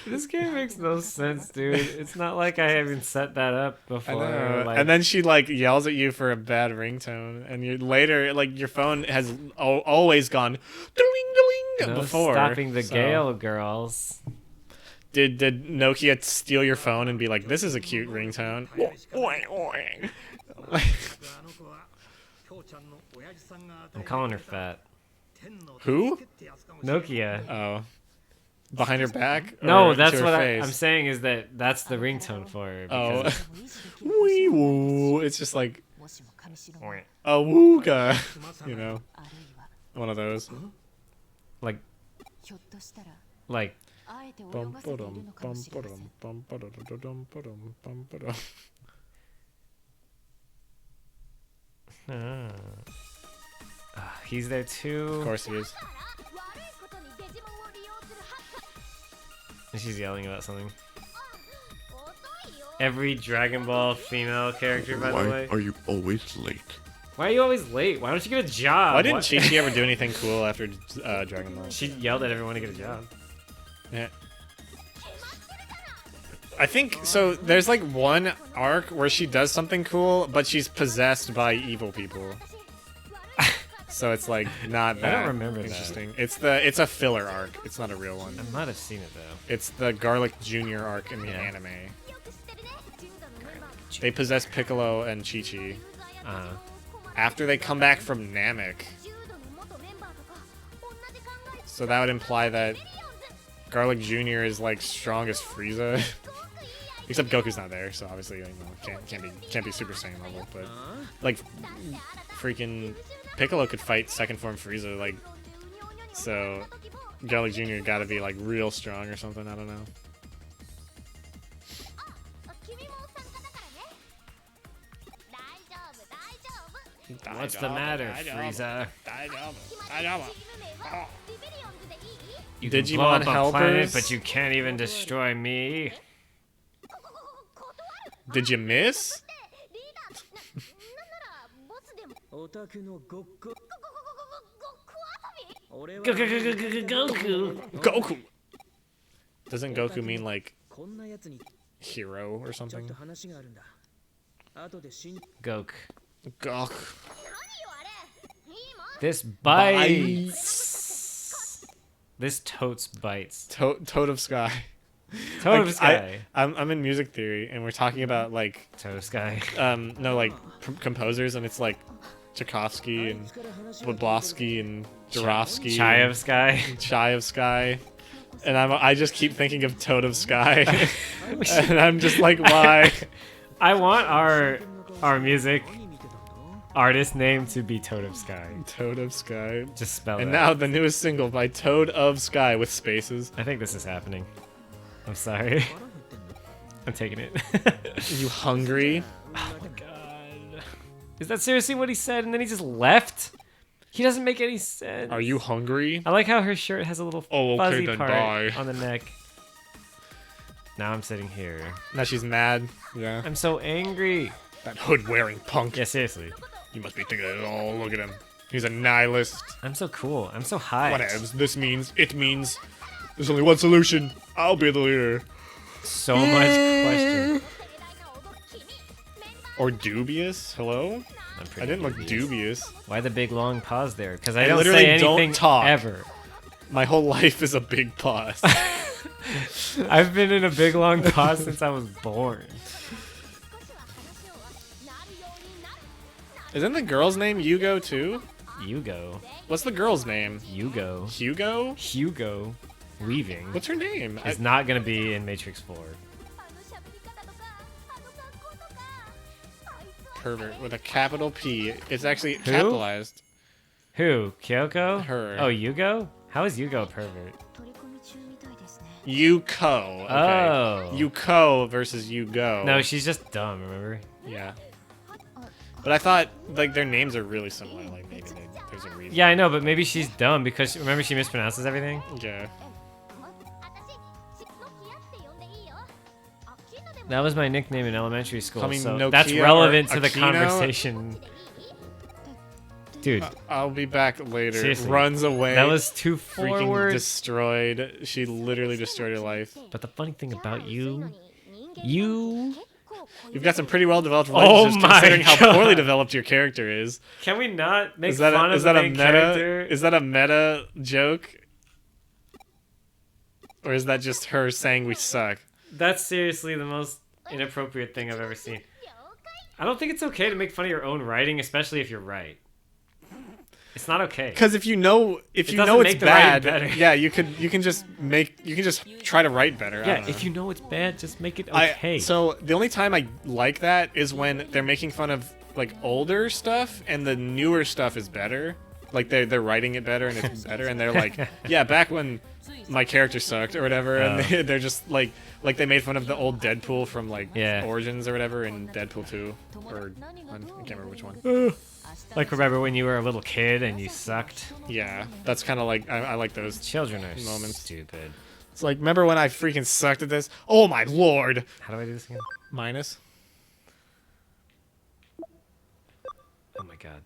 This game makes no sense, dude. It's not like I haven't set that up I before. know. Like, And then she like yells at you for a bad ringtone, and you later like your phone has always gone ding no before. stopping the so- Gale girls. Did Nokia steal your phone and be like, "This is a cute ringtone"? I'm calling her fat. Who? Nokia. Oh. Behind her back? No, Or that's to her what face? I'm saying is that's the ringtone for her. Oh. Because Wee woo. It's just like a wooga. You know? One of those. like Bum, ba-dum, bum, ba-dum, bum, ba-da-da-da-dum, ba-dum, bum, ba-dum. he's there too. Of course he is. And she's yelling about something. Every Dragon Ball female character, by the way. Why are you always late? Why are you always late? Why don't you get a job? Why didn't Chi-Chi ever do anything cool after Dragon Ball? She yelled at everyone to get a job. Yeah. I think so. There's like one arc where she does something cool, but she's possessed by evil people. So it's like not that I don't remember interesting. It's a filler arc. It's not a real one. I might have seen it though. It's the Garlic Jr. arc in the anime. They possess Piccolo and Chi-Chi. After they come back from Namek. So that would imply that Garlic Jr. is like strong as Frieza. Except Goku's not there, so obviously you know, can't be Super Saiyan level, but like freaking Piccolo could fight second form Frieza, like, so Garlic Jr. gotta be like real strong or something, I don't know. What's the matter, Frieza? You can blow Digimon up a planet, helpers? but you can't even destroy me. Did you miss? Goku. Goku! Doesn't Goku mean like hero or something? Goku. Goku. This bites. This totes bites. Toad of Sky. Toad of Sky. I'm in music theory, and we're talking about like Toad of Sky. no like composers, and it's like Tchaikovsky and Woodblowski and Jarofsky. Chai of Sky. Chai of Sky. And I just keep thinking of Toad of Sky. And I'm just like, why? I want our music artist name to be Toad of Sky. Toad of Sky. Just spell And it. now the newest single by Toad of Sky with spaces. I think this is happening. I'm sorry. I'm taking it. You hungry? Oh my god. Is that seriously what he said and then he just left? He doesn't make any sense. Are you hungry? I like how her shirt has a little Oh, okay, fuzzy then part die. on the neck. Now I'm sitting here. Now she's mad. Yeah. I'm so angry. That hood-wearing punk. Yeah, seriously. You must be thinking, oh, look at him. He's a nihilist. I'm so cool. I'm so high. Whatevs. It means there's only one solution. I'll be the leader. So much question. Or dubious? Hello? I'm I pretty didn't look dubious. Why the big long pause there? Because I I don't literally say anything don't talk. ever. My whole life is a big pause. I've been in a big long pause since I was born. Isn't the girl's name Yugo too? Yugo. What's the girl's name? Hugo. Hugo? Hugo Weaving What's her name? is not going to be in Matrix 4. Pervert with a capital P. It's actually capitalized. Who? Kyoko? Her. Oh, Yugo? How is Yugo a pervert? Yuko. Okay. Oh. Yuko versus Yugo. No, she's just dumb, remember? Yeah. But I thought like their names are really similar. Like maybe there's a reason. Yeah, I know, but maybe she's dumb because remember she mispronounces everything? Yeah. That was my nickname in elementary school, Call me so Nokia that's relevant or to the Aquino. conversation. Dude, I'll be back later. Seriously. Runs away. that was too freaking forward. destroyed. She literally destroyed her life. But the funny thing about you... You've got some pretty well developed Oh relationships my considering how God. poorly developed your character is. Can we not make Is that fun a, of is the that a main meta? character? Is that a meta joke? Or is that just her saying we suck? That's seriously the most inappropriate thing I've ever seen. I don't think it's okay to make fun of your own writing, especially if you're right. It's not okay. Because if you know it's doesn't make the writing bad, better. yeah, you can just try to write better. I Yeah, don't know. if you know it's bad, just make it okay. So the only time I like that is when they're making fun of like older stuff and the newer stuff is better. Like they're writing it better and it's better, and they're like, yeah, back when my character sucked or whatever, and they're just like they made fun of the old Deadpool from like Origins or whatever in Deadpool 2 or I can't remember which one. Like, remember when you were a little kid and you sucked? Yeah, that's kind of like I like those Children are moments. stupid. It's like, remember when I freaking sucked at this? Oh my lord! How do I do this again? Minus. Oh my god.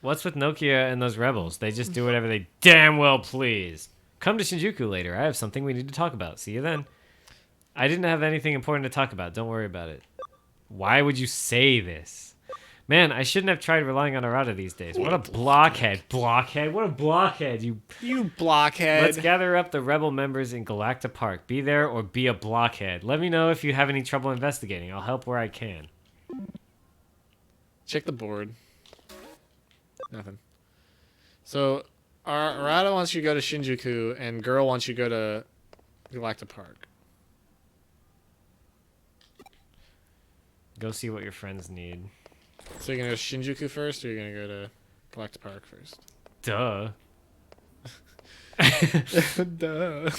What's with Nokia and those rebels? They just do whatever they damn well please. Come to Shinjuku later. I have something we need to talk about. See you then. I didn't have anything important to talk about. Don't worry about it. Why would you say this? Man, I shouldn't have tried relying on Arata these days. What a blockhead. Blockhead? What a blockhead. You blockhead. Let's gather up the rebel members in Galacta Park. Be there or be a blockhead. Let me know if you have any trouble investigating. I'll help where I can. Check the board. Nothing. So, Arata wants you to go to Shinjuku, and Girl wants you to go to Galacta Park. Go see what your friends need. So you're gonna go to Shinjuku first, or you're gonna go to Galacta Park first? Duh. Duh.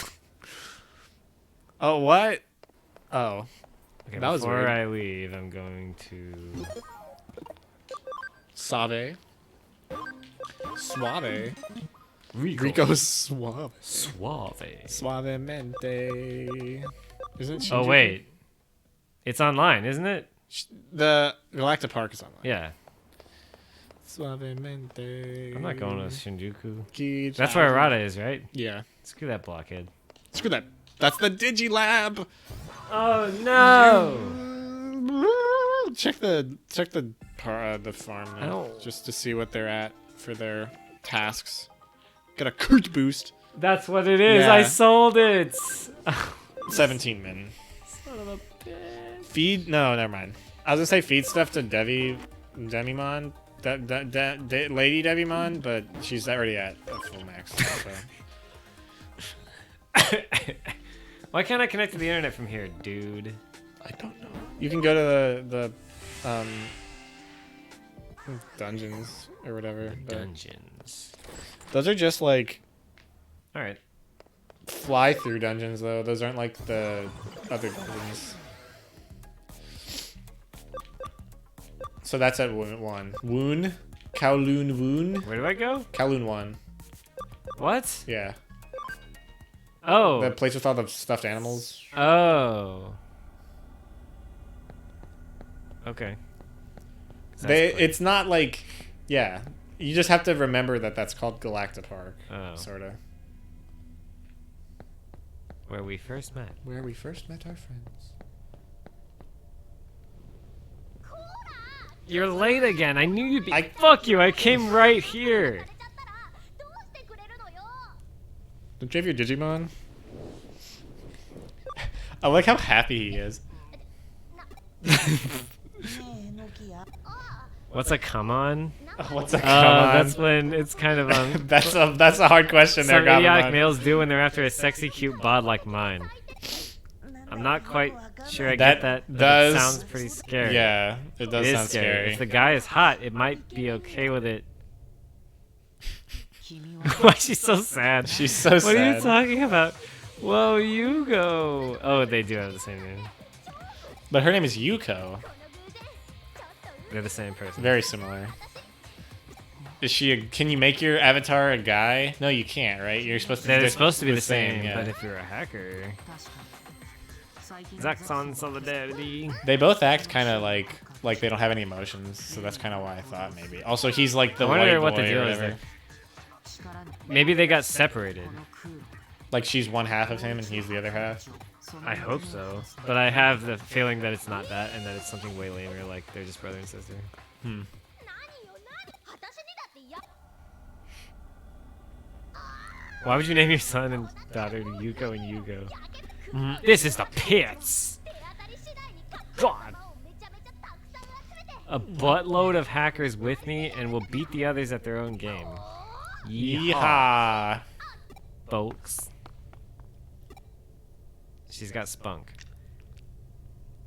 Oh, what? Oh. Okay, that was before weird. I leave, I'm going to... Save. Suave. Rico Suave. Suave. Suavemente. Isn't Shinjuku? Oh, wait. It's online, isn't it? The Galacta Park is online. Yeah. Suavemente. I'm not going to Shinjuku. Key That's where Arata is, right? Yeah. Screw that blockhead. Screw that. That's the Digilab. Oh, no! Check the farm now, just to see what they're at for their tasks. Got a Kurt boost. That's what it is. Yeah. I sold it. 17 min. Son of a bitch. Feed? No, never mind. I was gonna say feed stuff to Demimon, Lady Devimon, but she's already at a full max. So. Why can't I connect to the internet from here, dude? I don't know. You can go to the dungeons or whatever. Dungeons. Those are just like Alright. fly through dungeons though. Those aren't like the other dungeons. So that's at one. Woon? Kowloon Woon? Where do I go? Kowloon 1. What? Yeah. Oh. The place with all the stuffed animals. Oh. Okay. It's not like, yeah. You just have to remember that that's called Galacta Park. Oh. Sorta. Where we first met. Where we first met our friends. You're late again. I knew you'd be. Fuck you. I came right here. Don't you have your Digimon? I like how happy he is. What's a come on? What's a come on? That's when it's kind of that's a hard question there, some idiotic Gabumon. males do when they're after a sexy, cute bod like mine. I'm not quite sure I get that. But does it sounds pretty scary. Yeah, it does It is sound scary. If the guy is hot, it might be okay with it. Why is she so sad? She's so sad. What are you talking about? Whoa, you go. Oh, they do have the same name. But her name is Yuko. They're the same person. Very similar. Is she? Can you make your avatar a guy? No, you can't, right? You're supposed to. They're supposed to be the same, yeah. but if you're a hacker, Zaxxon solidarity. They both act kind of like they don't have any emotions, so that's kind of why I thought maybe. Also, he's like the I white wonder boy what the or deal is whatever. there. Maybe they got separated. Like she's one half of him and he's the other half. I hope so, but I have the feeling that it's not that, and that it's something way lamer, like they're just brother and sister. Why would you name your son and daughter Yuko and Yugo? This is the pits. God. a buttload of hackers with me and will beat the others at their own game. Yeehaw. Folks. She's got spunk.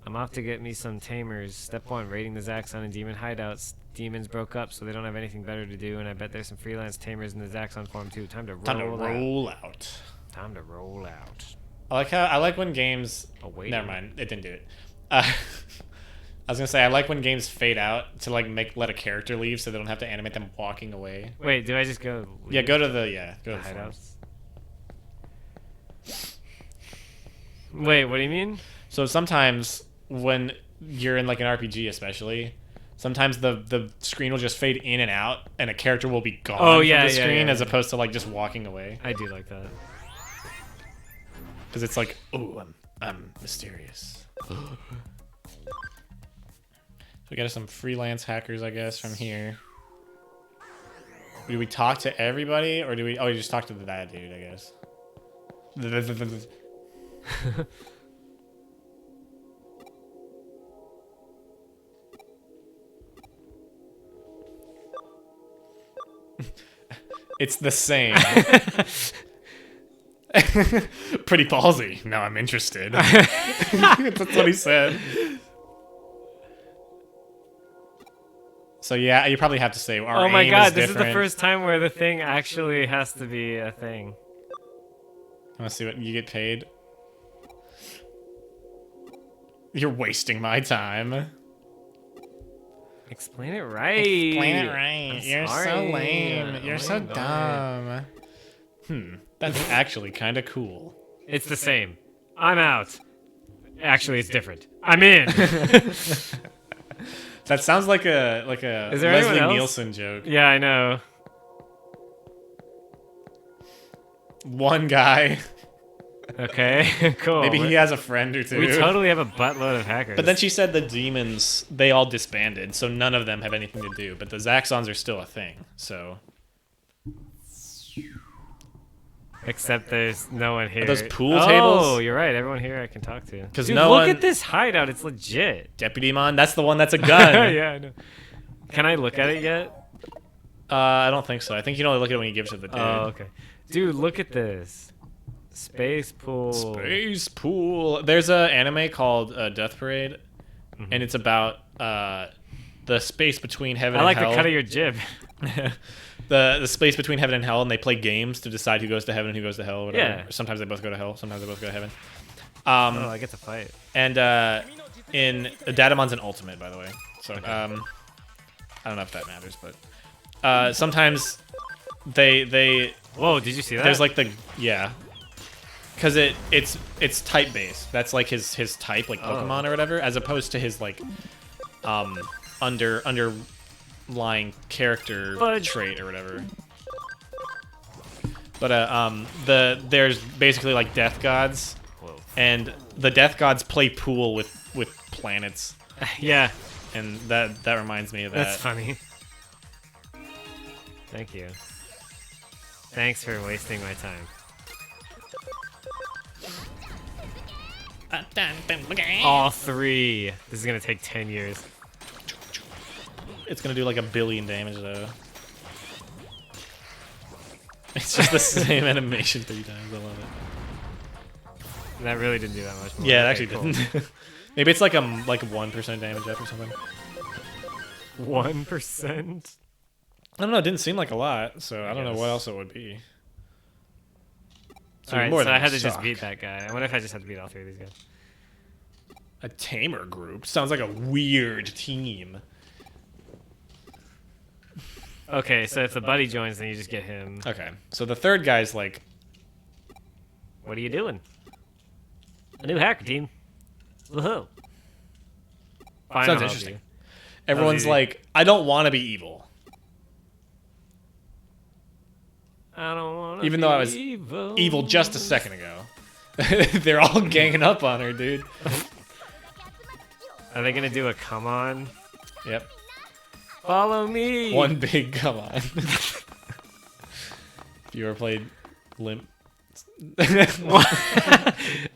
I'm off to get me some tamers. Step 1, raiding the Zaxxon and demon hideouts. Demons broke up, so they don't have anything better to do, and I bet there's some freelance tamers in the Zaxxon form too. Time to roll out. Time to roll out. I like when games. Oh wait. Never mind. It didn't do it. I was gonna say I like when games fade out to like let a character leave, so they don't have to animate them walking away. Wait, do I just go? Yeah, go to the hideouts. Wait, what do you mean? So sometimes when you're in like an RPG, especially, sometimes the screen will just fade in and out, and a character will be gone from the screen as opposed to like just walking away. I do like that because it's like, oh, I'm mysterious. So we got some freelance hackers, I guess, from here. Do we talk to everybody, or do we? Oh, we just talk to that dude, I guess. It's the same. Pretty ballsy. Now I'm interested. That's what he said. So yeah, you probably have to say our Oh my aim god, is this is the different. first time where the thing actually has to be a thing. I want to see what you get paid. You're wasting my time. Explain it right. Explain it right. I'm You're sorry. so lame. You're so my dumb. That's actually kind of cool. It's the same. I'm out. Actually, it's different. I'm in. That sounds like a Is there anyone Leslie else? Nielsen joke. Yeah, I know. One guy. Okay, cool. Maybe he has a friend or two. We totally have a buttload of hackers. But then she said the demons, they all disbanded, so none of them have anything to do. But the Zaxxons are still a thing, so... Except there's no one here. Are those pool Oh, tables? you're right. Everyone here I can talk to. 'Cause Dude, no look one- at this hideout. It's legit. Deputymon, that's the one that's a gun. Yeah, I know. Can I look at it yet? I don't think so. I think you can only look at it when you give it to the dude. Oh, okay. Dude, look at this. Space pool. Space pool. There's a anime called Death Parade, and it's about the space between heaven I like and hell. the cut of your jib. the space between heaven and hell, and they play games to decide who goes to heaven and who goes to hell. Or whatever. Yeah. Sometimes they both go to hell. Sometimes they both go to heaven. Oh, I get to fight. And in Datamon's an ultimate, by the way. So I don't know if that matters, but sometimes they Whoa, did you see that? there's like because it's type based. That's like his type, like Pokemon or whatever, as opposed to his like underlying character trait or whatever. But there's basically like death gods. Whoa. And the death gods play pool with planets, Yeah, and that reminds me of that. that's funny. Thank you. Thanks for wasting my time. All three. This is gonna take 10 years. It's gonna do like 1 billion damage though. It's just the same animation 3 times. I love it. That really didn't do that much more. Yeah, it Okay, actually didn't. Maybe it's like 1% damage up or something. 1%? I don't know. It didn't seem like a lot, so I don't know guess. what else it would be. Alright, more so than I had to just suck. beat that guy. I wonder if I just had to beat all 3 of these guys. A tamer group sounds like a weird team. Okay, so if the buddy joins, then you just get him. Okay, so the third guy's like, What are you doing? A new hacker team. Woohoo. Fine, sounds I'll help interesting. you. Everyone's easy. like, I don't want to be evil. I don't want Even though I was evil just a second ago. They're all ganging up on her, dude. Are they gonna do a come on? Yep. Follow me. One big come on. If you ever played Limp.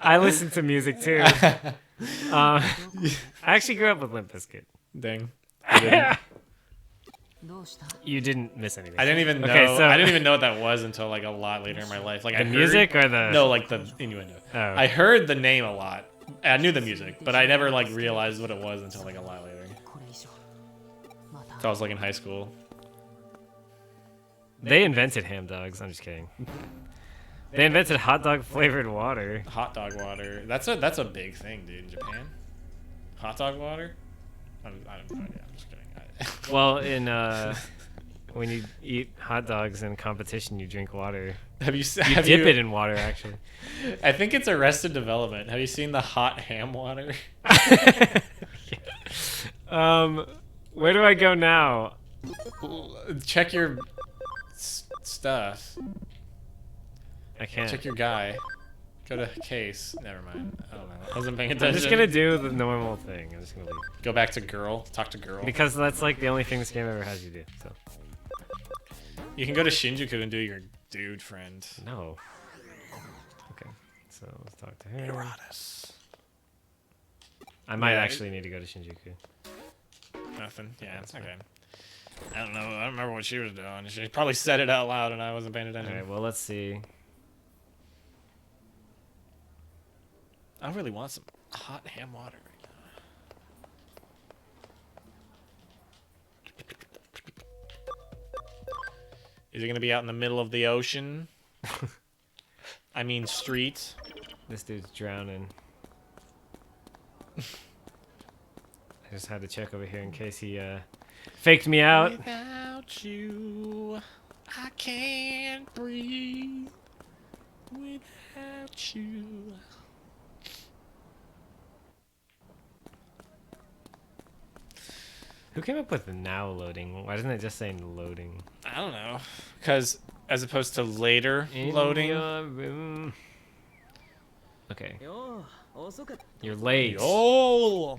I listen to music too. I actually grew up with Limp Bizkit. Dang. You didn't miss anything. I didn't even know. Okay, so- I didn't even know what that was until like a lot later in my life. Like The I heard, music or the- no, like the innuendo. Oh. I heard the name a lot. I knew the music, but I never like realized what it was until like a lot later. So I was like in high school. They invented ham dogs. I'm just kidding. They invented hot dog flavored water. Hot dog water. That's a big thing, dude, in Japan. Hot dog water. I don't know. I'm just kidding. Well, in when you eat hot dogs in competition, you drink water. Have you You dip it in water, actually. I think it's Arrested Development. Have you seen the hot ham water? Where do I go now? Check your stuff. I can't. Check your guy. Go to case. Never mind. I don't know. I wasn't paying attention. I'm just gonna do the normal thing. I'm just gonna leave. Go back to girl. Talk to girl. Because that's like the only thing this game ever has you do. So You can go to Shinjuku and do your dude friend. no. Okay. So let's talk to her. Erotus. I might Yeah, actually need to go to Shinjuku. Nothing. Yeah, it's okay. I don't know. I don't remember what she was doing. She probably said it out loud and I wasn't paying attention. Alright, well let's see. I really want some hot ham water right now. Is it going to be out in the middle of the ocean? I mean street. This dude's drowning. I just had to check over here in case he faked me out. Without you, I can't breathe. Without you. Who came up with now loading? Why doesn't it just say loading? I don't know. Because as opposed to later In loading. your room. Okay. You're late. Oh!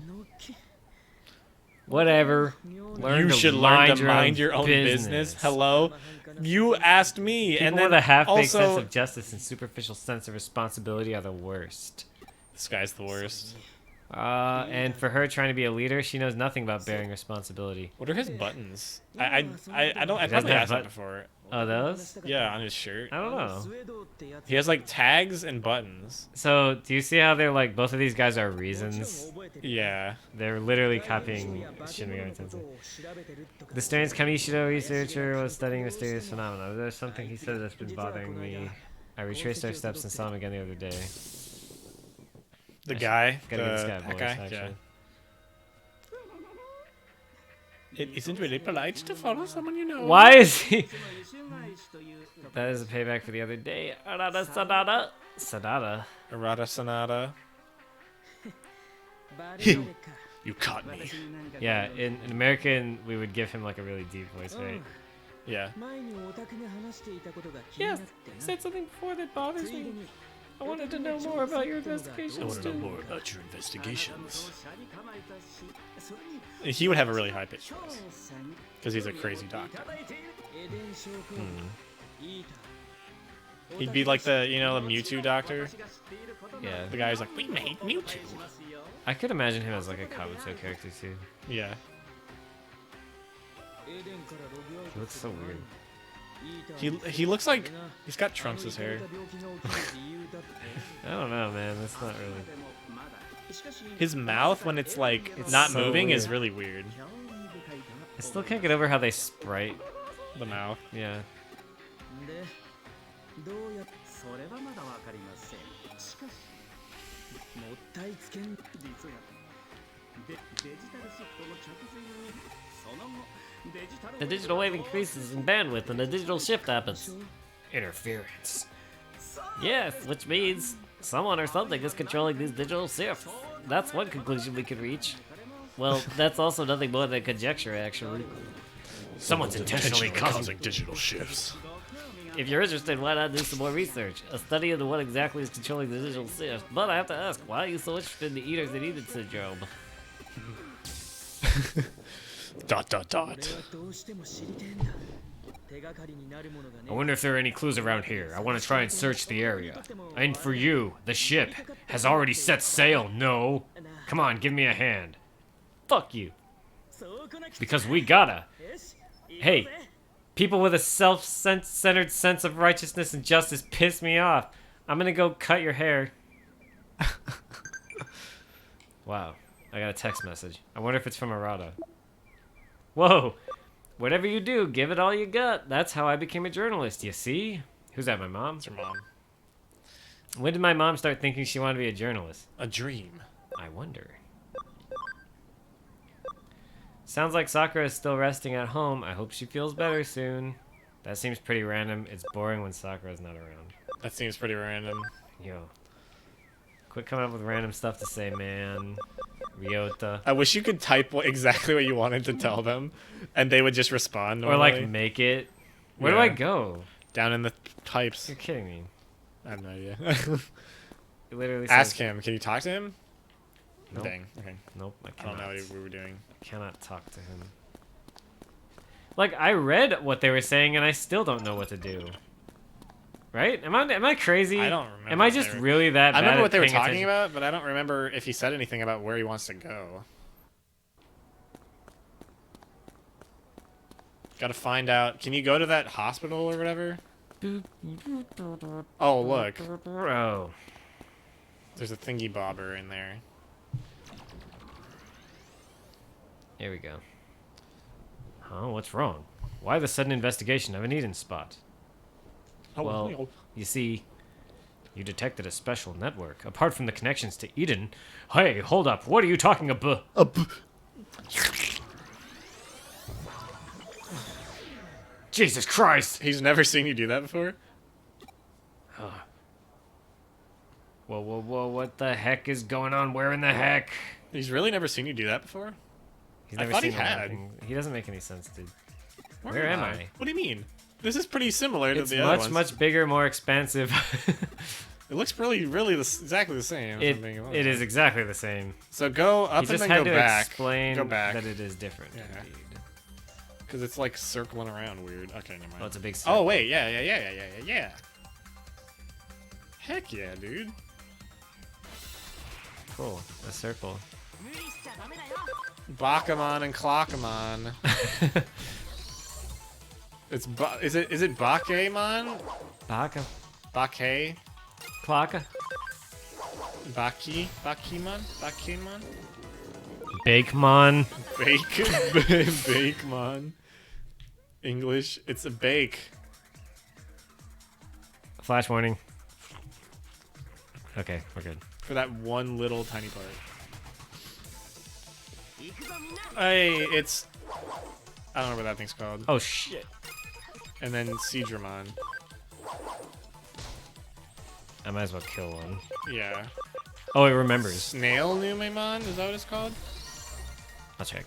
Whatever. Learn You to should learn to mind your own business. Hello? You asked me, People and then with a half-baked sense also... of justice and superficial sense of responsibility are the worst. This guy's the worst. And for her trying to be a leader, she knows nothing about bearing responsibility. What are his buttons? I don't. I doesn't probably have asked that but- before. Oh, those? Yeah, on his shirt. I don't know. He has like tags and buttons. So, do you see how they're like, both of these guys are reasons? Yeah. They're literally copying Shin Megami Tensei. The strange Kamishido researcher was studying mysterious phenomena. There's something he said that's been bothering me. I retraced our steps and saw him again the other day. The guy. Gotta get this guy that voice, guy. actually. Yeah. It isn't really polite to follow someone you know. Why is he? That is a payback for the other day. Arada Sanada. Sanada. Arata Sonata. You caught me. Yeah, in American, we would give him like a really deep voice, right? Yeah. Yes, you said something before that bothers me. I wanted to know more about your investigations. too. more about your investigations. He would have a really high pitched voice because he's a crazy doctor. He'd be like the the Mewtwo doctor. Yeah, The guy who's like, we made Mewtwo. I could imagine him as like a Kabuto character too. Yeah. He looks so weird. He looks like he's got Trunks' hair. I don't know, man. That's not really. His mouth when it's like It's not so moving is weird. really weird. I still can't get over how they sprite. The mouth. Yeah. The digital wave increases in bandwidth and the digital shift happens. Interference. Yes, which means someone or something is controlling these digital shifts. That's one conclusion we could reach. Well, that's also nothing more than conjecture, actually. Someone's intentionally causing. digital shifts. If you're interested, why not do some more research? A study into what exactly is controlling the digital shift. But I have to ask, why are you so interested in the Eaters and Eden syndrome? Dot dot dot. I wonder if there are any clues around here. I want to try and search the area. And for you, the ship has already set sail, no? Come on, give me a hand. Fuck you. Because we gotta. Hey, people with a self-centered sense of righteousness and justice piss me off. I'm gonna go cut your hair. Wow, I got a text message. I wonder if it's from Arata. Whoa, whatever you do, give it all you got. That's how I became a journalist, you see? Who's that, my mom? It's your mom. When did my mom start thinking she wanted to be a journalist? A dream. I wonder. Sounds like Sakura is still resting at home. I hope she feels better soon. That seems pretty random. It's boring when Sakura's not around. That seems pretty random. Yo. Quit coming up with random stuff to say, man. Ryota. I wish you could type exactly what you wanted to tell them, and they would just respond normally. Or, like, make it. Where do I go? Down in the pipes. You're kidding me. I have no idea. It literally Ask says, him. Can you talk to him? Nope. Dang. Okay. Nope, I I cannot. don't know what we were doing. I cannot talk to him. Like, I read what they were saying, and I still don't know what to do. Right? Am I crazy? I don't remember. Am I just really that bad I remember at what they were paying talking attention? about, but I don't remember if he said anything about where he wants to go. Gotta find out. Can you go to that hospital or whatever? Oh, look. Oh. There's a thingy bobber in there. Here we go. Huh? What's wrong? Why the sudden investigation of an Eden spot? Oh, Well, you see, you detected a special network. Apart from the connections to Eden... Hey, hold up. What are you talking about? Jesus Christ! he's never seen you do that before? Whoa, what the heck is going on? Where in the heck? He's really never seen you do that before? He's I never thought he seen had. anything. He doesn't make any sense, dude. Where am I? What do you mean? This is pretty similar to It's the other much, ones. much bigger, more expansive. It looks really exactly the same. if I'm being honest. It is exactly the same. So go up He and just then had go to back. explain Go back. that it is different. Yeah. Indeed. Because it's like circling around weird. Okay, never mind. Oh, it's a big Oh, circle. wait. Yeah. Heck yeah, dude. Cool. A circle. Bakamon and Clockamon. Is it Bakemon? Baka. Bake? Clocka. Bakemon? Bakemon. Bakemon. English, it's a bake. Flash warning. Okay, we're good. For that one little tiny part. Hey, it's... I don't know what that thing's called. Oh, shit. And then Seadramon. I might as well kill one. Yeah. Oh, it remembers. Snail Numemon? Is that what it's called? I'll check.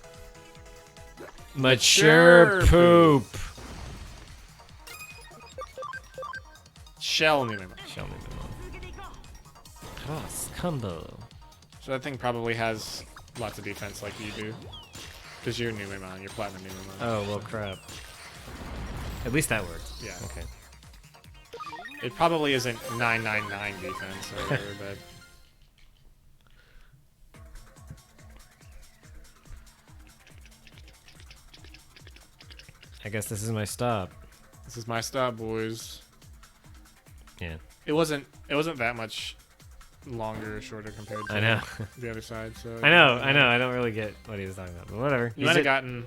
Mature Mature poop. Shell Numemon. Show me the one. Cross combo. So that thing probably has lots of defense like you do. Because you're Numemon, you're Platinum Numemon. Oh, well, crap. At least that worked. Yeah. Okay. It probably isn't 999 defense or whatever, but... I guess this is my stop. This is my stop, boys. Yeah. It wasn't that much longer or shorter compared to I know. the other side, so... I know. I don't really get what he was talking about, but whatever. You might have gotten...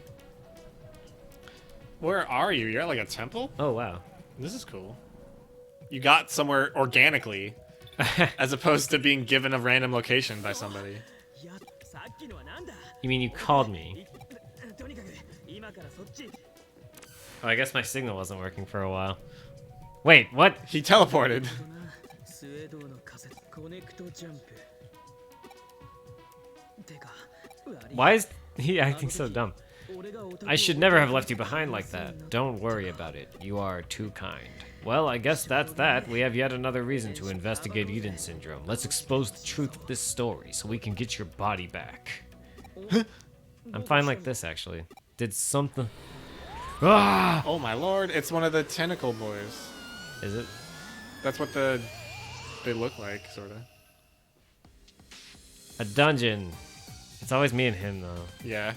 Where are you? You're at like a temple? Oh, wow. This is cool. You got somewhere organically, as opposed to being given a random location by somebody. You mean you called me? Oh, I guess my signal wasn't working for a while. Wait, what? He teleported. Why is he acting so dumb? I should never have left you behind like that. Don't worry about it. You are too kind. Well, I guess that's that. We have yet another reason to investigate Eden Syndrome. Let's expose the truth of this story so we can get your body back. I'm fine like this, actually. Did something... Ah! Oh my lord, it's one of the tentacle boys. Is it? That's what they look like, sorta. A dungeon. It's always me and him, though. Yeah.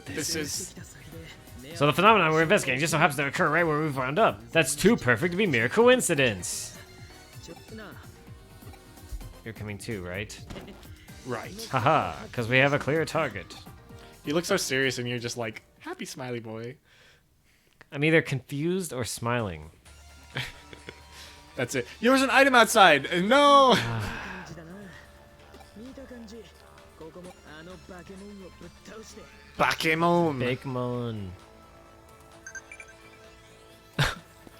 This is... So the phenomenon we're investigating just so happens to occur right where we wound up. That's too perfect to be mere coincidence. You're coming too, right? Right. Haha, because we have a clear target. You look so serious and you're just like, happy smiley boy. I'm either confused or smiling. That's it. There was an item outside. No! Bakemon. Bakemon.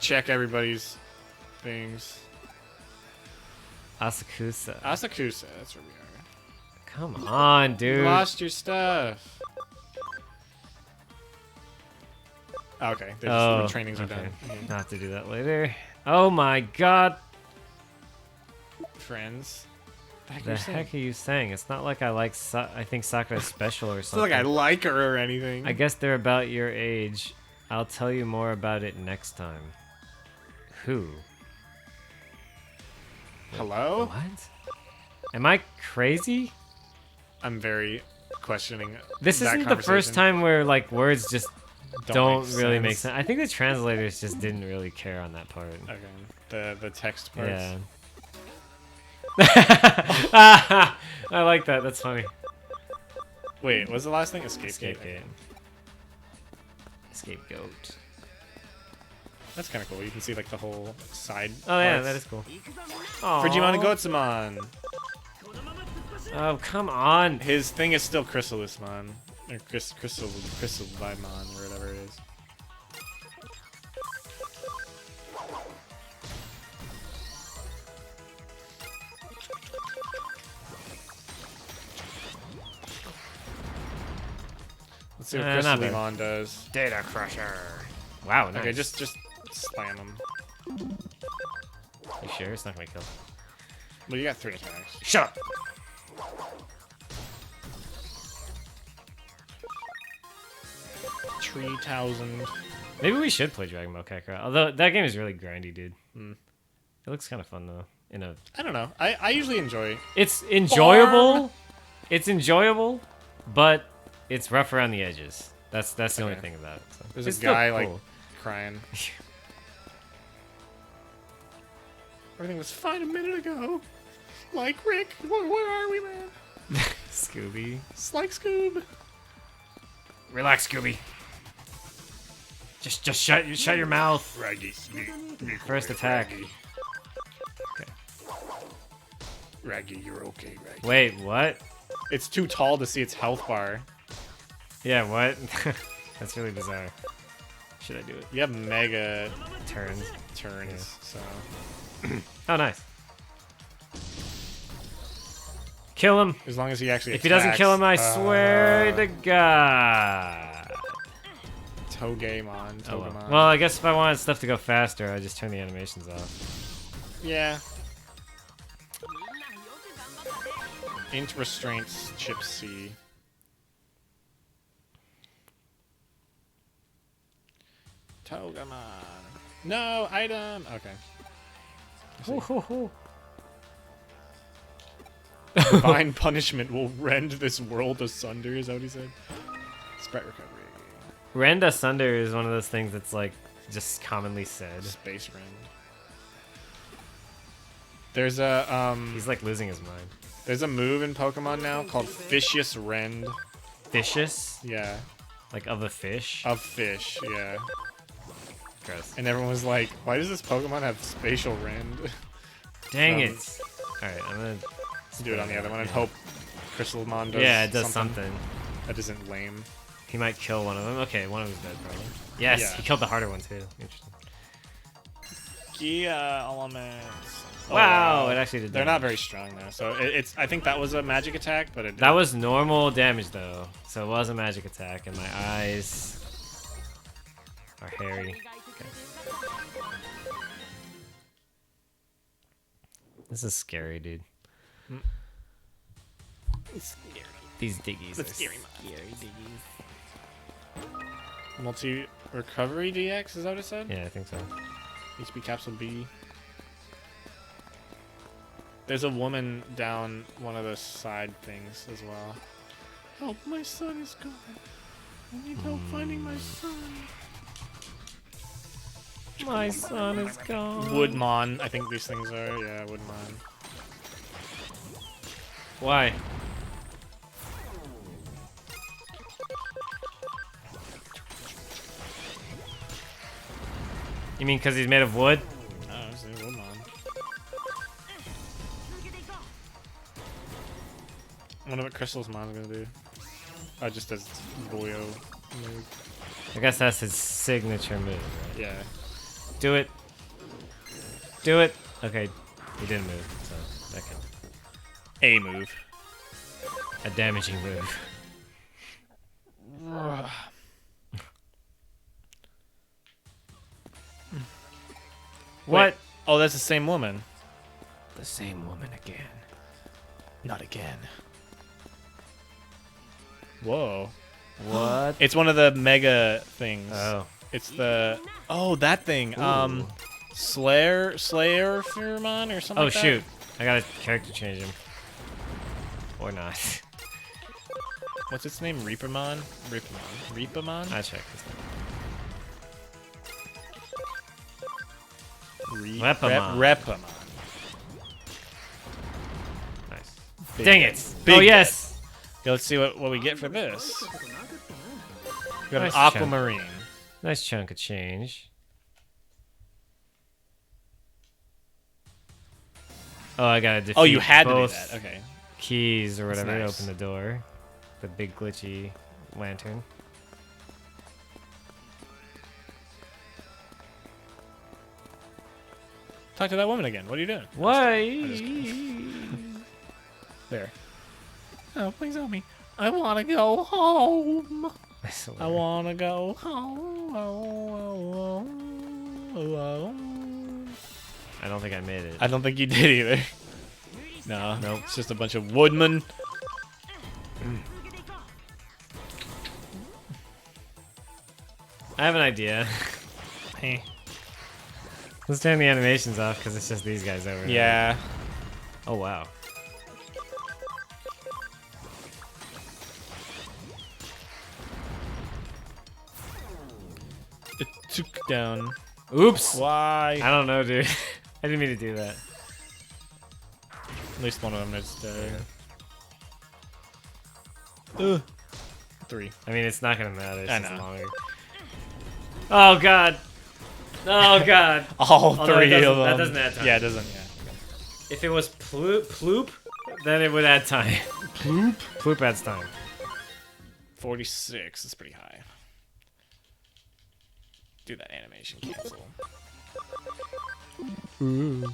Check everybody's things. Asakusa. Asakusa, that's where we are. Come on, dude. You lost your stuff. Oh, okay, they're just, the trainings are done. Mhm. I'll have to do that later. Oh my god. Friends. The heck are you saying? It's not like I like I think Sakura's special or It's something. not like I like her or anything. I guess they're about your age. I'll tell you more about it next time. Who? Hello? What? Am I crazy? I'm very questioning. This that isn't the first conversation. time where like words just don't make really make sense. sense. I think the translators just didn't really care on that part. Okay, the text parts. Yeah. I like that. That's funny. Wait, what's the last thing? Escape Escape gate. gate. Scapegoat. That's kind of cool. You can see like the whole side. Oh yeah, parts. that is cool. Frigimon and Aw. Gotsumon. Oh come on. His thing is still Chrysalismon. Or Crystal Vimon, or whatever it is. Let's see what Not bad. Chrysalismon does. Data Crusher. Wow. Nice. Okay, just slam him. You sure it's not gonna kill? Well, you got 3 attacks. Shut up. Tree thousand. Maybe we should play Dragon Ball Kakarot. Although that game is really grindy, dude. Mm. It looks kind of fun though. I don't know. I usually enjoy. It's enjoyable. It's enjoyable, but it's rough around the edges. That's the only Okay. thing about it. So. There's It's a still guy like cool. crying. Everything was fine a minute ago. Like Rick, where are we, man? Scooby. It's like Scoob. Relax, Scooby. Just shut your mouth. Raggy. First attack. Okay. Raggy, you're okay, Raggy. Wait, what? It's too tall to see its health bar. Yeah, what? That's really bizarre. Should I do it? You have mega Turns. turns, so. Oh, nice. Kill him. As long as he actually If he doesn't kill him, I swear to God. Togemon. Oh, well. Togemon. Well, I guess if I wanted stuff to go faster, I just turn the animations off. Yeah. Int restraints, chip C. Togemon. No, item. Okay. Hoo, hoo, hoo. Divine punishment will rend this world asunder, is that what he said? Sprite recovery. Rend Asunder is one of those things that's like just commonly said. Space rend. There's a He's like losing his mind. there's a move in Pokemon now called Fishious Rend. Vicious? Yeah. Like of a fish? Of fish, yeah. Gross. And everyone was like, why does this Pokemon have spatial rend? Dang Um, it. Alright, I'm gonna Do it on the other one and hope Crystalmon does Yeah, it does something. That isn't lame. He might kill one of them. Okay, one of them's dead probably. Yes, Yeah. he killed the harder one too. Interesting. Gia elements. Oh, Wow, it actually did They're damage. not very strong though, so it's. I think that was a magic attack, but it. That was normal damage though, so it was a magic attack, and my eyes are hairy. Okay. This is scary, dude. It's scary. These diggies That's are scary, scary diggies. Multi recovery DX. Is that what it said? Yeah, I think so. HP capsule B. There's a woman down one of the side things as well. Help! My son is gone. I need help finding my son. My son is gone. Woodmon, I think these things are. Yeah, Woodmon. Why? You mean because he's made of wood? Oh, it's a Woodmon. I wonder what Crystal's mom's gonna do. Oh, just as Boyo move. I guess that's his signature move, right? Yeah. Do it. Do it. Okay, he didn't move, so that counts. A move. A damaging move. What? Wait. Oh, that's the same woman. The same woman again. Not again. Whoa. What? It's one of the mega things. Oh. It's the... Oh, that thing. Ooh. Slayer Pheromon or something Oh like that? shoot! I gotta character change him. Or not. What's its name? Reapamon? Reapamon? I checked this one. Repamon. Repamon. Repamon. Nice. Big Dang guy. it! Big Oh guy. yes! Yeah, let's see what we get for this. We got Nice an chunk. aquamarine. Nice chunk of change. Oh, I gotta defeat Oh, you had to do both that. Okay. keys or That's whatever to nice. open the door. The big glitchy lantern. Talk to that woman again. What are you doing? Why? There. Oh, please help me. I want to go home. I want to go home. I don't think I made it. I don't think you did either. No. Nope. It's just a bunch of woodmen. I have an idea. Hey. Let's turn the animations off because it's just these guys over here. Yeah. Oh wow. It took down. Oops. Why? I don't know, dude. I didn't mean to do that. At least one of them is there. 3. I mean, it's not gonna matter. It's I just know. longer. Oh god. Oh god. All Although 3 it of doesn't- them. that doesn't add time. Yeah, it doesn't. Yeah. If it was ploop, then it would add time. Ploop? Ploop adds time. 46 is pretty high. Do that animation cancel. Ooh.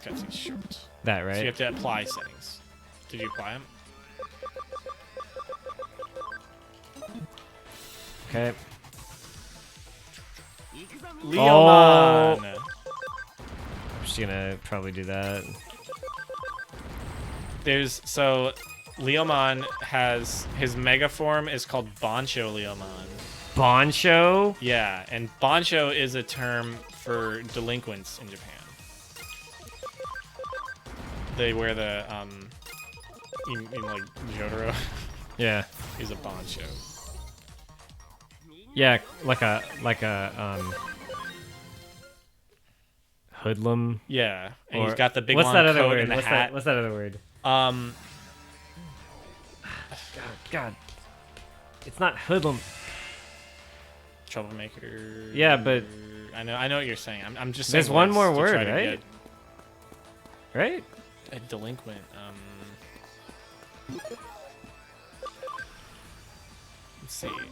Cutscene short. That So you right? have to apply settings. Did you apply them? Okay. Leomon! I'm just gonna probably do that. So Leomon has his mega form is called Bancho Leomon. Boncho? Yeah, and Bancho is a term for delinquents in Japan. They wear the in like Jotaro. Yeah. He's a Bancho. Yeah, like a hoodlum. Yeah, and Or- he's got the big what's long that other coat word? and the hat. What's that other word? God. It's not hoodlum. Troublemaker. Yeah, but- I know what you're saying. I'm just saying There's one words more to word, try to right? Right? get a delinquent. Let's see. What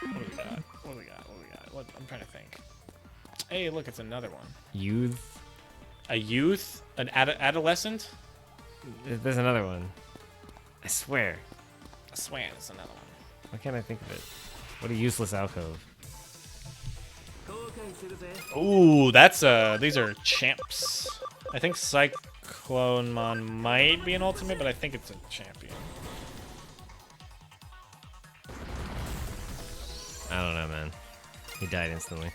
do we got? I'm trying to think. Hey, look, it's another one. Youth. A youth? An adolescent? There's another one. I swear. I swear it's another one. Why can't I think of it? What a useless alcove. Ooh, that's these are champs. I think Cyclonemon might be an ultimate, but I think it's a champion. I don't know, man. He died instantly.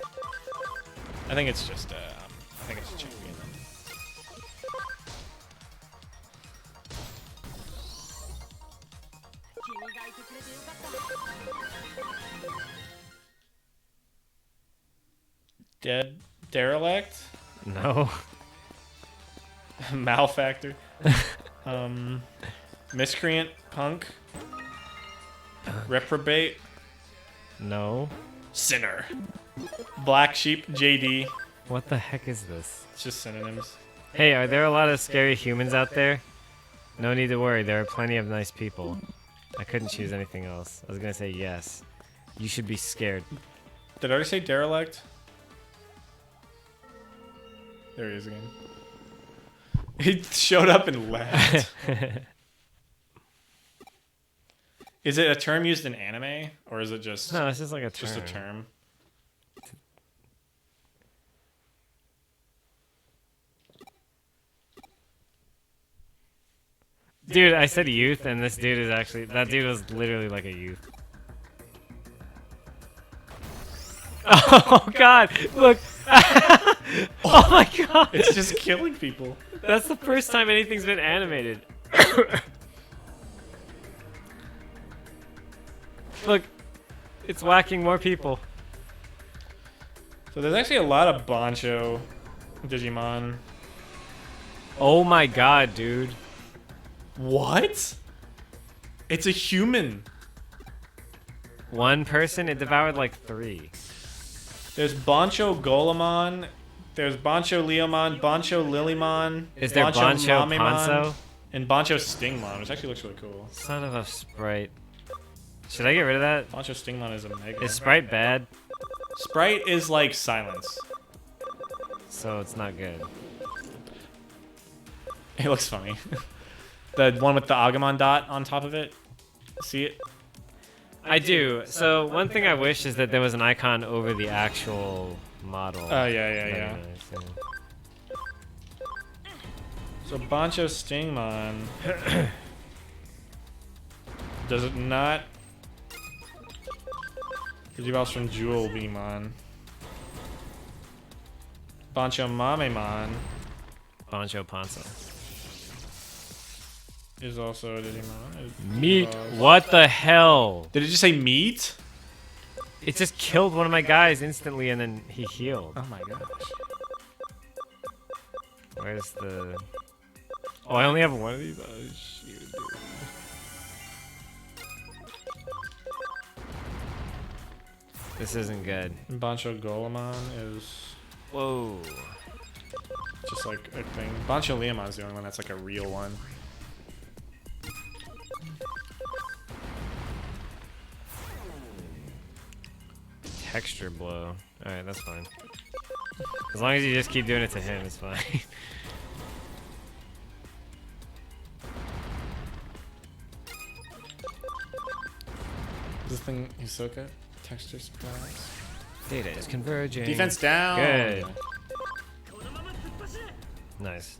I think it's just I think it's a champion. Dead derelict. No. Malfactor. Miscreant punk. Reprobate. No. Sinner. Black sheep JD. What the heck is this? It's just synonyms. Hey, are there a lot of scary humans out there? No need to worry, there are plenty of nice people. I couldn't choose anything else. I was gonna say yes. You should be scared. Did I already say derelict? There he is again. He showed up and left. Is it a term used in anime, or is it just No, it's just like a term. just a term? Dude, I said youth, and this dude is actually... That dude was literally like a youth. Oh, God! Look! Oh, my God! It's just killing people. That's the first time anything's been animated. Look! It's whacking more people. So there's actually a lot of Bancho Digimon. Oh, my God, dude. What? It's a human. One person? It devoured like 3. There's Bancho Golemon. There's Bancho Leomon, Bancho Lilymon. Is there Bancho Mamemon, Ponzo? and Bancho Stingmon, which actually looks really cool. Son of a Sprite. Should I get rid of that? Bancho Stingmon is a mega. Is Sprite bad? Sprite is like silence. So it's not good. It looks funny. The one with the Agumon dot on top of it. See it? I do. So one thing I wish is that there was an icon over the actual model. Oh, yeah. Nice, So Bancho Stingmon. Does it not? Digivolves from Jewel Beamon. Bancho Mamemon Bancho Ponzo. is also a Digimon. Meat. What the hell? Did it just say meat? It just killed one of my guys instantly and then he healed. Oh my gosh. Where's the... Oh, I only have one of these? Oh, shoot, dude. This isn't good. Bancho Golemon is Whoa. just like a thing. Bancho Leomon is the only one that's like a real one. Texture blow. Alright, that's fine. As long as you just keep doing it to him, it's fine. This thing Hisoka? Texture surprise. Data is converging. Defense down! Good. Nice.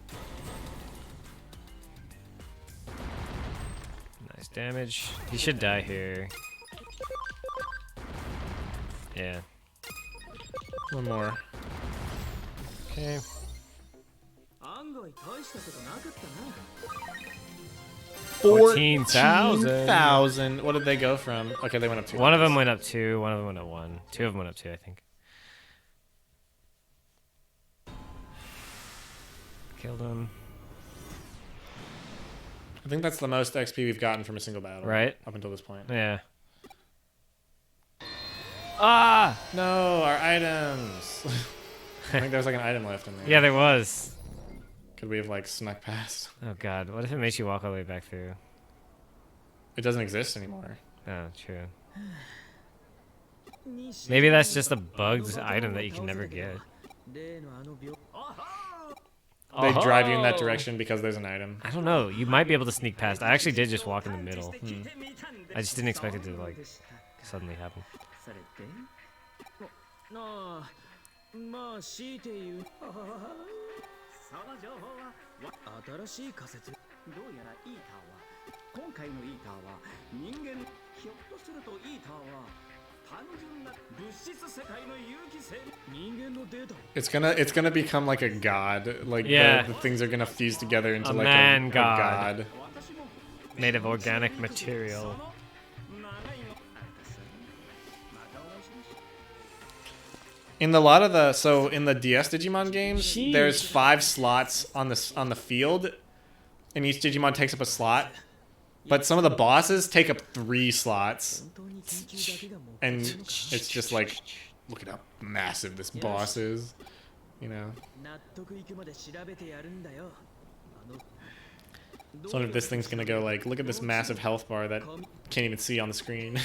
Nice damage. He should die here. Yeah. One more. Okay. 14,000. What did they go from? Okay, they went up 2. One of them went up 2, one of them went up 1. 2 of them went up 2, I think. Killed him. I think that's the most XP we've gotten from a single battle. Right. Up until this point. Yeah. Ah! No, our items. I think there's like an item left in there. Yeah, there was. Could we have like snuck past? Oh god, what if it makes you walk all the way back through? It doesn't exist anymore. Oh, true. Maybe that's just a bugged item that you can never get. They drive you in that direction because there's an item. I don't know. You might be able to sneak past. I actually did just walk in the middle. I just didn't expect it to like suddenly happen. It's gonna become like a god. Like Yeah. the things are gonna fuse together into A like man a god. god. Made of organic material. In a lot of the in the DS Digimon games, Jeez. there's 5 slots on the field, and each Digimon takes up a slot. But some of the bosses take up 3 slots, and it's just like, look at how massive this boss is, you know. So I wonder if this thing's gonna go like, look at this massive health bar that can't even see on the screen.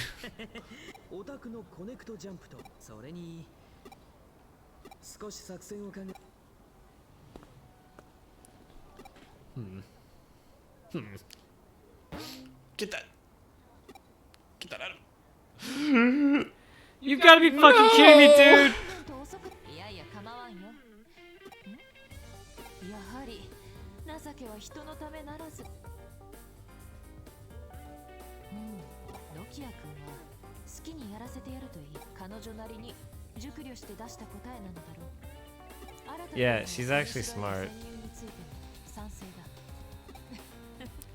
Get that out of. You've got to be fucking kidding me, dude. いやいや構わんよ。んやはり情けは人のためならず。ノキア君は好きにやらせてやるといい。彼女なりに熟慮して出した答えなのだろう。 Yeah, she's actually smart.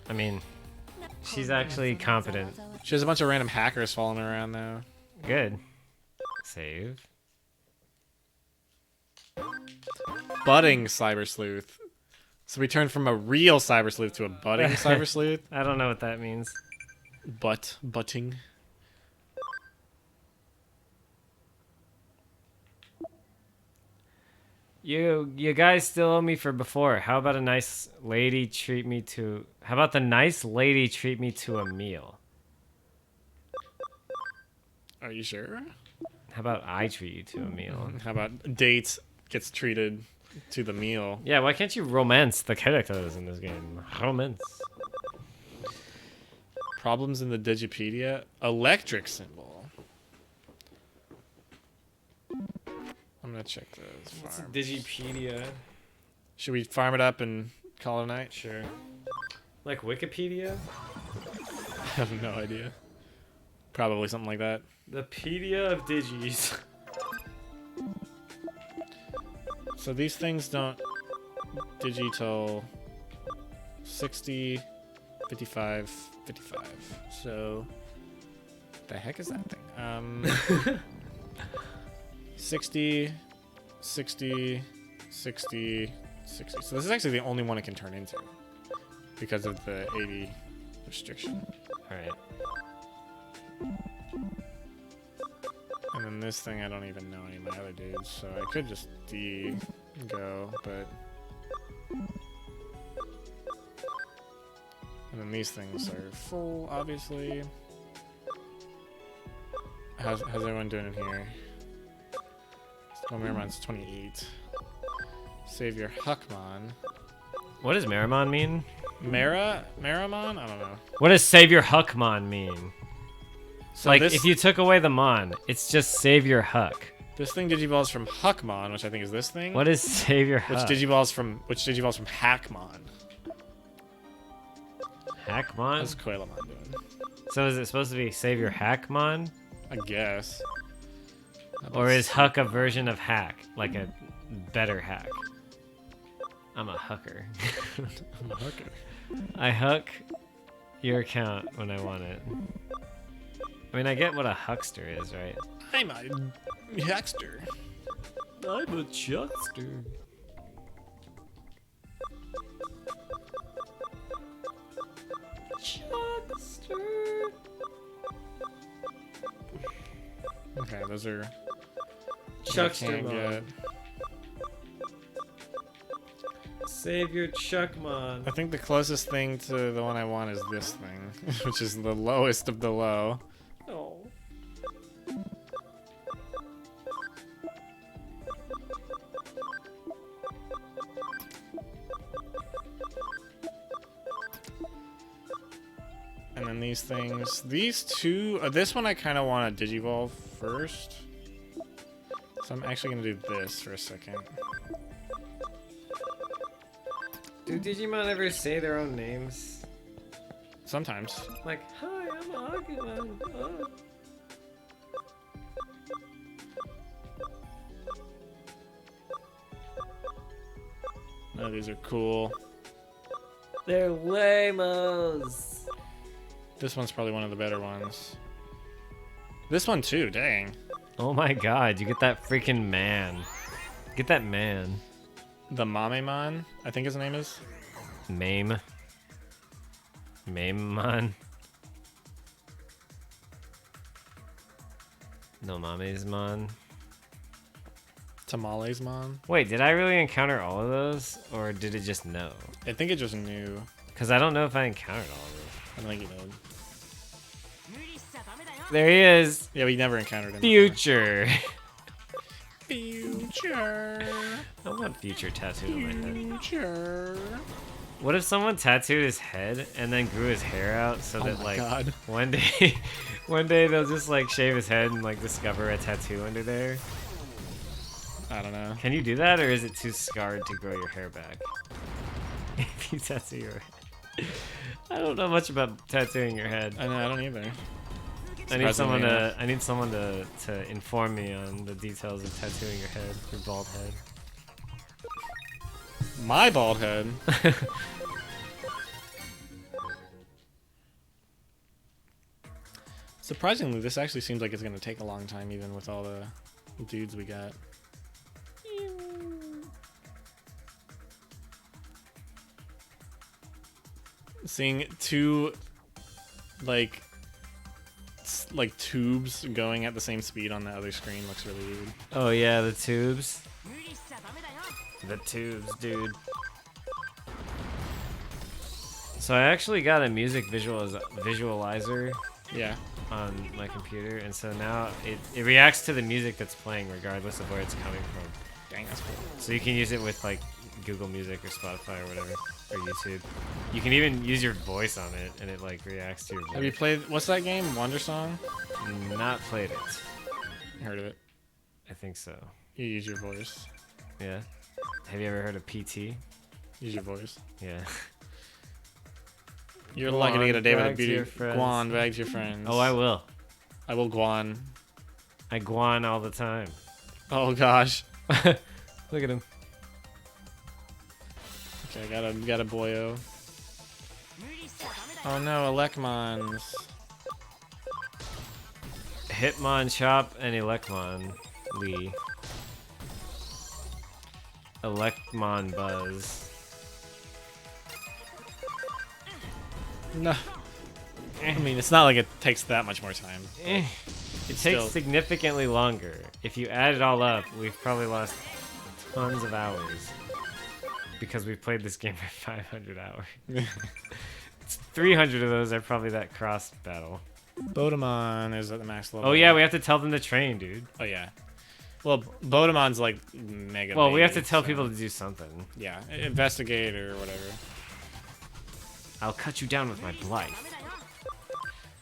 I mean, she's actually competent. She has a bunch of random hackers following her around though. Good. Save. Budding cyber sleuth. So we turned from a real cyber sleuth to a budding cyber sleuth. I don't know what that means. Butting. You guys still owe me for before. How about the nice lady treat me to a meal? Are you sure? How about I treat you to a meal? How about dates gets treated to the meal? Yeah, why can't you romance the characters in this game? Romance. Problems in the Digipedia. Electric symbol. I'm gonna check those farms. Digipedia? Should we farm it up and call it a night? Sure. Like Wikipedia? I have no idea. Probably something like that. The pedia of Digis. So these things don't digital 60, 55, 55. So the heck is that thing? 60, 60, 60, 60. So this is actually the only one it can turn into because of the 80 restriction. Alright. And then this thing, I don't even know any of my other dudes, so I could just go, but... And then these things are full, obviously. How's everyone doing in here? Oh, Miramon's 28. Savior Huckmon. What does Meramon mean? Meramon? I don't know. What does Savior Huckmon mean? So like, this, if you took away the Mon, it's just Savior Huck. This thing digivolves from Huckmon, which I think is this thing. What is Savior Huck? Which digivolves from Hackmon. Hackmon? What's Coilamon doing? So is it supposed to be Savior Hackmon? I guess. Or is Huck a version of Hack? Like a better Hack? I'm a Hucker. I'm a hooker. I Huck your account when I want it. I mean, I get what a huckster is, right? I'm a huckster. I'm a chuckster. Chuckster. Okay, those are... Chuckster Can't Mon. get. Savior Chuckmon. I think the closest thing to the one I want is this thing, which is the lowest of the low. Oh. And then these things, these two, this one I kind of want to digivolve first. So I'm actually going to do this for a second. Do Digimon ever say their own names? Sometimes. Like, hi, I'm a Hakumon. Oh. Oh, these are cool. They're lamos. This one's probably one of the better ones. This one too, dang. Oh my god, you get that freaking man. Get that man. The Mamemon, I think his name is. Mame. Mamemon. No Mamesmon. Tamalesmon. Wait, did I really encounter all of those? Or did it just know? I think it just knew. Because I don't know if I encountered all of those. I don't think he did. There he is. Yeah, we never encountered him. Future. Future. I want future tattooed on my head. Future. What if someone tattooed his head and then grew his hair out so that like God. one day they'll just like shave his head and like discover a tattoo under there? I don't know. Can you do that, or is it too scarred to grow your hair back? If you tattoo your head. I don't know much about tattooing your head. I know, I don't either. I need someone Surprisingly to inform me on the details of tattooing your head, your bald head. My bald head. Surprisingly, this actually seems like it's going to take a long time, even with all the dudes we got. Seeing two, like tubes going at the same speed on the other screen looks really weird. Oh yeah, the tubes. The tubes, dude. So I actually got a music visualizer Yeah. on my computer, and so now it reacts to the music that's playing regardless of where it's coming from. Dang, that's cool. So you can use it with like Google Music or Spotify or whatever, or YouTube. You can even use your voice on it, and it like reacts to your voice. Have you played, what's that game? Wonder Song? Not played it. Heard of it. I think so. You use your voice. Yeah. Have you ever heard of PT? Use your voice. Yeah. You're lucky to get a day with a brag to your beauty. friends. Guan, brag to your friends. Oh, I will. I will Guan. I guan all the time. Oh gosh. Look at him. Okay, got a boyo. Oh no, Elecmons. Hitmonchop and Elecmon Lee. Elecmon Buzz. No. I mean, it's not like it takes that much more time. It It's takes still- significantly longer. If you add it all up, we've probably lost tons of hours. Because we've played this game for 500 hours. 300 of those are probably that cross battle. Bodemon is at the max level. Oh yeah, we have to tell them to train, dude. Oh yeah. Well, Bodemon's like mega. Well, we have to big, tell so- people to do something. Yeah, investigate or whatever. I'll cut you down with my blight.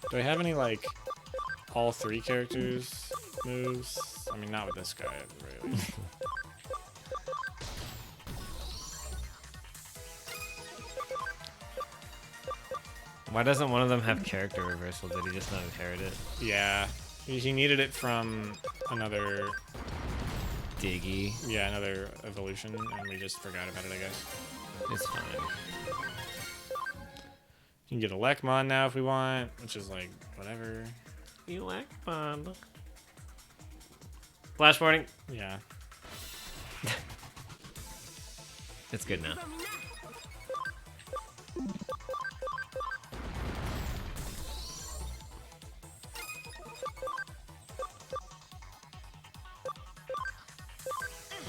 Do I have any like all three characters moves? I mean, not with this guy at the very least. Why doesn't one of them have character reversal? Did he just not inherit it? Yeah, he needed it from another. Diggy. Yeah, another evolution, and we just forgot about it, I guess. It's fine. You can get a Lekmon now if we want, which is like, whatever. Elecmon. Flash warning. Yeah. It's good now.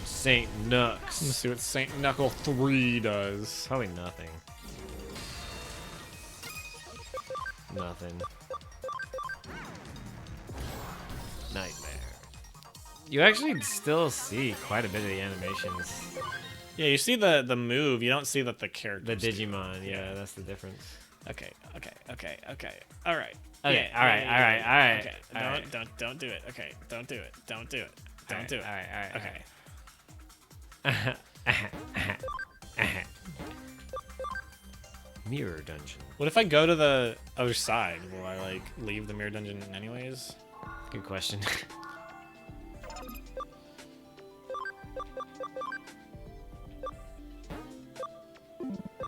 Saint Nux. Let's see what Saint Knuckle 3 does. Probably nothing. Nothing. Nightmare. You actually still see quite a bit of the animations. Yeah, you see the move, you don't see that the character. The Digimon, yeah, that's the difference. Okay. All right. Okay, all right. Okay, all right. don't do it. Okay, don't do it. Don't do it. Don't do it. All right. Okay. Mirror dungeon. What if I go to the other side? Will I like leave the mirror dungeon anyways? Good question.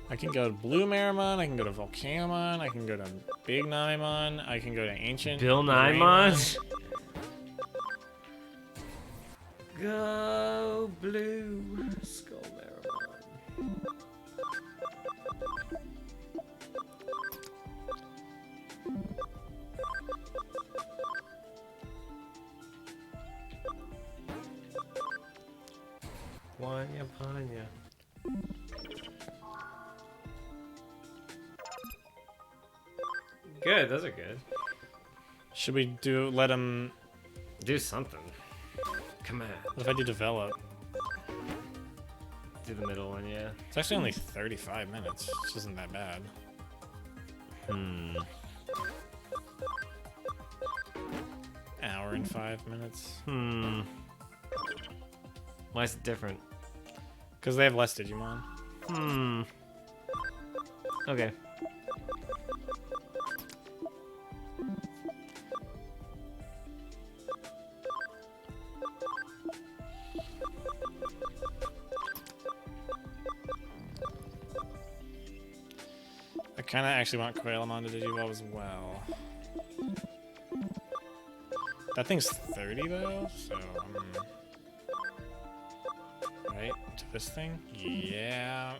I can go to Blue Marimon, I can go to Volcanomon, I can go to Big Naimon, I can go to Ancient. Bill Greymon. Nymon? go, blue Skull Marimon. Wanya Panya. Good, those are good. Should we let him... Do something. Come on. What if I do develop? Do the middle one, yeah. It's actually only 35 minutes, which isn't that bad. Hour and 5 minutes. Why is it different? Because they have less Digimon. Okay. I kind of actually want Quailamon to Digivolve as well. That thing's 30 though, so... right, to this thing? Yeah...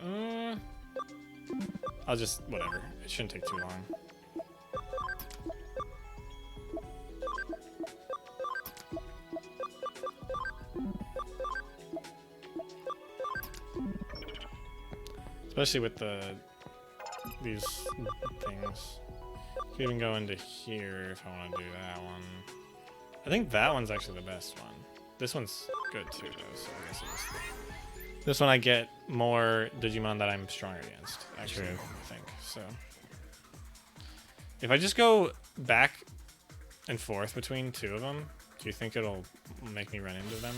I'll just... whatever. It shouldn't take too long. Especially with these things. Could even go into here if I want to do that one. I think that one's actually the best one. This one's good too, though. So I guess this one I get more Digimon that I'm stronger against. Actually, I think so. If I just go back and forth between two of them, do you think it'll make me run into them?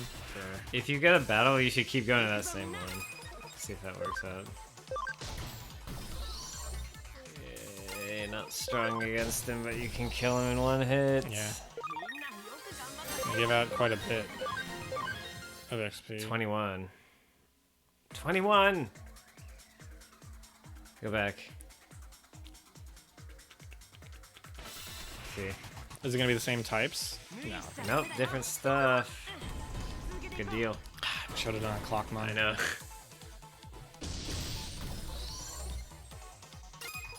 If you get a battle, you should keep going to that same one. See if that works out. Yeah, not strong against him, but you can kill him in one hit. Yeah. You give out quite a bit of XP. 21. 21! Go back. See. Is it gonna be the same types? No. Nope, different stuff. Good deal. Showed it on a clock mine. I know.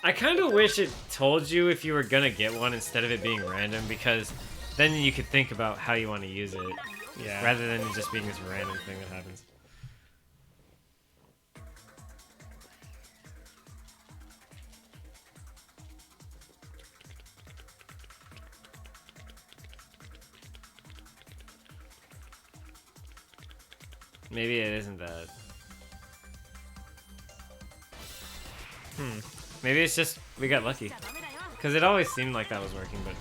I kind of wish it told you if you were gonna get one instead of it being random, because then you could think about how you want to use it. Yeah. Rather than it just being this random thing that happens. Maybe it isn't that. Maybe it's just we got lucky. Because it always seemed like that was working, but...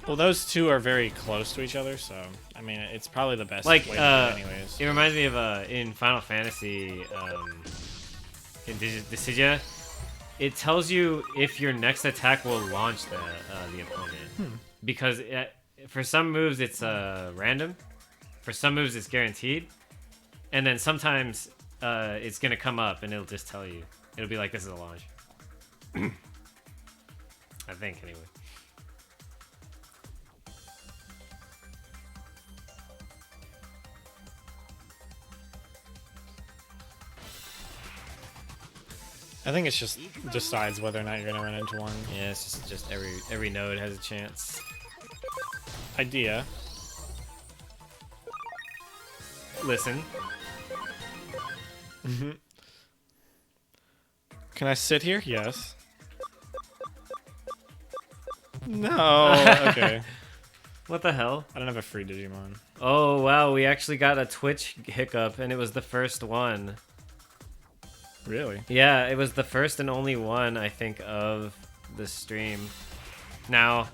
Well, those two are very close to each other, so... I mean, it's probably the best like, way to do it anyways. It reminds me of, in Final Fantasy, in Dissidia, it tells you if your next attack will launch the opponent. Because for some moves, it's random. For some moves, it's guaranteed. And then sometimes it's going to come up and it'll just tell you. It'll be like, this is a launch. I think, anyway. I think it's just decides whether or not you're gonna run into one. Yeah, it's just every node has a chance. Idea. Listen. Can I sit here? Yes. No. Okay. What the hell? I don't have a free Digimon. Oh, wow. We actually got a Twitch hiccup, and it was the first one. Really? Yeah, it was the first and only one, I think, of the stream. Now...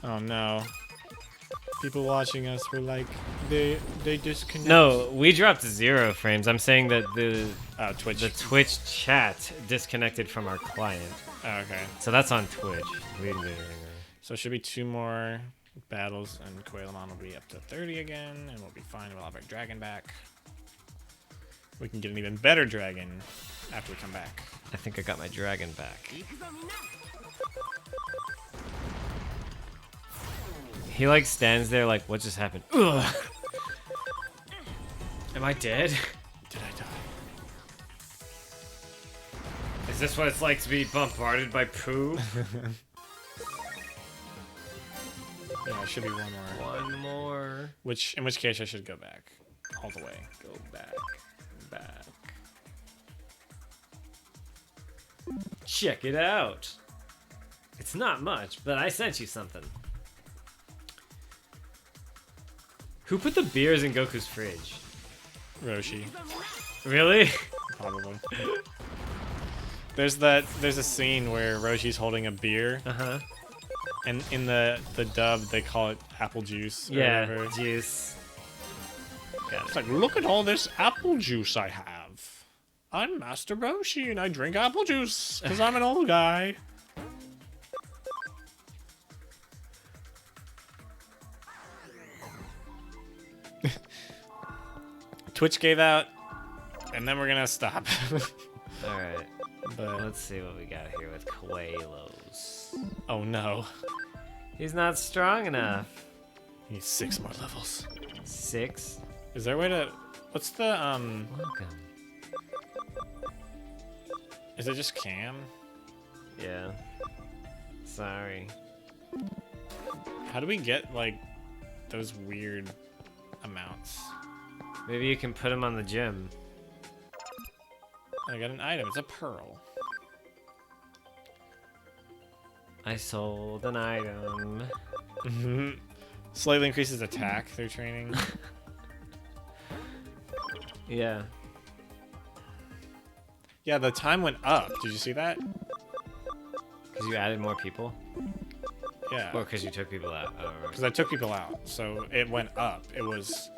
Oh, no. People watching us were like, they disconnect. No, we dropped 0 frames. I'm saying that the Twitch chat disconnected from our client. Oh, okay. So that's on Twitch. We didn't do anything wrong. So it should be 2 more battles, and Quailamon will be up to 30 again, and we'll be fine. We'll have our dragon back. We can get an even better dragon after we come back. I think I got my dragon back. He like stands there like, what just happened? Ugh. Am I dead? Did I die? Is this what it's like to be bombarded by poo? Yeah, it should be one more. One more. In which case I should go back. All the way. Go back. Back. Check it out. It's not much, but I sent you something. Who put the beers in Goku's fridge? Roshi. Really? Probably. There's a scene where Roshi's holding a beer, Uh-huh. and in the dub they call it apple juice. Or Yeah, whatever. juice. Got It's it. like, look at all this apple juice I have. I'm Master Roshi and I drink apple juice because I'm an old guy. Twitch gave out, and then we're gonna stop. Alright. But Let's see what we got here with Coelos. oh no, He's not strong enough. he needs 6 more levels. 6. Is there a way to? What's the Welcome. Is it just Cam? Yeah. Sorry. How do we get like those weird amounts? Maybe you can put him on the gym. I got an item. It's a pearl. I sold an item. Slightly increases attack through training. Yeah. Yeah, the time went up. Did you see that? Because you added more people? Yeah. Or because you took people out? Oh, right. Because I took people out, so it went up. It was.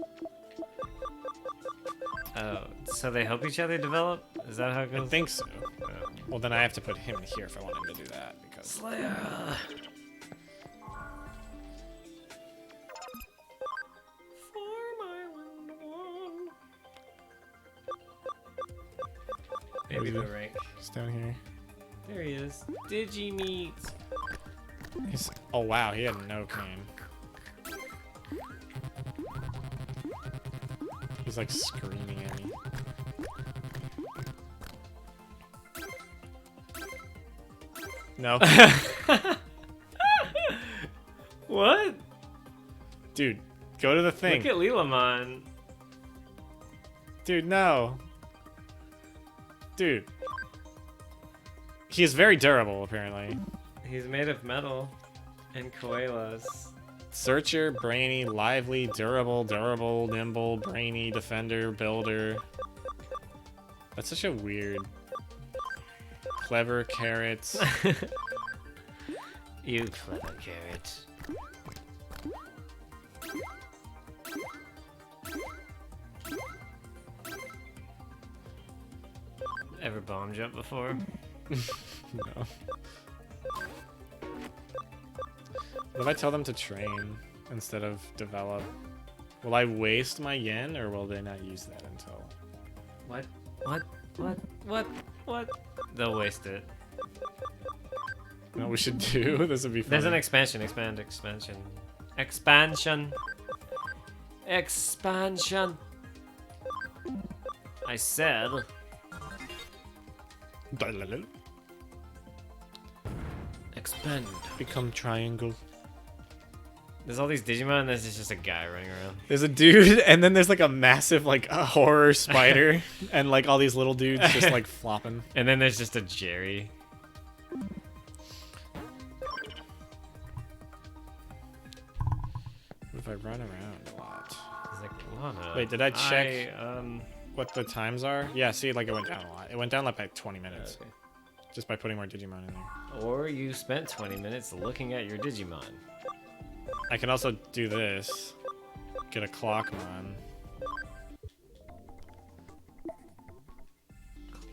Oh, so they help each other develop? Is that how it I goes? think so. Oh. Well, then I have to put him here if I want him to do that because. Slayer! Maybe the rank. He's down here. There he is. Digimeat. He's. Oh wow, he had no cane. He's like screaming at me. No. What? Dude, go to the thing. Look at Lilamon. Dude, no. Dude. He is very durable, apparently. He's made of metal and koalas. Searcher, brainy, lively, durable, nimble, brainy, defender, builder. That's such a weird. Clever, carrots. You clever carrot. Ever bomb jump before? No. What if I tell them to train instead of develop? Will I waste my yen or will they not use that until? What? What? They'll waste it. You know what we should do? This would be fun. There's an expansion. Expansion. I said. Expand. Become triangle. There's all these Digimon and there's just a guy running around. There's a dude, and then there's like a massive like a horror spider, and like all these little dudes just like flopping. And then there's just a Jerry. What if I run around a lot? He's like, Lana. Wait, did I check I. what the times are? Yeah, see, like it went down a lot. It went down like by 20 minutes. Okay. Just by putting more Digimon in there. Or you spent 20 minutes looking at your Digimon. I can also do this. Get a Clockmon.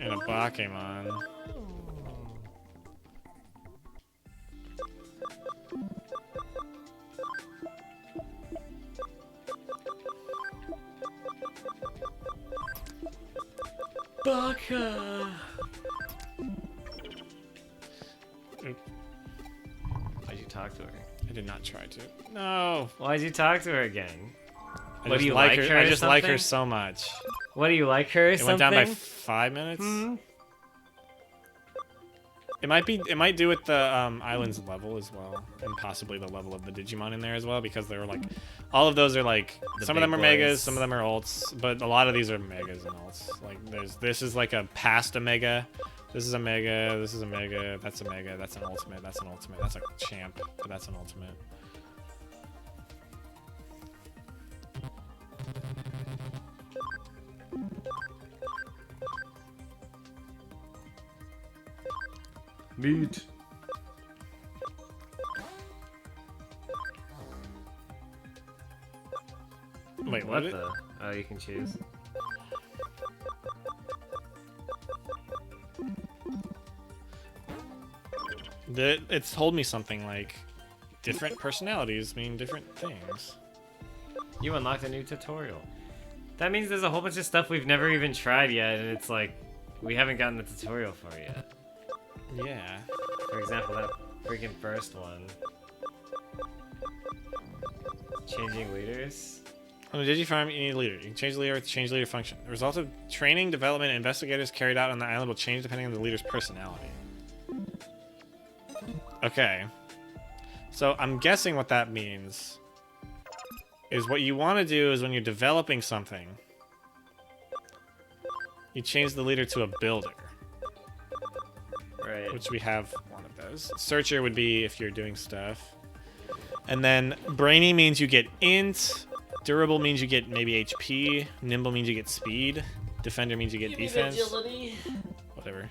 And a Bakemon. Baka! Oop. Why'd you talk to her? I did not try to. No. Why'd you talk to her again? I What, just do you like like her. her I or just like her something? so much. What, do you like her or It something? went down by 5 minutes. Hmm? It might do with the island's level as well, and possibly the level of the Digimon in there as well, because they're like, all of those are like, The some of them big are megas, boys. some of them are ults, but a lot of these are megas and ults. Like this is like a past a mega, this is a mega, this is a mega, that's a mega, that's an ultimate, that's an ultimate, that's a champ, but that's an ultimate. Meat. Wait, What what? the? Oh, you can choose. It's told me something like, different personalities mean different things. You unlocked a new tutorial. That means there's a whole bunch of stuff we've never even tried yet, and it's like, we haven't gotten the tutorial for yet. Yeah. For example, that freaking first one. Changing leaders. On the Digifarm, you need a leader. You can change the leader with the change leader function. The result of training, development, and investigators carried out on the island will change depending on the leader's personality. Okay. So I'm guessing what that means is what you want to do is when you're developing something, you change the leader to a builder. Right. Which we have one of those. Searcher would be if you're doing stuff. And then brainy means you get int. Durable means you get maybe HP. Nimble means you get speed. Defender means you get defense. Agility. Whatever.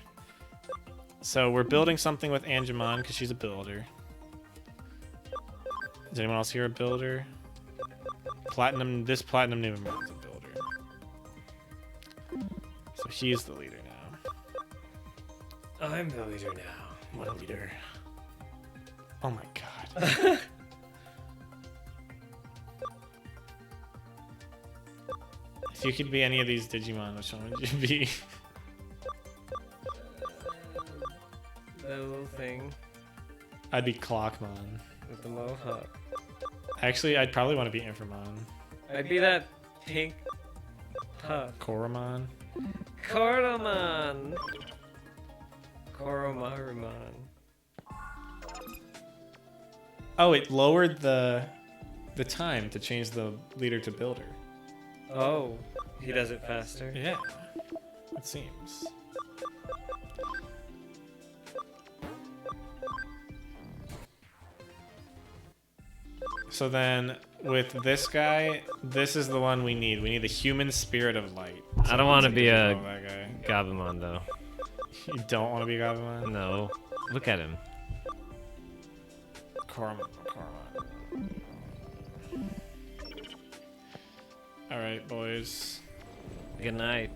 So we're building something with Angemon because she's a builder. Is anyone else here a builder? Platinum. This Platinum Nimble is a builder. So he's the leader now. I'm the leader now. What a leader. Oh my god. If you could be any of these Digimon, which one would you be? That little thing I'd be Clockmon. with the mohawk. Actually, I'd probably want to be Inframon. I'd be that pink puff. Koromon. Koromon. Koromarumon. Oh, it lowered the time to change the leader to builder. Oh, he does it faster. Yeah, it seems. So then, with this guy, this is the one we need. We need the human spirit of light. I don't want to be a Oh, that guy. Gabumon though. You don't want to be Gabumon? No. Look at him. Koromon. Alright, boys. Good night.